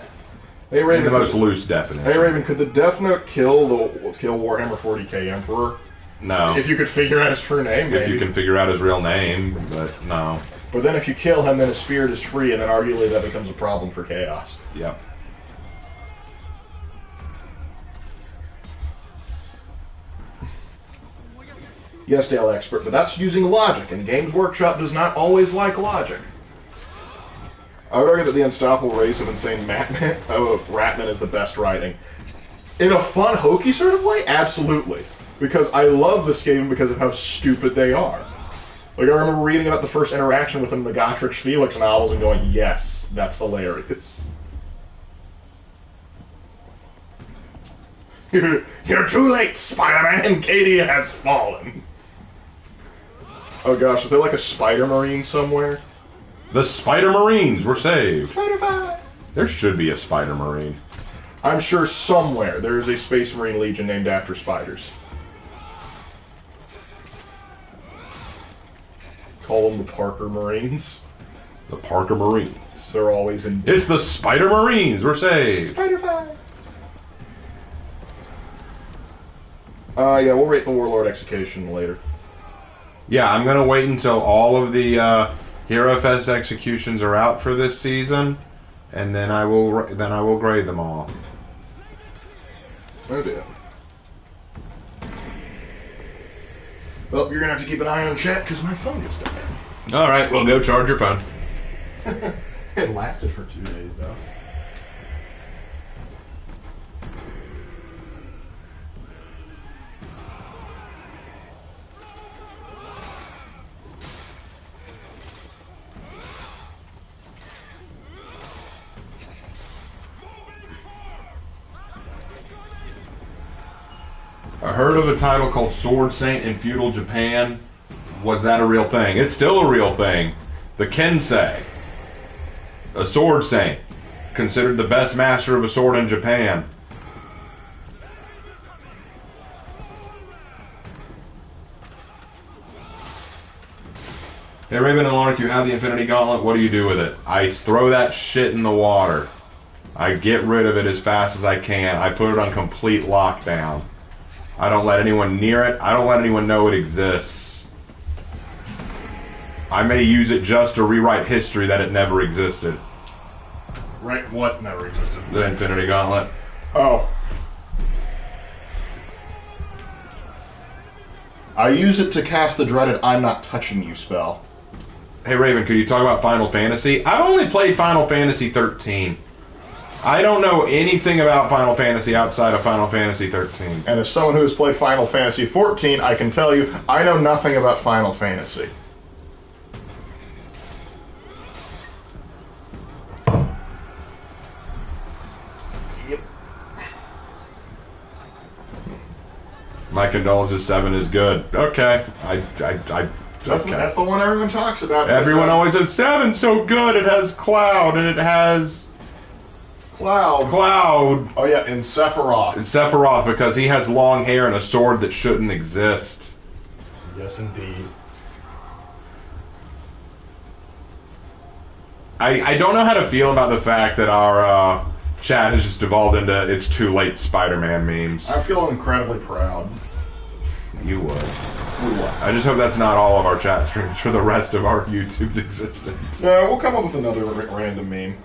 [SPEAKER 3] Hey Raven,
[SPEAKER 1] the most loose definition.
[SPEAKER 3] Hey Raven, could the Death Note kill Warhammer 40k Emperor?
[SPEAKER 1] No.
[SPEAKER 3] If you could figure out his true name, maybe.
[SPEAKER 1] If you can figure out his real name, but no.
[SPEAKER 3] But then if you kill him, then his spirit is free, and then arguably that becomes a problem for Chaos.
[SPEAKER 1] Yep.
[SPEAKER 3] Yes, Dale Expert, but that's using logic, and Games Workshop does not always like logic. I would argue that the Unstoppable Race of Insane Ratman is the best writing. In a fun, hokey sort of way? Absolutely. Because I love the Skaven because of how stupid they are. Like, I remember reading about the first interaction with them in the Gottrich Felix novels and going, yes, that's hilarious. You're too late, Spider-Man! Katie has fallen! Oh gosh, is there like a Spider Marine somewhere?
[SPEAKER 1] The Spider Marines were saved.
[SPEAKER 3] Spider-Man!
[SPEAKER 1] There should be a Spider Marine.
[SPEAKER 3] I'm sure somewhere there is a Space Marine Legion named after spiders. Call them the Parker Marines.
[SPEAKER 1] The Parker Marines.
[SPEAKER 3] They're always in...
[SPEAKER 1] It's the Spider Marines were saved.
[SPEAKER 3] Spider-Fi! Yeah, we'll rate the Warlord Execution later.
[SPEAKER 1] Yeah, I'm gonna wait until all of the Hero Fest executions are out for this season, and then I will grade them all.
[SPEAKER 3] Oh dear. Well, you're gonna have to keep an eye on chat because my phone just died.
[SPEAKER 1] All right, well, go charge your phone.
[SPEAKER 3] It lasted for 2 days though.
[SPEAKER 1] I heard of a title called Sword Saint in feudal Japan. Was that a real thing? It's still a real thing. The Kensei, a sword saint, considered the best master of a sword in Japan. Hey, Raven and Lark, you have the Infinity Gauntlet. What do you do with it? I throw that shit in the water. I get rid of it as fast as I can. I put it on complete lockdown. I don't let anyone near it. I don't let anyone know it exists. I may use it just to rewrite history that it never existed.
[SPEAKER 3] Right, what never existed?
[SPEAKER 1] The Infinity Gauntlet.
[SPEAKER 3] Oh. I use it to cast the dreaded I'm not touching you spell.
[SPEAKER 1] Hey Raven, could you talk about Final Fantasy? I've only played Final Fantasy 13. I don't know anything about Final Fantasy outside of Final Fantasy 13.
[SPEAKER 3] And as someone who has played Final Fantasy 14, I can tell you, I know nothing about Final Fantasy. Yep.
[SPEAKER 1] My condolences, 7 is good. Okay.
[SPEAKER 3] That's the one everyone talks about.
[SPEAKER 1] Everyone always says, 7's so good, it has Cloud, and it has... Cloud.
[SPEAKER 3] Oh yeah, in Sephiroth.
[SPEAKER 1] It's Sephiroth because he has long hair and a sword that shouldn't exist.
[SPEAKER 3] Yes, indeed.
[SPEAKER 1] I don't know how to feel about the fact that our chat has just evolved into it's too late Spider-Man memes.
[SPEAKER 3] I feel incredibly proud.
[SPEAKER 1] You would.
[SPEAKER 3] We will.
[SPEAKER 1] I just hope that's not all of our chat streams for the rest of our YouTube's existence.
[SPEAKER 3] No, we'll come up with another random meme.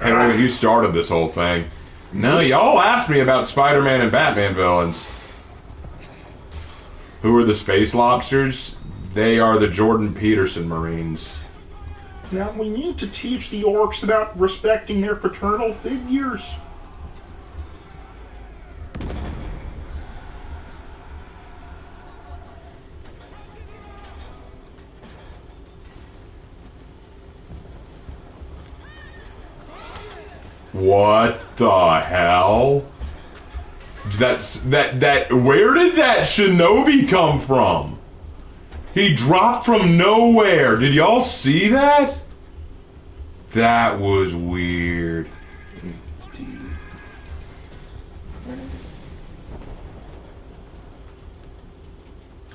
[SPEAKER 1] Hey, Raymond, you started this whole thing. No, y'all asked me about Spider-Man and Batman villains. Who are the space lobsters? They are the Jordan Peterson Marines.
[SPEAKER 3] Now, we need to teach the orcs about respecting their paternal figures.
[SPEAKER 1] What the hell? Where did that shinobi come from? He dropped from nowhere. Did y'all see that? That was weird.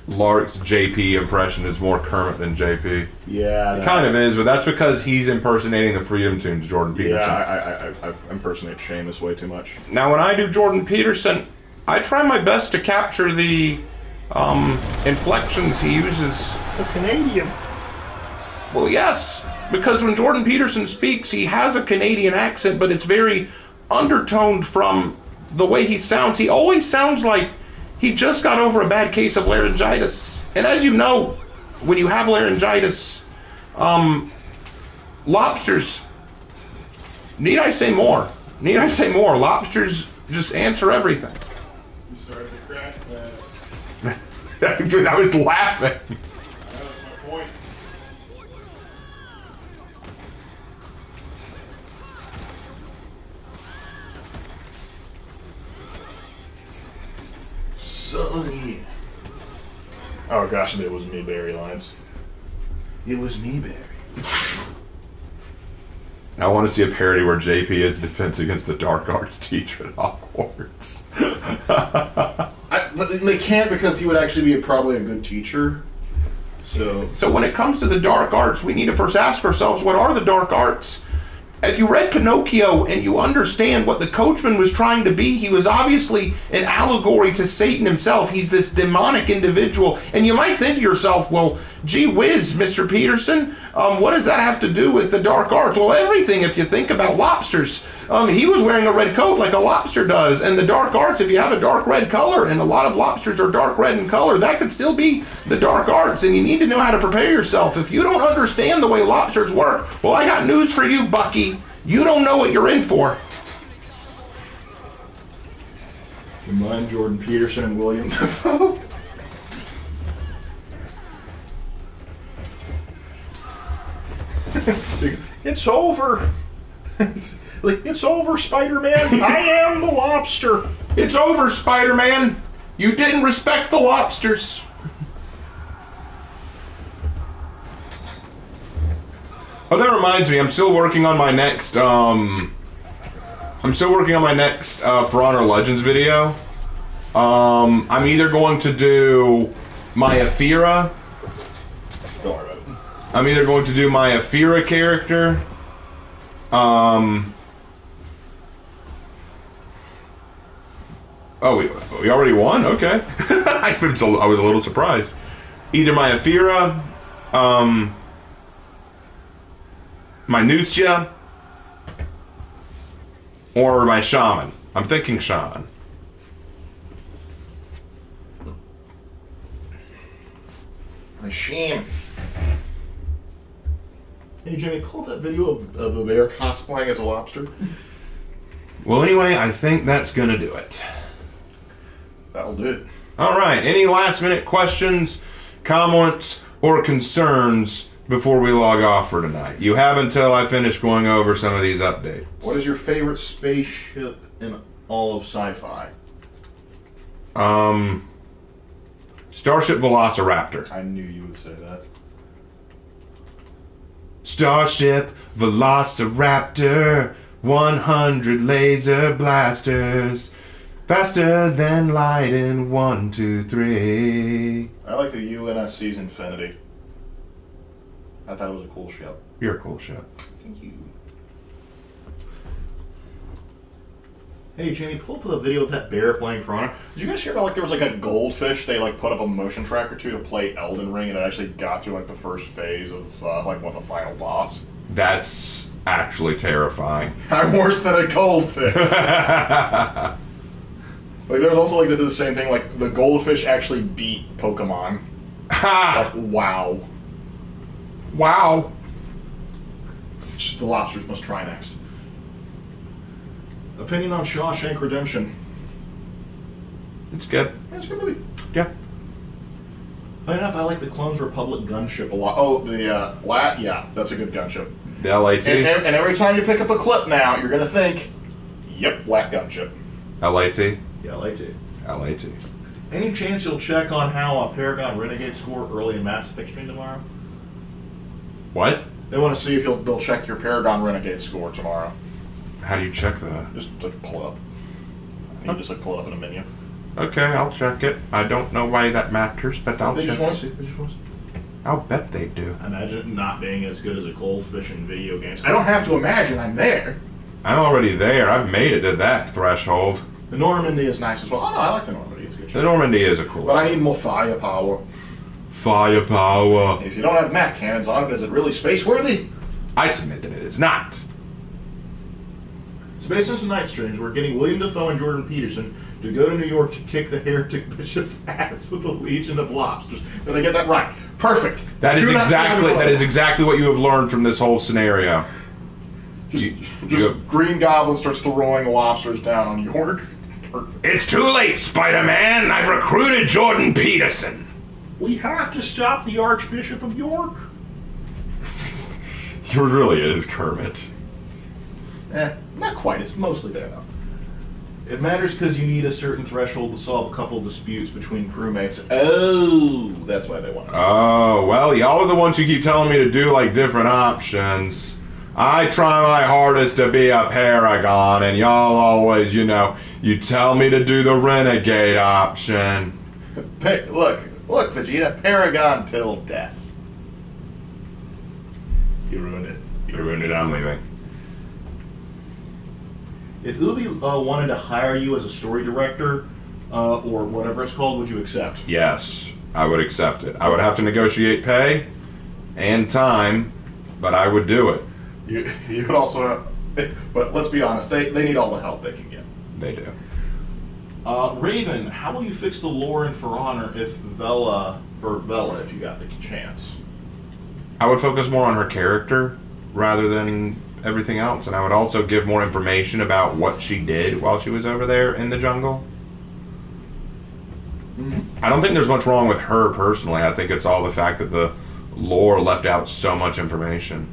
[SPEAKER 1] Lark's JP impression is more Kermit than JP.
[SPEAKER 3] Yeah.
[SPEAKER 1] It kind of is, but that's because he's impersonating the Freedom Tunes, Jordan Peterson.
[SPEAKER 3] Yeah, I impersonate Seamus way too much.
[SPEAKER 1] Now, when I do Jordan Peterson, I try my best to capture the inflections he uses.
[SPEAKER 3] The Canadian.
[SPEAKER 1] Well, yes, because when Jordan Peterson speaks, he has a Canadian accent, but it's very undertoned from the way he sounds. He always sounds like he just got over a bad case of laryngitis. And as you know, when you have laryngitis, lobsters, need I say more? Need I say more? Lobsters just answer everything.
[SPEAKER 3] You started to crack that.
[SPEAKER 1] I was laughing.
[SPEAKER 3] That was my point. Sully. Oh gosh, it was me, Barry lines. It was me, Barry.
[SPEAKER 1] I want to see a parody where JP is defense against the dark arts teacher at Hogwarts.
[SPEAKER 3] They can't because he would actually be probably a good teacher. So
[SPEAKER 1] when it comes to the dark arts, we need to first ask ourselves, what are the dark arts? If you read Pinocchio and you understand what the coachman was trying to be, he was obviously an allegory to Satan himself. He's this demonic individual. And you might think to yourself, well, gee whiz, Mr. Peterson, what does that have to do with the dark arts? Well, everything if you think about lobsters. He was wearing a red coat like a lobster does. And the dark arts, if you have a dark red color, and a lot of lobsters are dark red in color, that could still be the dark arts. And you need to know how to prepare yourself. If you don't understand the way lobsters work, well, I got news for you, Bucky. You don't know what you're in for.
[SPEAKER 3] Combine Jordan Peterson and William Dafoe. It's over. It's over, Spider-Man. I am the lobster.
[SPEAKER 1] It's over, Spider-Man. You didn't respect the lobsters. Oh, that reminds me. I'm still working on my next. For Honor Legends video. I'm either going to do my Aphira.
[SPEAKER 3] Don't worry about it.
[SPEAKER 1] I'm either going to do my Aphira character. Oh, we already won? Okay. I was a little surprised. Either my Aphira, my Nucia, or my Shaman. I'm thinking Shaman.
[SPEAKER 3] A shame. Hey, Jimmy, pull that video of the bear cosplaying as a lobster.
[SPEAKER 1] Well, anyway, I think that's going to do it.
[SPEAKER 3] That'll do it.
[SPEAKER 1] All right. Any last-minute questions, comments, or concerns before we log off for tonight? You have until I finish going over some of these updates.
[SPEAKER 3] What is your favorite spaceship in all of sci-fi?
[SPEAKER 1] Starship Velociraptor.
[SPEAKER 3] I knew you would say that.
[SPEAKER 1] Starship Velociraptor, 100 laser blasters. Faster than light in 1, 2, 3.
[SPEAKER 3] I like the UNSC's Infinity. I thought it was a cool ship.
[SPEAKER 1] You're a cool ship.
[SPEAKER 3] Thank you. Hey Jamie, pull up the video of that bear playing For Honor. Did you guys hear about like there was like a goldfish they like put up a motion tracker to play Elden Ring and it actually got through like the first phase of like what the final boss?
[SPEAKER 1] That's actually terrifying.
[SPEAKER 3] I'm worse than a goldfish. Like there was also like they did the same thing like the goldfish actually beat Pokemon.
[SPEAKER 1] Ha!
[SPEAKER 3] Like wow.
[SPEAKER 1] Wow.
[SPEAKER 3] The lobsters must try next. Opinion on Shawshank Redemption.
[SPEAKER 1] It's good.
[SPEAKER 3] Yeah, it's a good movie.
[SPEAKER 1] Yeah.
[SPEAKER 3] Funny enough, I like the Clones Republic gunship a lot. Oh, the LAT? Yeah, that's a good gunship.
[SPEAKER 1] The LAT?
[SPEAKER 3] And every time you pick up a clip now, you're going to think, yep, LAT gunship.
[SPEAKER 1] LAT?
[SPEAKER 3] Yeah, LAT.
[SPEAKER 1] LAT.
[SPEAKER 3] Any chance you'll check on how a Paragon Renegade score early in Mass Effect stream tomorrow?
[SPEAKER 1] What?
[SPEAKER 3] They want to see if they'll check your Paragon Renegade score tomorrow.
[SPEAKER 1] How do you check that?
[SPEAKER 3] Just like pull it up. You just like pull it up in a menu.
[SPEAKER 1] Okay, I'll check it. I don't know why that matters, but I'll
[SPEAKER 3] They
[SPEAKER 1] check
[SPEAKER 3] just want
[SPEAKER 1] it.
[SPEAKER 3] to see. They just want to see.
[SPEAKER 1] I'll bet they do.
[SPEAKER 3] Imagine it not being as good as a goldfish in video games. I don't have to imagine. I'm there.
[SPEAKER 1] I'm already there. I've made it to that threshold.
[SPEAKER 3] The Normandy is nice as well. Oh no, I like the Normandy. It's a good
[SPEAKER 1] The
[SPEAKER 3] ship.
[SPEAKER 1] Normandy is a cool
[SPEAKER 3] But I
[SPEAKER 1] ship.
[SPEAKER 3] need more firepower.
[SPEAKER 1] Firepower.
[SPEAKER 3] If you don't have Mac cannons on it, is it really space worthy?
[SPEAKER 1] I submit that it is not.
[SPEAKER 3] Space into Night Streams, we're getting William Dafoe and Jordan Peterson to go to New York to kick the heretic bishop's ass with a legion of lobsters. Did I get that right? Perfect.
[SPEAKER 1] That is
[SPEAKER 3] Do not
[SPEAKER 1] exactly
[SPEAKER 3] fail.
[SPEAKER 1] that is exactly what you have learned from this whole scenario.
[SPEAKER 3] Just
[SPEAKER 1] you-
[SPEAKER 3] Green Goblin starts throwing lobsters down on York. Perfect.
[SPEAKER 1] It's too late, Spider-Man. I've recruited Jordan Peterson.
[SPEAKER 3] We have to stop the Archbishop of York.
[SPEAKER 1] He really is Kermit.
[SPEAKER 3] Not quite. It's mostly there, though. It matters because you need a certain threshold to solve a couple disputes between crewmates. Oh, that's why they want it.
[SPEAKER 1] Oh, well, y'all are the ones who keep telling me to do, like, different options. I try my hardest to be a paragon, and y'all always, you tell me to do the renegade option.
[SPEAKER 3] Look, Vegeta, paragon till death. You ruined it.
[SPEAKER 1] You ruined it, I'm leaving.
[SPEAKER 3] If Ubi wanted to hire you as a story director, or whatever it's called, would you accept?
[SPEAKER 1] Yes, I would accept it. I would have to negotiate pay and time, but I would do it.
[SPEAKER 3] You could also, but let's be honest, they need all the help they can get.
[SPEAKER 1] They do.
[SPEAKER 3] Raven, how will you fix the lore in For Honor if Vela, if you got the chance?
[SPEAKER 1] I would focus more on her character rather than everything else, and I would also give more information about what she did while she was over there in the jungle. I don't think there's much wrong with her personally. I think it's all the fact that the lore left out so much information.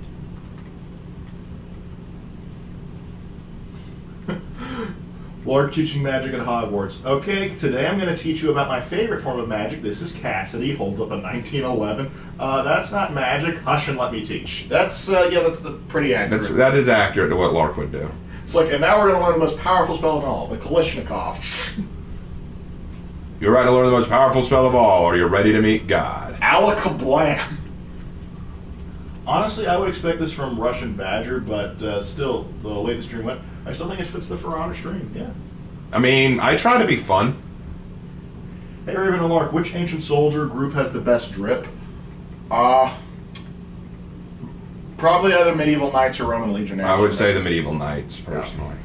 [SPEAKER 3] Lord teaching magic at Hogwarts. Okay, today I'm going to teach you about my favorite form of magic. This is Cassidy, holds up a 1911. That's not magic. Hush and let me teach. That's pretty accurate.
[SPEAKER 1] That is accurate to what Lark would do.
[SPEAKER 3] It's like, and now we're going to learn the most powerful spell of all, the Kalishnikov.
[SPEAKER 1] You're ready to learn the most powerful spell of all, or you're ready to meet God.
[SPEAKER 3] Alakablam. Honestly, I would expect this from Russian Badger, but still, the way the stream went, I still think it fits the For Honor stream, yeah.
[SPEAKER 1] I mean, I try to be fun.
[SPEAKER 3] Hey, Raven and Lark, which ancient soldier group has the best drip? Probably either Medieval Knights or Roman Legionnaires.
[SPEAKER 1] I would say the Medieval Knights, personally.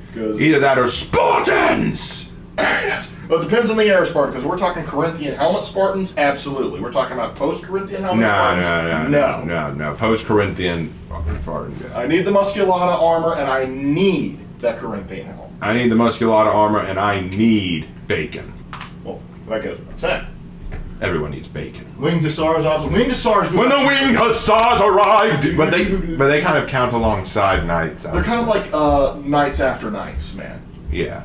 [SPEAKER 3] Because
[SPEAKER 1] Either that or Spartans!
[SPEAKER 3] yes. Well, it depends on the era Spartan, because we're talking Corinthian helmet Spartans, absolutely. We're talking about post-Corinthian helmet Spartans?
[SPEAKER 1] No. Post-Corinthian Spartan. Yeah.
[SPEAKER 3] I need the Musculata armor, and I need that Corinthian helmet.
[SPEAKER 1] I need the Musculata armor, and I need bacon.
[SPEAKER 3] Well, that goes without saying.
[SPEAKER 1] Everyone needs bacon.
[SPEAKER 3] Winged Hussars, Winged Hussars do
[SPEAKER 1] When the Winged Hussars arrived! But they kind of count alongside knights.
[SPEAKER 3] They're kind of like Knights After Knights, man.
[SPEAKER 1] Yeah.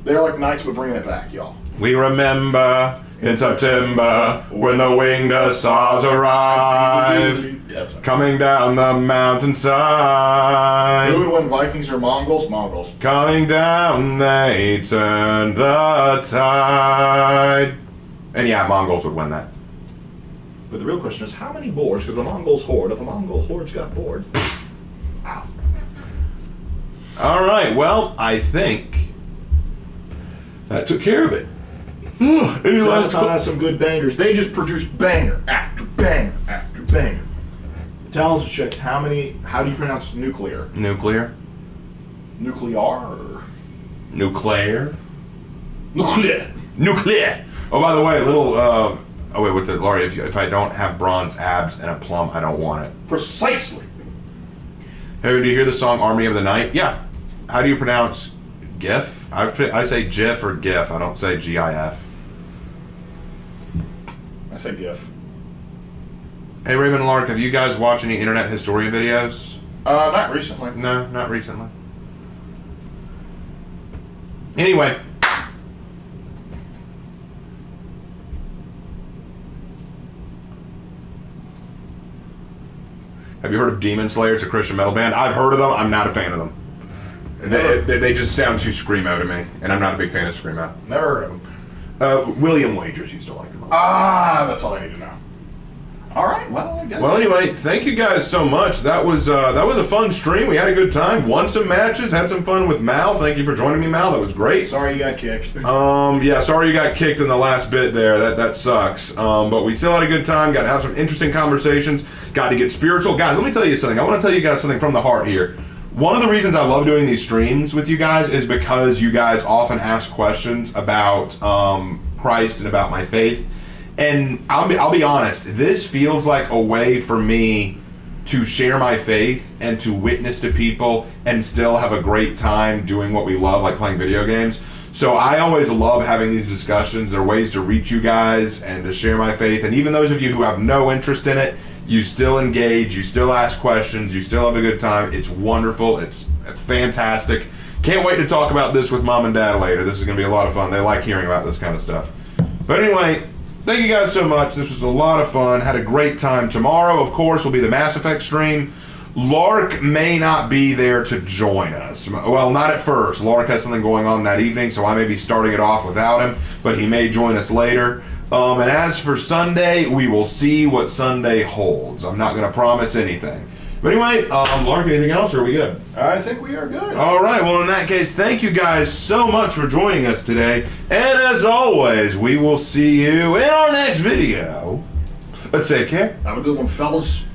[SPEAKER 3] They're like Knights, but bringing it back, y'all.
[SPEAKER 1] We remember in September when the winged hussars arrive, coming down the mountainside.
[SPEAKER 3] Who would win, Vikings or Mongols? Mongols.
[SPEAKER 1] Coming down, they turned the tide. And yeah, Mongols would win that.
[SPEAKER 3] But the real question is, how many boards? Because the Mongols hoard. If the Mongol hordes got bored, ow.
[SPEAKER 1] All right, well, I think that took care of it. Any last
[SPEAKER 3] has some good bangers. They just produce banger after banger after banger. Tell us, chicks, how do you pronounce nuclear?
[SPEAKER 1] Nuclear.
[SPEAKER 3] Nuclear? Or?
[SPEAKER 1] Nuclear.
[SPEAKER 3] Nuclear.
[SPEAKER 1] Nuclear. Oh, by the way, a little, oh wait, what's it, Laurie, if I don't have bronze abs and a plum, I don't want it.
[SPEAKER 3] Precisely.
[SPEAKER 1] Hey, do you hear the song Army of the Night? Yeah. How do you pronounce GIF? I say GIF or GIF. I don't say GIF.
[SPEAKER 3] I say GIF.
[SPEAKER 1] Hey, Raven and Lark, have you guys watched any internet historian videos?
[SPEAKER 3] Not recently.
[SPEAKER 1] No, not recently. Anyway. Have you heard of Demon Slayer? It's a Christian metal band. I've heard of them. I'm not a fan of them. They just sound too screamo to me, and I'm not a big fan of screamo.
[SPEAKER 3] Never heard of them.
[SPEAKER 1] William Wagers used to like them.
[SPEAKER 3] That's all I need to know. All right, well, I guess.
[SPEAKER 1] Well, anyway, thank you guys so much. That was a fun stream. We had a good time. Won some matches. Had some fun with Mal. Thank you for joining me, Mal. That was great.
[SPEAKER 3] Sorry you got kicked.
[SPEAKER 1] Yeah, sorry you got kicked in the last bit there. That sucks. But we still had a good time. Got to have some interesting conversations. Got to get spiritual. Guys, let me tell you something. I want to tell you guys something from the heart here. One of the reasons I love doing these streams with you guys is because you guys often ask questions about Christ and about my faith. And I'll be honest, this feels like a way for me to share my faith and to witness to people and still have a great time doing what we love, like playing video games. So I always love having these discussions. There are ways to reach you guys and to share my faith. And even those of you who have no interest in it, you still engage, you still ask questions, you still have a good time. It's wonderful. It's fantastic. Can't wait to talk about this with Mom and Dad later. This is going to be a lot of fun. They like hearing about this kind of stuff. But anyway, thank you guys so much. This was a lot of fun. Had a great time. Tomorrow, of course, will be the Mass Effect stream. Lark may not be there to join us. Well, not at first. Lark has something going on that evening, so I may be starting it off without him, but he may join us later. And as for Sunday, we will see what Sunday holds. I'm not going to promise anything. But anyway, Lark, anything else, or are we good?
[SPEAKER 3] I think we are good.
[SPEAKER 1] All right, well, in that case, thank you guys so much for joining us today. And as always, we will see you in our next video. Let's take care.
[SPEAKER 3] Have a good one, fellas.